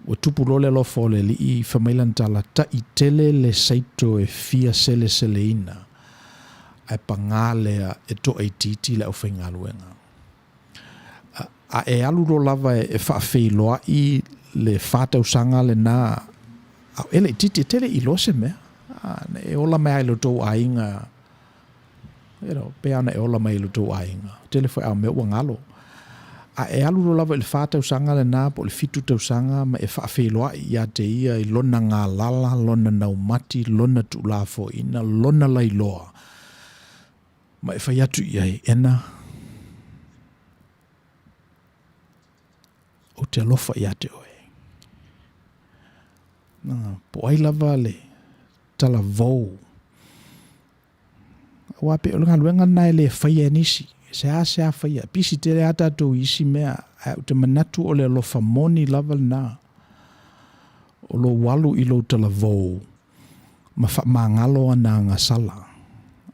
Wa tupu lole lofa o leli I whamailan tala ta I tele le saito e fia sele sele ina. Ai pangalea e to ai titi le au whaingaluenga. A e aluro lava e whaafei loa I le whātau sanga le nā. Au ele titi tele I lose mea. E ola mea I lo tō ainga. Pea ana e ola mai lo tō ainga. Tele whai au mea ua ngalo. A e aluro lava I le whātau sanga le nā po le fitu tau sanga ma e whaafei loa I a te ia I lona ngā lala, lona naumati, lona tūlafo ina, lona lai loa. Ma e whai atu I ena. O te alofa I ate oe. Po ai lava le tala vou. Wape o lunga luenga nai le whaia nisi. Se a whaia. Pisi te le ata tō isi mea. O te manatu o le alofa moni lava nā. O lo walu I lo tala vou. Ma wha mangalo ana ngā sala.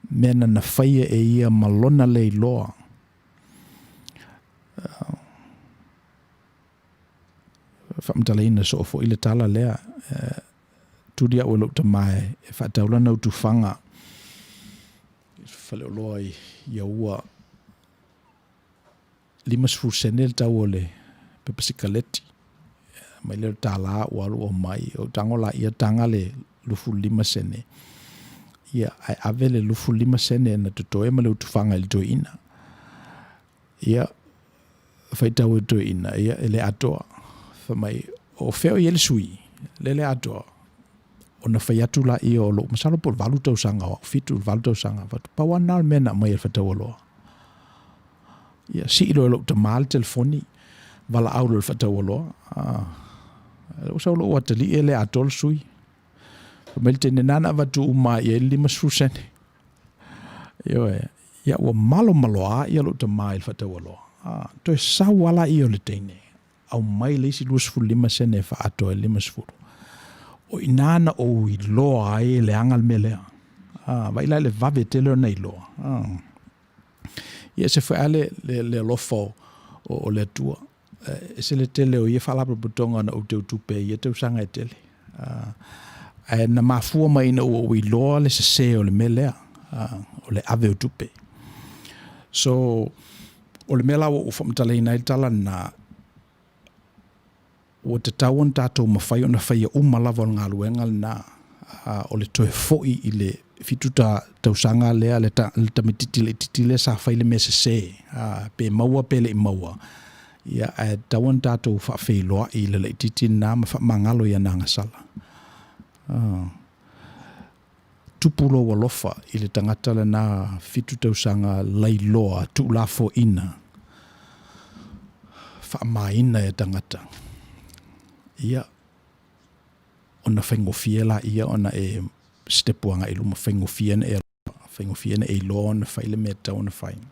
Mena na whaia e ia malona le loa. Whamtalaina so ofo I le tala lea. Tudia o lo ta mai. E whataula nau tu whanga. Whale o loa I ua. 5% tau o le pepasikaleti. Mai le tala o alu o mai. O tangola ia tanga le lufu 5%. Ia ai ave le lufu 5% na tutoe ma le tu whanga I le to ina. Ia whaitau I to ina. Ia ele atoa. Mai o feo I ele sui. Lele atoa. O na whaiatu la I o lo. Masalo po valu tau sanga. O fitu valu tau sanga. Pawana mena mai e whatau aloa. Ia si ilo e lo ta maal telefoni. Vala au lo whatau aloa. Usa lo o atali ele atol sui. Mai te nenana watu uma I ele 5%. Ia ua malo a I lo ta maal whatau aloa. To e sawala I o le teine. Au mai leisi 5% e wha ato e 5%. O inana o I loa ai le angal me lea. Waila le vave tele o nei loa. Ia se wha ale le lofo o le tua. E se le tele o ia whalapa putonga na o teu tupe ia teu sanga e tele. E na mafua mai na o I loa le se o le me lea. O le ave o tupe. So, o le mela o whamtalei nai tala na o te tauan tātou mawhai o na whaia umalawa ngā luenga na o le toe fo'i I le fitu tausanga lea le tamititile sa whaile me se pe maua pe le I maua. Ia e tauan tātou whawhailoa I le titi nā ma whamangalo ia nā ngasala. Tupulo wa lofa I le tangata le nā fitu tausanga lailoa tu lafo ina. Whamaina e tangata. Ia ona whaingofia la ia ona e stepuanga I luma whaingofia na e loa na whaile me tau na whaing.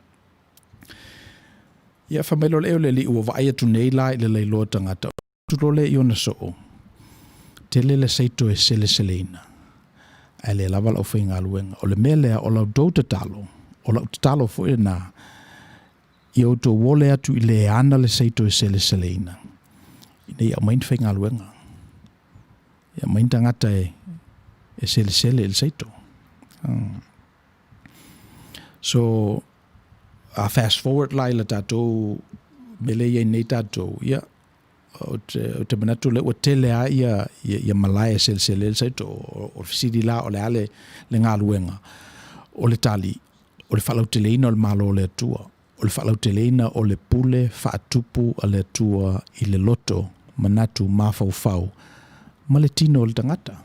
Ia whamelo leo le li ua vaia tu nei la I le leiloa tangata. Tulo le I ona soo. Tele le seito e sele ina. Ai le lava lau whainga aluenga. O le mea lea o lau dou te talo. O lau te talo fo e nā. I auto wole atu I le ana le seito e sele ina. Nei au main whainga aluenga. Ia main tangata e sele il seito. So, fast forward la ila tātou mele ia nei tātou, ia, o te manatu le ua tele a ia malaya sel sai to, o fisiri la o le ale le ngā luenga, o le tali, o le whalau te leina o le malo o le atua, o le whalau te leina o le pule whaatupu a le atua i le loto, manatu mawhau, ma le tino o le tangata.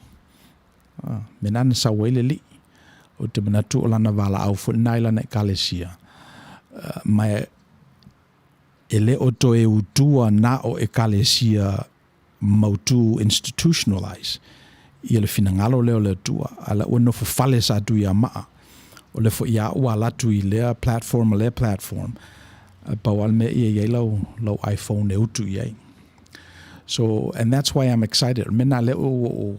Me nana sa wele li, o te manatu o lana wala au fu nai lana e kalesia. Mai ele o to e utua na o e kalesia mautu institutionalize. Ia le finangalo leo le tua, ala ua no fale sa tu ia maa. O le fo ia ua latu i lea platform o lea platform. Pawal me ia lau iPhone e utu iai. So, and that's why I'm excited. Mena le o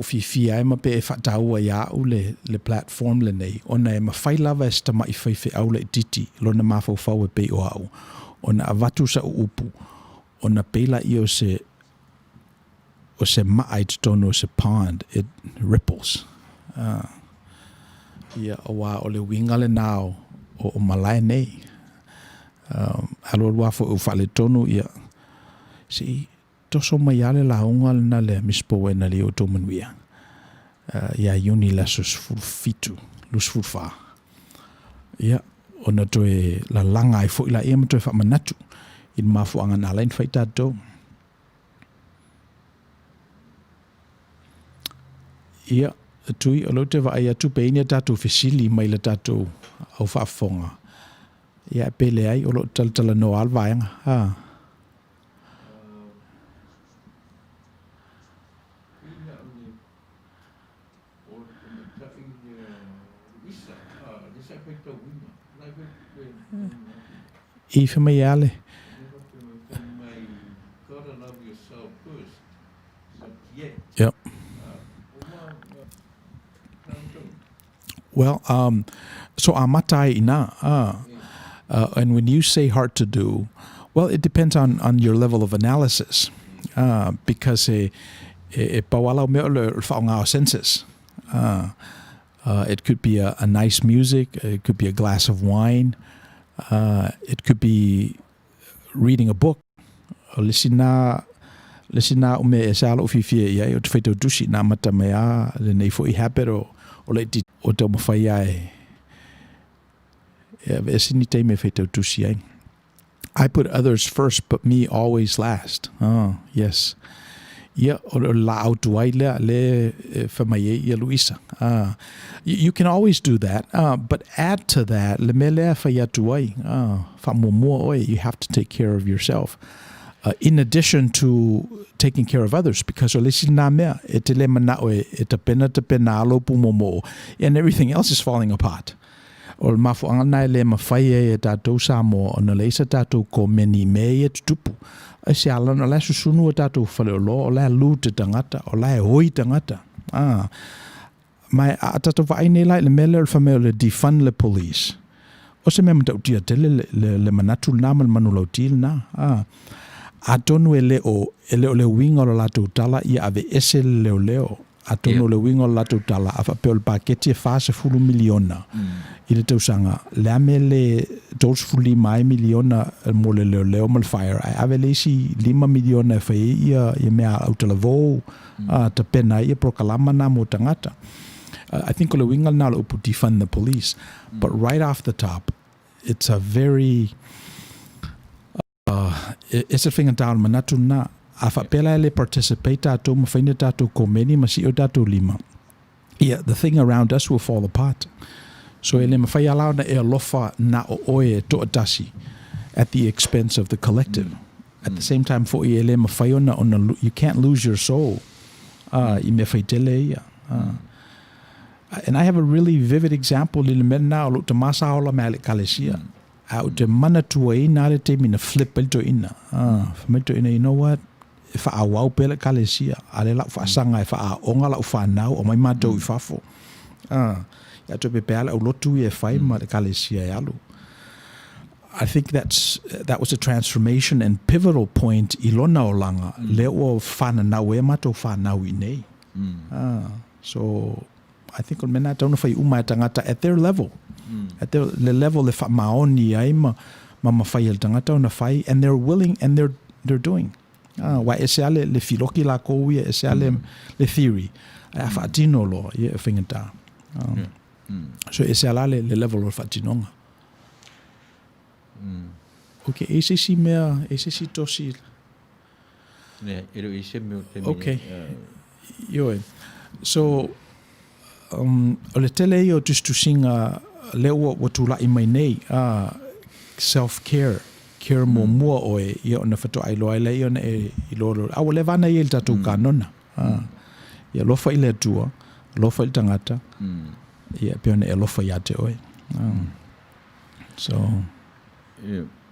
fifia e ma pe e whataua ia au le platform le nei. Ona e ma whai lava e sta mai whaiwhi au le titi. Lona mawhau e pe o au. Ona avatu sa upu. Ona peila i o se maai tono o se pond. It ripples. Ia oa o le winga le nao o malai nei. Alo wafo u whale tonu ia. Si toso mai ale la unga na le Misipouena le Outou Manuia. Ia uni la susfurfitu, lusfurfa. Ia ona toe la langa ai fo ila e ma toe whamanatu. In mafu anga na lain whai tātou. Ia tui o lau te wa ai atu peinia tātou fesili mai la tātou au whaafonga. Ia pele ai o lau talatala no alvaenga. I for mai ale. Yep. Well, so amatai ina. And when you say hard to do, well, it depends on your level of analysis. Because e pawala me le whaonga senses. It could be a nice music. It could be a glass of wine. It could be reading a book. Lisina ume e salo fifia ia o te whaitau dusi nā mata mea le nei fo I habit o le ti o te mawhai ai. E sini te me whaitau dusi ai. I put others first, but me always last. Oh, yes. Ia o la autu ai le whamai ia Luisa. You can always do that, but add to that, le me lea whai atu ai. Whamomua oi, you have to take care of yourself. In addition to taking care of others, because o lesi nā mea, e te le mana oe, e te pena alopu momo, and everything else is falling apart. O le mafu anganai le mawhai e tātou Samoa, o na leisa tātou ko meni me e tutupu. E se ala na le susunu o tātou whale o lo, o le lu te tangata, o le hoi tangata. Mai a tātou whaine lai le mele o whameo le defund le police. O se mea matau tia tele le manatu nāma le manu lau til nā. A tonu e leo le winga o latou tala ia ave ese leo. A tonu le winga o latou tala a whapeo le paketi e whasa fulu miliona. I le tausanga, le ame le tos fuli mai miliona mo le leo mal fire. A ave le si 5 miliona e whai ia mea au tala vou. Ta pena ia prokalama na mo tangata. I think o le winga na le upu defund the police. But right off the top, it's a very... it's a finger down manatu na a whapela le participate tātou mawhaina tātou komeni masi o tātou lima. Yeah, the thing around us will fall apart. So ele mawhai alau na e alofa na o oe to atasi at the expense of the collective. At the same time, for ele mawhai ona you can't lose your soul. I me whai tele ia. And I have a really vivid example in the mena o lo te masa ola me ale kalesia. Au te mana tua ina ale te mina flip to ina. Whamito ina, you know what? E wha a wau pele kalesia. Ale lau wha sanga e wha a onga lau whanau o mai mātou I whafo. Ia to pepe ale au lotu I e whai ma le kalesia e alu. I think that was a transformation and pivotal point I lona o langa. Leo o whanau e mātou whanau I nei. So I think on mena tauna whai umai tangata at their level. At the level le maoni ai ma mama fai el tangata ona fai, and they're willing and they're doing. Wa ese ale le filoki la ko ia ese ale le theory. A fatino lo ia fingata. So ese ale le level of fatinonga. Okay, ese si mea, ese si tosi. Ne, ero ese mea te Okay. Yo. So o le tele io tu singa leo watu la mai nei self-care. Care mo mua oe ia ona fato ai loa ile ia e ilolo a le vana ia tatu kanona ia lofa ile tua lofa ile tangata ia pe ona e lofa ia te oe so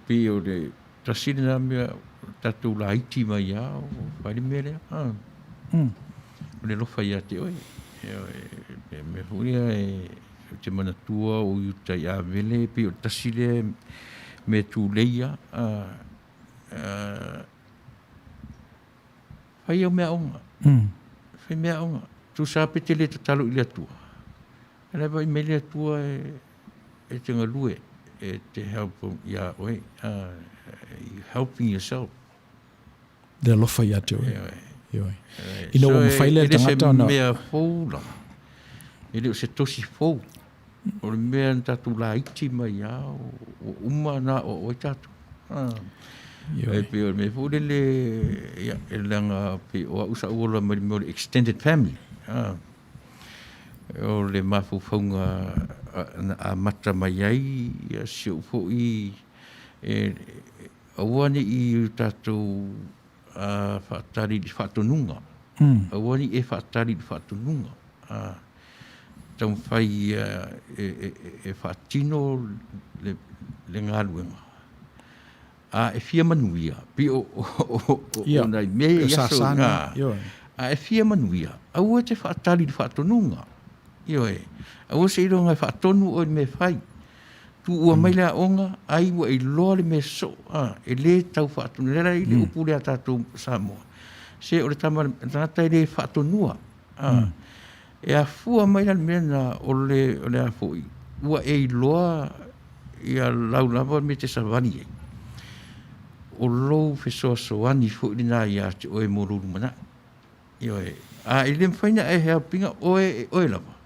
pio de tasina me tatu la iti mai ia o vai mele le lofa ia te oe me huia te mana tua o uta ia vele pio tasile me tu leia fai o mea onga fai mea onga tu sa pete le tatalo i le atua ele vai me le atua e te ngalue e te help ia oe helping yourself de lofa ia te oe ino o mawhaile tangata ona ele se mea foula ele se tosi fou o le mea tatu la iti mai a o uma na o tatu. E pe o me fule le e langa pe o usa ula mai mo extended family. O le mafu fonga a mata mai ai a se fo i e awani i tatu a fatari di fatununga. Awani e fatari di fatununga. Tau fai e fatino le ngaluenga. E fia manuia. Pi o nai me yaso nga. E fia manuia. Aua te fatali di fatonunga. Io e. Aua se iro ngai fatonu o me fai. Tu ua mai lea onga, ai ua i loa le me so. E le tau fatonu. Lera i le upu lea tatu Samoa. Se o le tamata i le fatonua. E a fua mai la mena o le a foi. Ua e loa i a laulava me te savani e. O lou fesoa soani fo i nā ia te oe moruru mana. Io e. A i le mwhaina e hea pinga oe lava.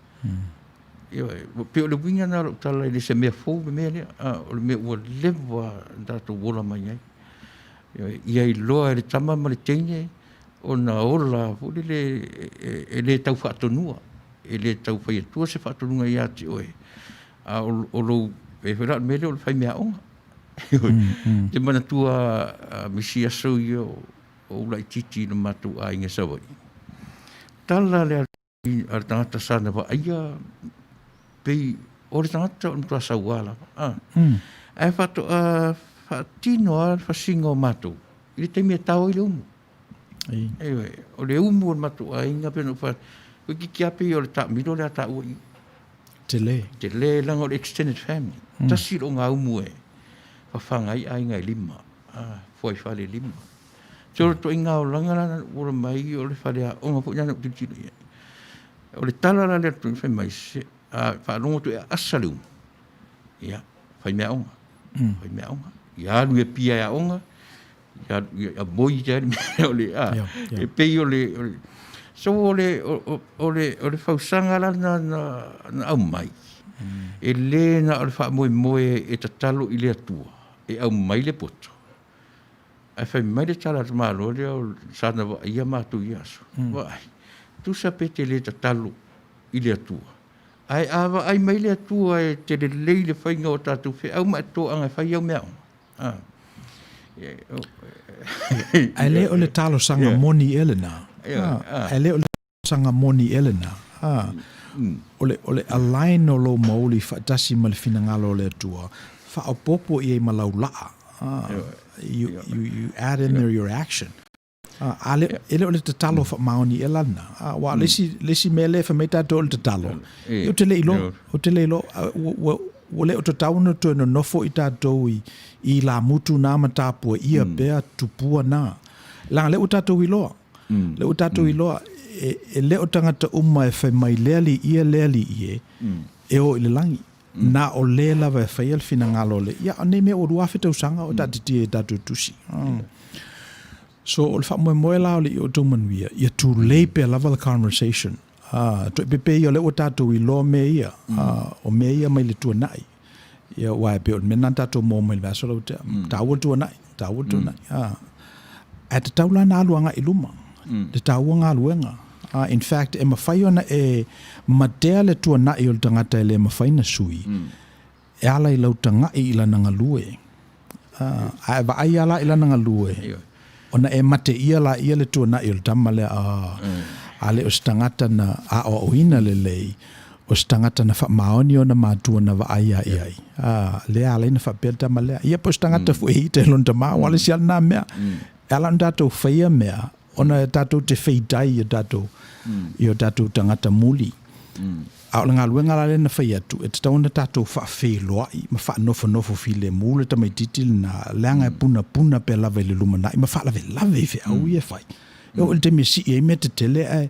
Io e. Pe o le winga nā rau tala i le se mea fou me mea lea. O le mea ua lewa dato wola mai ai. Io e. Ia i loa e le tama ma le teine. O na ola fo le tau whaatonua. E le tau whai atua se whaatonunga ia te oe. O lo e whera mele o le whai mea onga. Te mana tua misi aso i o ulai titi na matu a inga sawai. Tala le ar tangata sana wa aia pei o le tangata o mtua sawala. E whato whaatino a whasinga o matu. I le teimia tau i le umu. O le umu o matu a inga pena wha wiki kia pei o le ta miro le a ta ui. Te le. Te le langa o le extended family. Tasi o ngā umu e. Whawhangai a inga i lima. Fwai whale lima. Te ora to inga o langa lana ora mai o le whale a onga po iana o te tino ia. O le tala la le atu whai mai se. Whaanongo tu e asa le umu. Ia. Whai mea onga. Whai mea onga. Ia alu e pia e onga. Ia boi te ari mea o le e pei o le so o le whausanga lana na au mai. E le na o le wha moe e tatalo i le atua. E au mai le poto. E whai mai le tala te malo le o sana wa ia mātu i aso. Wai, tu sa pete le tatalo i le atua. Ai awa ai mai le atua e te le lei le whainga o tātou whi. Au mai tō anga whai au mea onga. Ai le o le talo sanga moni elena. Ai le o le sanga moni elena. O le align o lo mauli whaatasi ma le finangalo le atua. Whaopopo i e malau laa. You add in there your action. Ele o le tatalo wha maoni e lana. Wa lesi mele wha meita to le tatalo. O te le ilo. O te le ilo. O le o te tauna to no nofo i tātou i la mutu nā matapua ia bea tupua nā. Langa le o tātou i loa. Le o tātou i loa. E le o tangata uma e whai mai leali ia leali ie. E o i le langi. na o le lava e whaia le fina ngalo le ia ane me o rua whetau sanga o tatiti e tatu tusi so o le wha moe lao le i Outou Manuia ia tu lei pe lava le conversation to e pepe ia le o tatu i lo me ia o me ia mai le tua nai ia wai pe o le mena tatu mo mai le vaso lau te taua tua nai a te taula na aluanga i luma te taua ngā luenga in fact e mawhai ona e matea le tua nai o le tangata e le mawhai na sui e ala i lau tanga i la nanga lue a e wa ai ala i la nanga lue ona e mate ia la ia le tua nai o le tama le a le o stangata na a o ina le lei o stangata na wha maoni o na mātua na wa ai ai le ala ina wha pelta ma lea ia po stangata fu e te lonta maa wale si alna mea ala n tātou whaia mea ona tātou te whaidai i tātou tangata muli a o ngā luenga la lena whai atu e te tauna tātou wha wheloa i ma wha nofo file mule tamai titil na leanga e puna pe lave le lumana i ma wha lave i whi au i e whai o le te mesi e me te tele e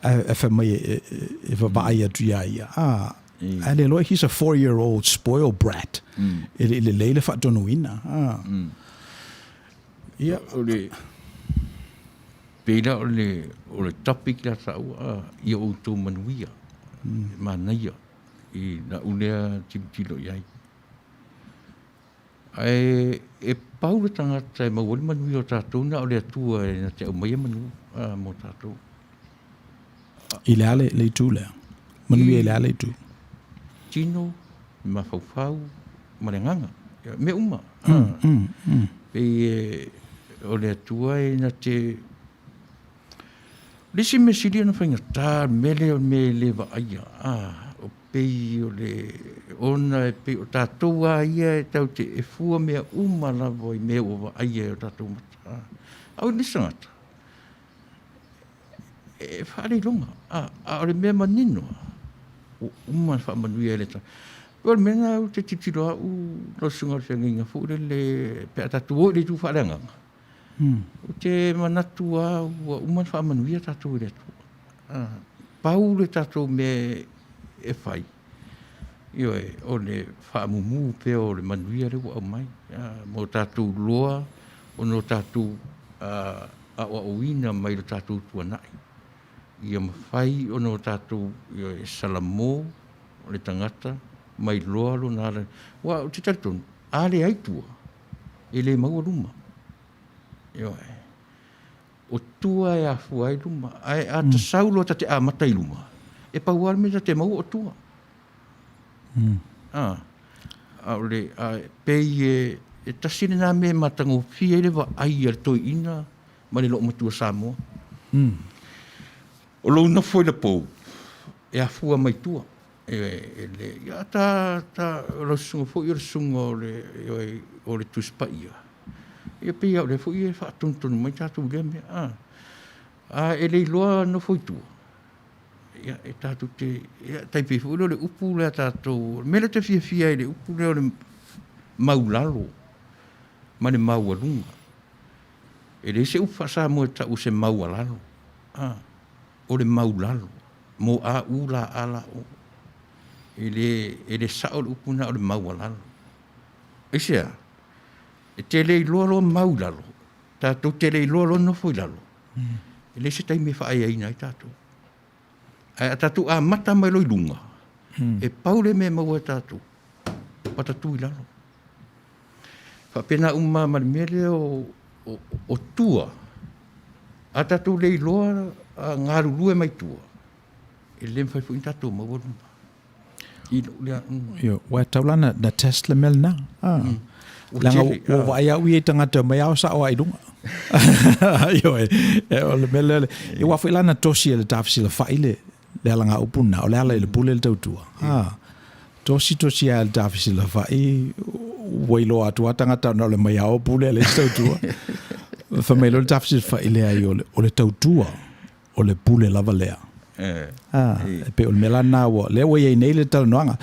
wha mai e wha vai atu ia ia a le loa he's a 4-year-old spoiled brat e le leile wha tonu ina ia o le pēra o le topic la tau i Outou Manuia manaia i na ulea timtilo iai e pau le tangata e mawali manuia o tātou na o le atua e na te au maia manu mo tātou i le ale le tu lea manuia i le ale tu tino ma faufau ma le nganga me uma pe o le atua e na te lisi me siri na whainga tā mele o me le wa aia o pei o le ona e pei o tātou a ia e tau te e fua mea uma lavo i mea o wa aia o tātou mata au nisangata e whaare longa a o le mea manino o uma wha manuia le ta o le mena o te titiro au no sunga o whianginga fu le pea tātou o le tu whaaranganga o te manatua ua uman wha manuia tātou i retu. Pau le tātou me e whai. Io o le wha mumu pe o le manuia reu au mai. Mo tātou loa, o no tātou a oina mai le tātou tuanai. Ia mawhai o no tātou e salamo, o le tangata, mai loa lo nāra. Wa o te taritonu, ale aitua, e le maua luma. O tua e a fuai luma ai a te saulo ta te amata i luma e pauar me te mau o tua a le pei e tasine na me matango fie le va ai er toi ina ma le lo matua Samoa o lo na foi le pou e a fua mai tua e le ya ta lo sungo foi o sungo o le tuspa ia ia pia o le fui e whaatuntunu mai tātou le mea. E le loa no foi tua. Ia e tātou te... Taipi fu le upu lea tātou... Mele te fia e le upu lea o le maulalo. Ma le maualunga. E le se upa sa mo ta u se maualalo. O le maulalo. Mo a ula ala o. E le sao le upu na o le maualalo. E sea... E te lei lolo maulalo. Tātou te lei lolo no foi lalo. E le se tai me whaai aina i tātou. A tātou a mata mai loi lunga. E paule me maua tātou. Patatu i lalo. Whapena uma marimele o tua. A tātou lei loa a ngaru lue mai tua. E le mwhai fu i tātou maua lunga. Yo, wa taulana na Tesla mel na. Langa o vai au i tangata mai au sa o ai dunga. Yo o le mele e wa foi lana tosi le tafsi le faile le langa upuna o le ala le pule le tautua. Tosi le tafsi le fai wailo atu tangata na le mai au pule le tautua. Fa mai le tafsi faile ai o le tautua o le pule lava lea. Pe o melana o le o ye nei le tal noanga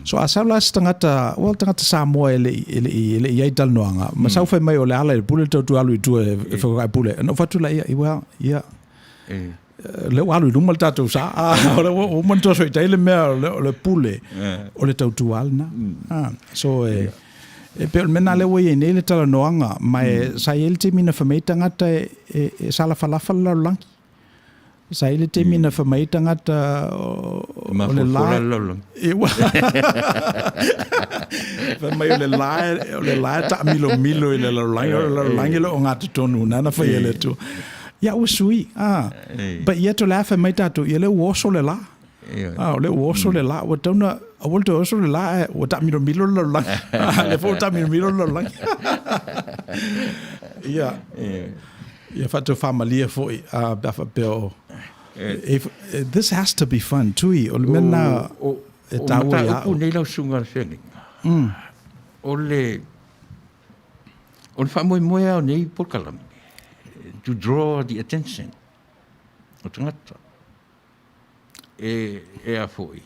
so asala tangata Samoa ele ia tal noanga ma sau fai mai o le ala le pule tu alu tu e fo ai pule no fatula ia le walu lumal tatou sa o man to so tele me le pule o le tautu alna so e pe mena le we ne le tala noanga mai sa ele te mina fameta ngata e sala falafala la lang sa ele te mina fameta ngata o le la e wa fa mai o le la ta milo le la lang le o ngata tonu na fa ele tu ya usui but yet to laugh mai tatu ele woso le la le woso le la o tona a volta woso le la o ta milo le la le fo ta milo le la ya fatto familia foi bafa pero if this has to be fun too o le mena e tawa ya o nei la sunga feni o fa mo nei por kalam to draw the attention o tangata e a foi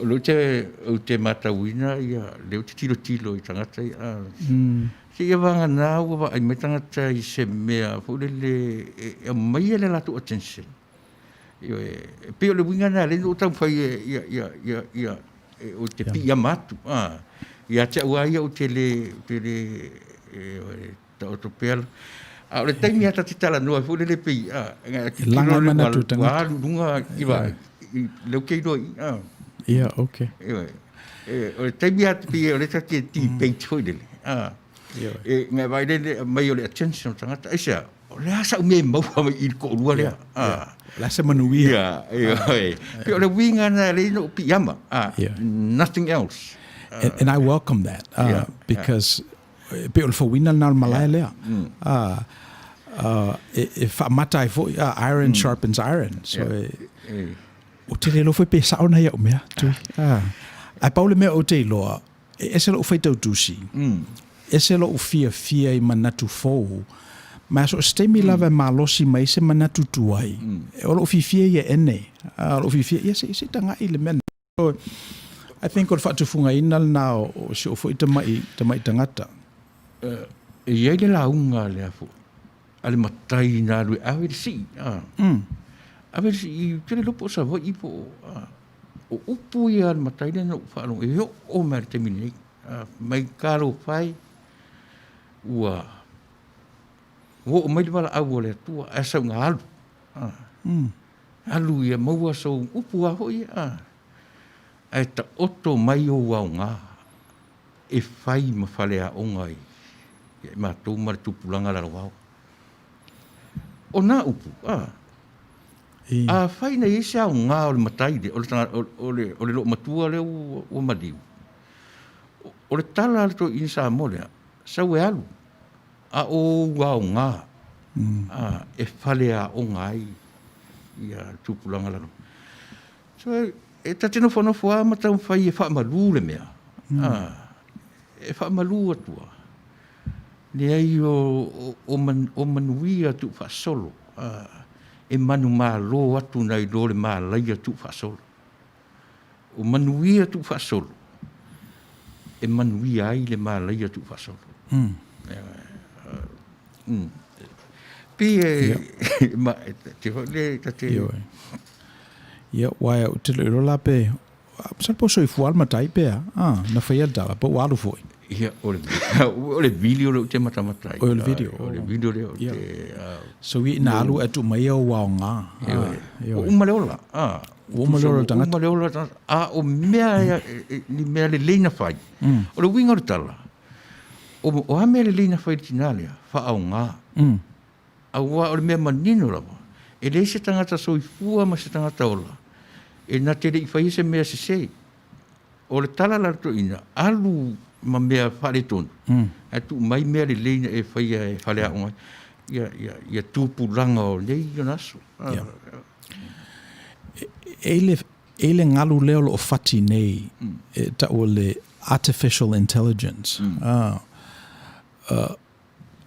o te matawina ia leo te tilo i tangata se ia vanga na ua ai me tangata i se mea fo le mai le latu attention pe o le winga na le o tau fai ia o te pia matu ia te ua ia o te le o to pel a le taimi ata te tala noa fo le pei langa mana tu tanga wa lunga iwa le kei doi okay o le taimi ata pe o le take ti pei foi le nga vai le mai o le attention tanga esa o le asa me mo mai il ko lua le la se manuia pe o le winga na le no piyama nothing else and I welcome that because pe o fawina na malai lea if mata fo iron sharpens iron so o te lo foi pe sa ona ia o mea tu ai paule me o te lo ese lo foi tau tusi ese lo fia i manatu fo ma so stemi lava malosi mai se manatu tuai o lo fia ia ene lo fia ia se tanga ile men I think or fatu funga inal na o so foi te mai tangata ia le la unga le afu ale matai na lu ave si ave si tele lo posa vo ipo o upu ia matai le no fa no o mer termine mai caro fai ua o mai bala au le tua asa nga alu ia maua so upu a ho ia ai ta oto mai o nga e fai ma fale a ongai ma tu mar tu pulanga la wao ona upu a fai na isa nga o le matai de o le lo matua le o madiu o le tala to insa mole sa we alu a o wa nga e fale a ongai ia tu pulanga la so e tatino fono foa ma tau fai e fa malu le mea e fa malu atua le ai o manuia tu fa solo e manu malo atu nai do le malai tu fa solo o manuia tu fa solo e manuia ai le malai tu fa solo Pie ma te le tate ia wai o te lo la pe sa po so i fual matai pe na fa ia dala po walu foi ia o le video le te mata matai o le video le so wi na alu atu mai o wa nga o maleola o maleola tanga o mea ni mea le leina fai o le winga o tala o ha mea le leina fai tinalia fa au nga a wa o le mea manino la e le se tangata so i fua ma se tangata ola e na te le i fai se mea se se o le tala la to ina alu ma mea fale tonu atu mai mea le leina e fai e fale a onga ia tupulanga o le i naso ele ngalu leo o fati nei ta o le artificial intelligence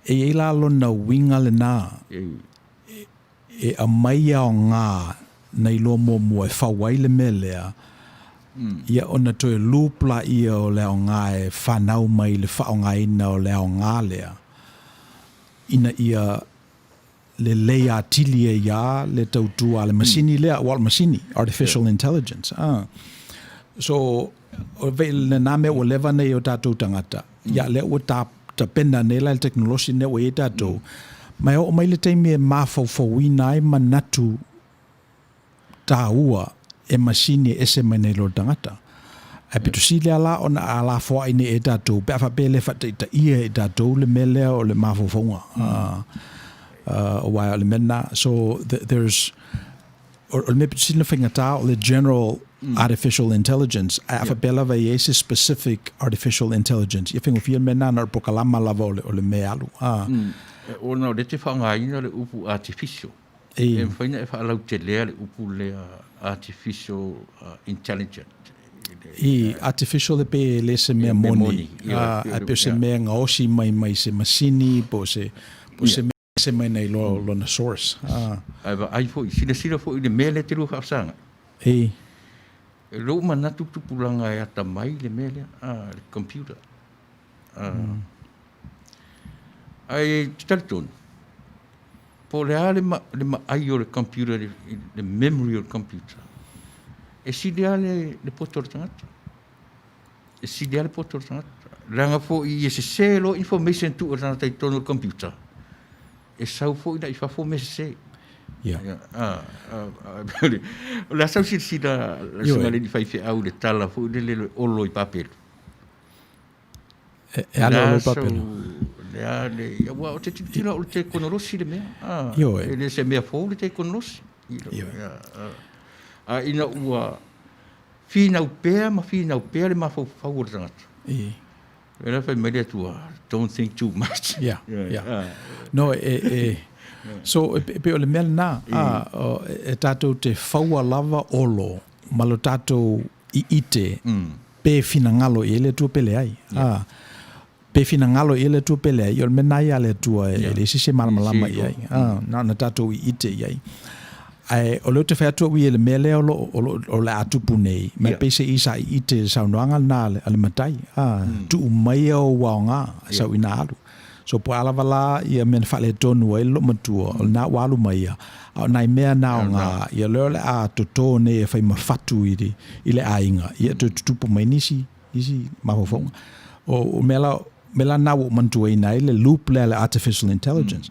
e ila lona winga le na e a mai o ngā nei lo mo e whawai le melea ia ona to e lupla ia o leo ngā e whanau mai le whaonga ina o leo ngā lea ina ia le leia tilia ya le tautua le masini le wal masini artificial intelligence so o ve le name o leva nei o tatou tangata ya le o ta pena nei la technology ne o e tatou mai o mai le taimi e mafaufauina ai manatu taua e masini e se mai nei lo tangata a pitusile ala ona ala fo ai ne e tatou pe fa pele fa ta ia e tatou le mele o le mafaufaunga a while mena so there's or maybe sina fingata o the general artificial intelligence a bela vai esse specific artificial intelligence if you mena na pokalama lava o le mealu o no de te fanga ina le upu artificial e faina e fa lau te le upu le artificial intelligence artificial le pe le se me moni a pe se me ngaosi mai se masini po se se mai nei lo na source ai fo sila fo le mele te lu fasanga lo mana tu pulanga ya tamai le mele le computer ai teleton po le ai o le computer le memory of computer e sidiale le potortanga e sidiale potortanga langa fo i se lo information tu ona tai tono computer e sau fo ina I fa fo mese la sau si da la le fai fe au le tala fo le olo I papel e ala o papel le wa o te tira o te konolosi le mea le se mea fo le te konolosi ina ua fina upea le ma fo o tangata When I made to don't think too much. No, so pe o le mel na e tatou te faua lava olo malo tatou I ite pe finangalo ele tu pele ai. Pe finangalo ele tu pele ai o le menai ale tu e se malama ai. Na tatou I ite ai. Ai o lo te fato wi le mele o le atupu nei me pese isa I ite saunoanga na le matai tu mai o waonga sa ina alu so po ala vala ia men fale tonu e lo matua o na walu mai a nai mea naonga ia le a toto ne e fai mafatu ile ainga ia tupu mai nisi mahofonga o mela na wo mantua ina ile loop le artificial intelligence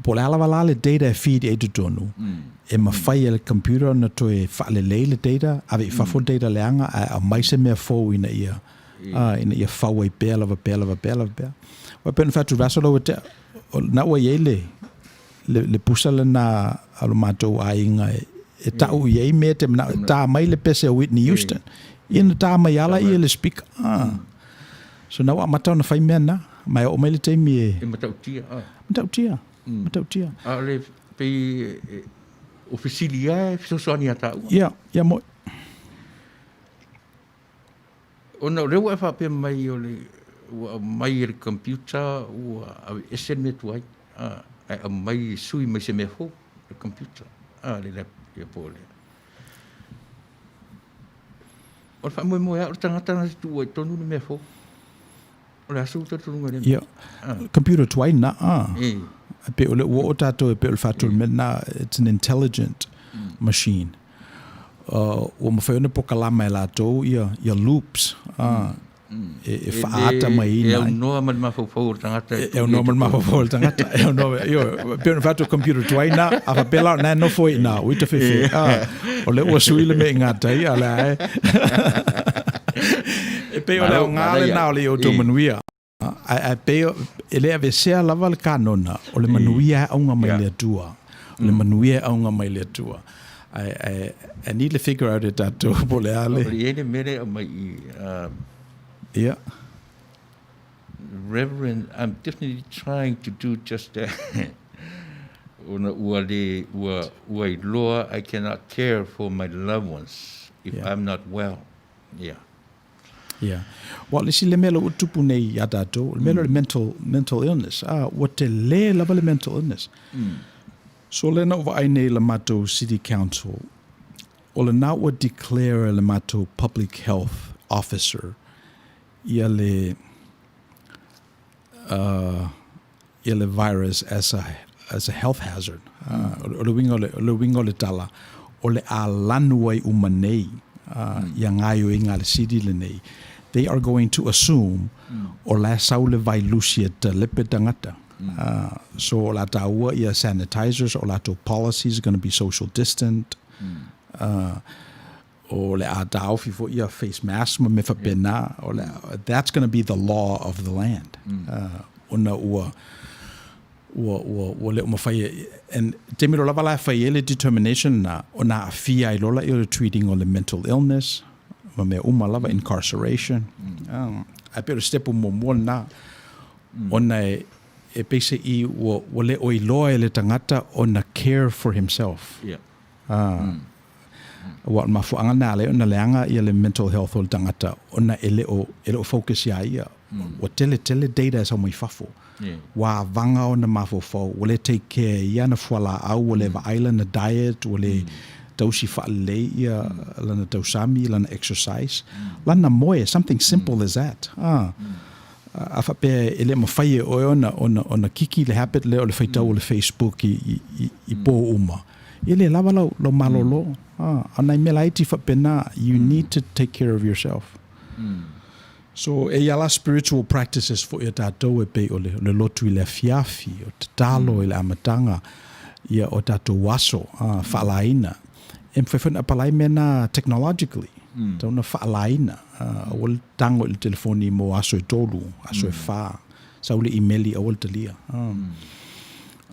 po le alavala le data feed e tutonu e mawhai le computer na to e whaale le data ave fafo data leanga a mai se mea fo ina ia whau e pēla wa pēna whatu rasolo na ua iei le pusa le na alo mātou a inga e tau iei mea te tā mai le pese a Whitney Houston ina tā mai ala ia le speaker so na ua matau na whai mea na mai o mai le teimi e matautia ale pe oficilia fisosani ata mo ona le wa fa pe mai o le mai le computer o SMS tuai mai sui mai se me fo le computer le pole o fa mo ya o tangata tu tonu me fo o la su tu ngale computer tuai na pe o le o tato pe o fatu mena it's an intelligent machine o mo fa po kalama la to ia loops e faata mai na e normal ma fo tangata e normal ma fo tangata e no io pe o fatu computer tuaina a fa pela na no foi na o te fe o le o suile me ngata ia la e pe o le ngale na o le Outou Manuia a peo ele ave sea lava le kanona o le manuia aunga mai le tua o le manuia aunga mai le tua I need to figure out that to pole ale ele mere mai Reverend I'm definitely trying to do just that una ua loa I cannot care for my loved ones if I'm not well Well, le si le melo utupu nei ya tatou, le melo mental illness. What te le lava le mental illness. So le na ova ai nei le matou city council, o le na ua declare le matou public health officer, ia le virus as as a health hazard. O le winga o le tala, o le a lanu ai umanei, ia ngai o inga le sidi le nei. They are going to assume o la sau le vai lusia te lepe tangata. So o la taua ia sanitizers, o la to policies are going to be social distant. O le a tau fifo ia face mask ma me whapena. That's going to be the law of the land. Ona ua le umawhai. And te miro lava la whai ele determination na ona a fia I lola i le treating o le mental illness. Ma mea lava incarceration. I better step mo na. Ona e pese I o le o iloa le tangata ona care for himself. Wa mafuanga na le ona leanga I le mental health o le tangata ona ele o focus ia. O tele data sa mai fafo. Wa vanga ona mafofo o le take care ia na fuala au o le vaila na diet o le tausi fa'alei ia lana tausami lana exercise lana moe something simple as that afa pe ele mafai o ona kiki le habit le o le faitau o le Facebook I po uma ele lava lo malolo ana mela iti fa pena you need to take care of yourself. So e ala spiritual practices for ia tātou e pe o le lotu I le afiafi o te talo I le amatanga ia o tātou waso whaalaina e mwhewhena palai mena technologically tauna whaalaina o le tango I le telefoni mo aso e tolu aso e wha sau le emaili o le talia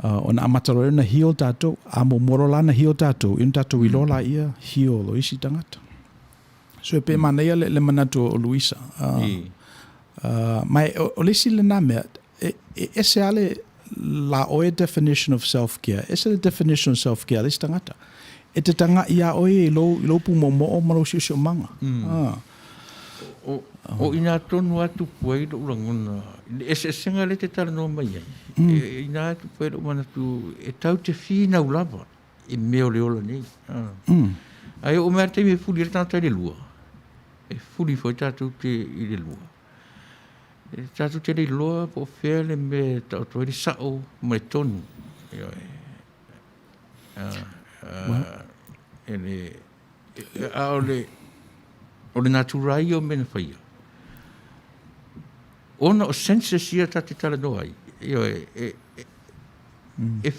ona amataro na hio tātou a mo morolana hio tātou in tātou I lola ia hio lo isi tangata. So e pe mana ia le manatu o Luisa. Mai o lesi le nā mea, ese ale la oe definition of self-care, ese le definition of self-care, lesi tangata. E te tanga ia oe I lo pu mo o maro si o manga. O ina tonu atu puai lo urangona, ese senga le te tala no mai ai. Ina atu puai lo manatu, e tau te whina ulava, I meo le ola nei. Ai o mea te me fuli le tata le lua. E fuli foi tātou te I le lua. E tātou te le lua po whea le me tātou le sao mai tonu. O le naturai o mena whaia. Ona o sense sia ta te tala no ai. E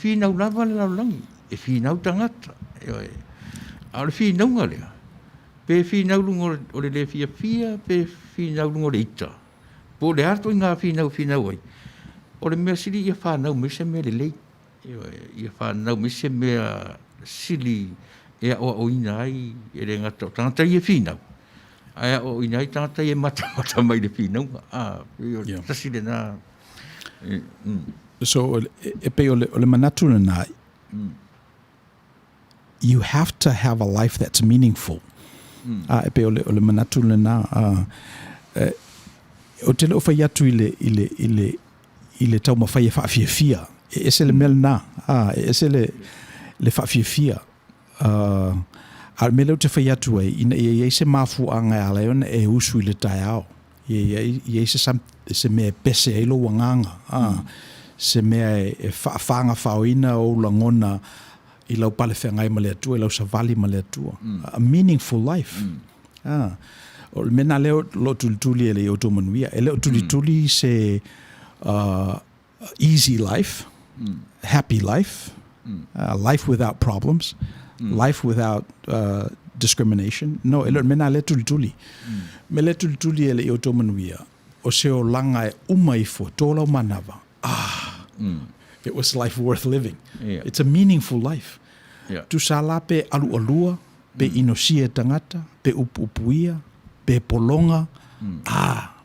whina lava le laulangi. E whina tangata. A le whina unga lea. Pe whina lungo o le fia, pe whina lungo le ita. Po le harto I ngā whina ai. O le mea sili ia whanau mese mea le lei. Ia whanau mese mea sili ea o ina ai e le ngata. Tangata ia whina. Aia o ina ai tangata ia mata mai le whina unga. Tasi le nā. So e pe o le manatu na you have to have a life that's meaningful. E pe o le manatu na o te leo whai atu I le tau mawhai e whaafia. E se le mele nā. E se le whaafia. A me leo te whai atu ai, i se mafu anga e ala ona e usu I le tai ao. I se mea pese e lo wanganga. Se mea e whaafanga whaoina o langona I lau pale whengai ma le atua, I lau savali ma le atua. A meaningful life. O le mena leo lo tulituli e le Outou Manuia. E leo tulituli se easy life, happy life, life without problems, life without discrimination. No, e leo mena le tulituli. Me le tulituli e le Outou Manuia. O se o langa e umaifo, tōlau manawa. It was life worth living. It's a meaningful life. Tu sala pe alu alua, pe inosia tangata, pe upuia, pe polonga.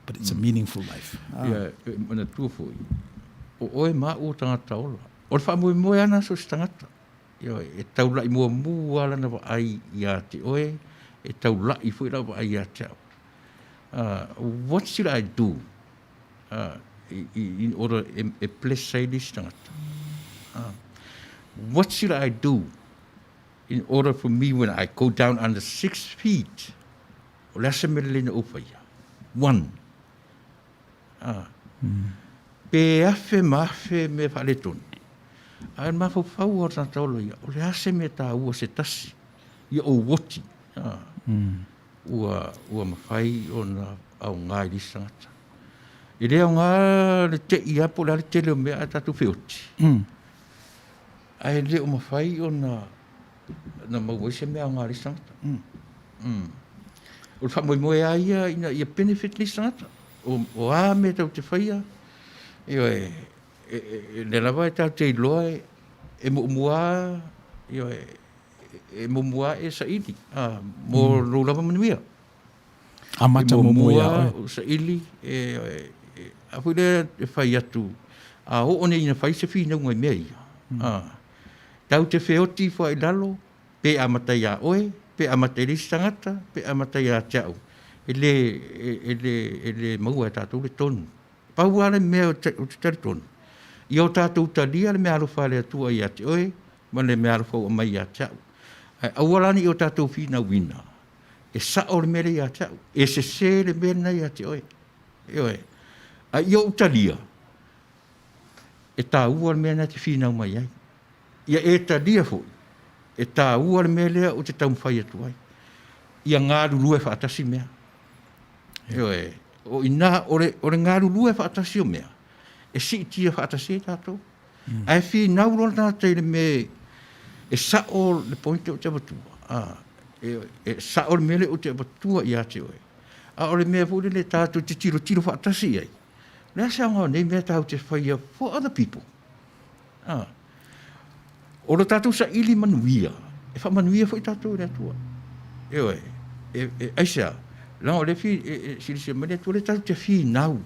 But it's a meaningful life. Mana tua foi. O oe ma o tangata ola. O le wha moe ana so si tangata. E tau lai mua ala na wa ai ia te oe. E tau lai foi la wa ai ia te au. What should I do in order to bless this tangata? What should I do in order for me when I go down under 6 feet? O lasa me lena upaya. 1. Pe afe mafe me whale tonu. Ai mafau o tana taulo ia. O le ase me tā ua se tasi. Ia o woti. Ua mawhai o na au ngai li sangata. I lea ngā le te ia po la le te leo mea tatu whioti. Ai le o mawhai o na mawese mea ngā li sangata. O le whamoimoe a ia benefit li sangata. O a me tau te whaia. Io le lava e tau te iloa e mua e mua e sa ili. Mo lo lava manuia. Amata mua sa ili a pule e whai atu. A o one ina whai se whina ngai mea ia. Tau te whioti whai lalo, pe amatai a oe, pe amatai risi tangata, pe amatai a teau. Ele maua e tātou le tonu. Pau ale mea o te tari tonu. I o tātou talia le mea alofa le atua i ate oe, ma le mea alofa o mai a teau. Awalani i o tātou whina wina. E sa o le mele i a teau. E se le mele i ate oe. I o talia. E tā ua le mea te whina o mai ai. Ia e talia fo. E tā ua le mele o te taumwhai atu ai. Ia ngā rulu e whaatasi mea. O ina o le ngā rulu e whaatasi o mea. E si tia whaatasi e tātou. Ai whi nauro nā te le me e sa o le pointe o te abatua. E sa o le mele o te abatua i ate oe. A o le mea fōle le tātou te tiro whaatasi ai. Lea sa ngā nei mea tātou te whaia for other people. O le tātou sa ili manuia. E wha manuia fo i tātou le atua. Aisa, lang o le fi silisia mane tu le tau te fi nau.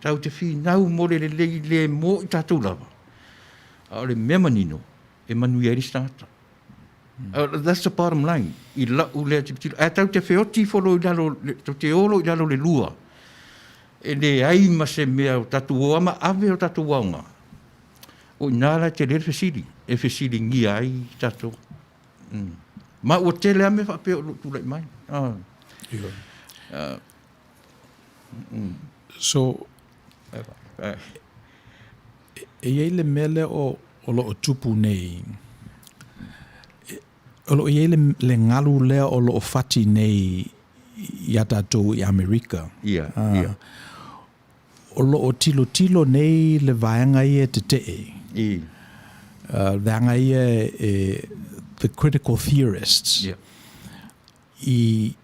Tau te fi nau mo le mo i tātou lava. O le memanino e manuia i stangata. That's the bottom line. I la u le te tau te whioti folo i lalo, te olo i lalo le lua. E le ai ma se mea o tātou oama ave o tātou waunga. O inala te le fesili. E fesili ngia ai tātou. Ma o tele ame whape o tu lai mai. So, e iei le mele o lo o tupu nei. O lo iei le ngalu lea o lo o fati nei i atatou i Amerika. O lo o tilo nei le vaenga i e te tee. Vaenga i e the critical theorists. I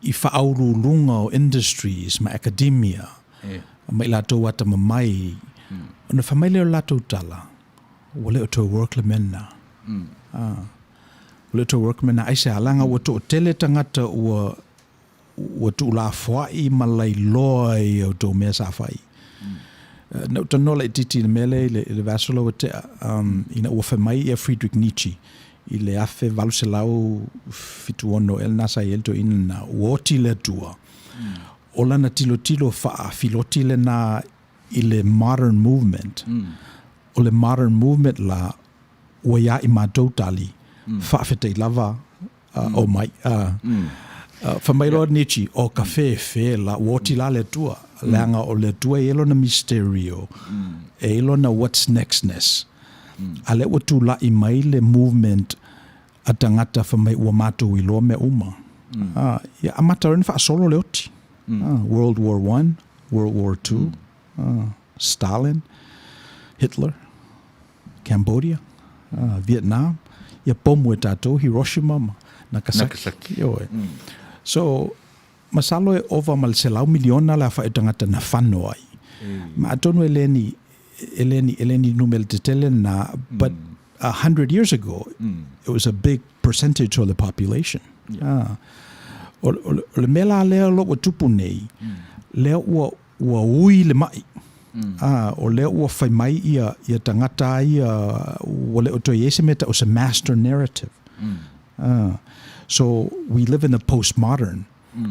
whaaurulunga o industries ma academia. Ma i latou ata mamai. Ona whamaile o latou tala. Wale o tō work le mena. Wale o tō work mena. Aise alanga ua tō tele tangata ua tō la whai malai loa i o tō mea sa whai. Na utanola i titi le mele le vasolo o te ina ua whamai i a Friedrich Nietzsche. I le afe valu se lau fitu ono el nasa i elto ina na uoti le tua. Ola na tilo faa filoti le na i le modern movement. O le modern movement la ua ia i mātou tali. Faa fete i lava o mai. Whamairoa Nietzsche o ka fe la uoti la le tua. Leanga o le tua e elo na misterio. E elo na what's nextness. Ale ua tu la i mai le movement a tangata whamai ua mātou i loa me uma. Ia amata rin wha solo le oti. World War I, World War II, Stalin, Hitler, Cambodia, Vietnam. Ia pomu e tātou, Hiroshima, Nagasaki. So, masalo e ova mal se lau miliona la wha e tangata na whano ai. Ma atonu Eleni numel te tele na, but 100 years ago, it was a big percentage of the population. O le mela lea lo wa tupu nei, lea ua ui le mai. O lea ua whai mai ia tangata ia, wale o toi ese meta o se master narrative. So we live in a postmodern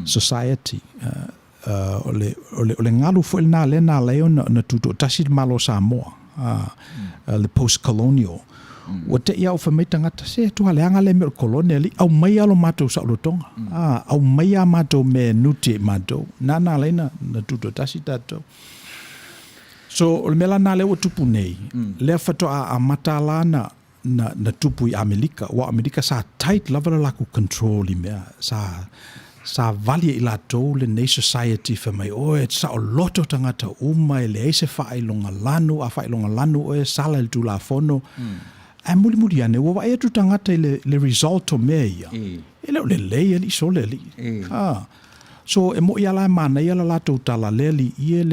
society. O le ngalu fo il nā leo na tuto tasi malo Samoa. Le post-colonial. Wa te ia o whamei tangata se tuha leanga le mea koloniali au mai alo mātou sa olotonga. Au mai a mātou me nuti e mātou. Nā leina na tuto tasi tātou. So o le mela na le o tupu nei, le whatoa a matalana na tupu i Amerika, wa Amerika sa tight lava la laku control I mea, sa valia I latou le nei society fa mai oe sa o loto tangata uma e le eise whailonga lanu, a whailonga lanu oe sala le tula fono, a muli ane, wa e tu tangata le result o mea ia. Ele o le lei ali so le li. So e mo ia la mana ia la latou tala leli ie.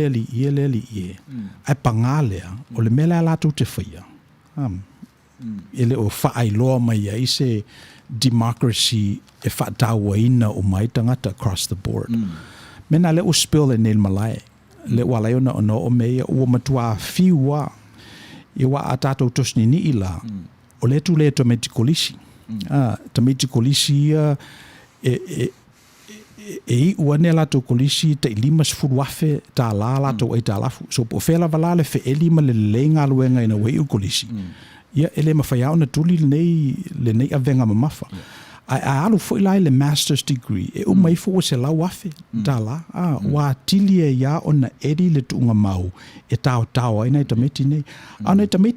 Ai pangalea o le mela latou te whaia. Ele o whaailoa mai ia ise democracy e whaatawaina o mai tangata across the board. Mena le o spill e nel malai. Le walai ona ono o mea ua matua fiua i wa a tātou tosni ni ila o le tu le tameti kolisi. Tameti kolisi e ua ne latou kolisi te lima sifuru afe tā la latou ai tā lafu. So po whela wala le fe elima le lenga luenga ina wei u kolisi. Ia ele mawhai au na tuli le nei avenga mamafa. Ai alu foi lai le master's degree e o mai fo se lau afe tā la. Wa tili e ia ona eri le tuunga mau e tau ai nei tameti nei. Ana tameti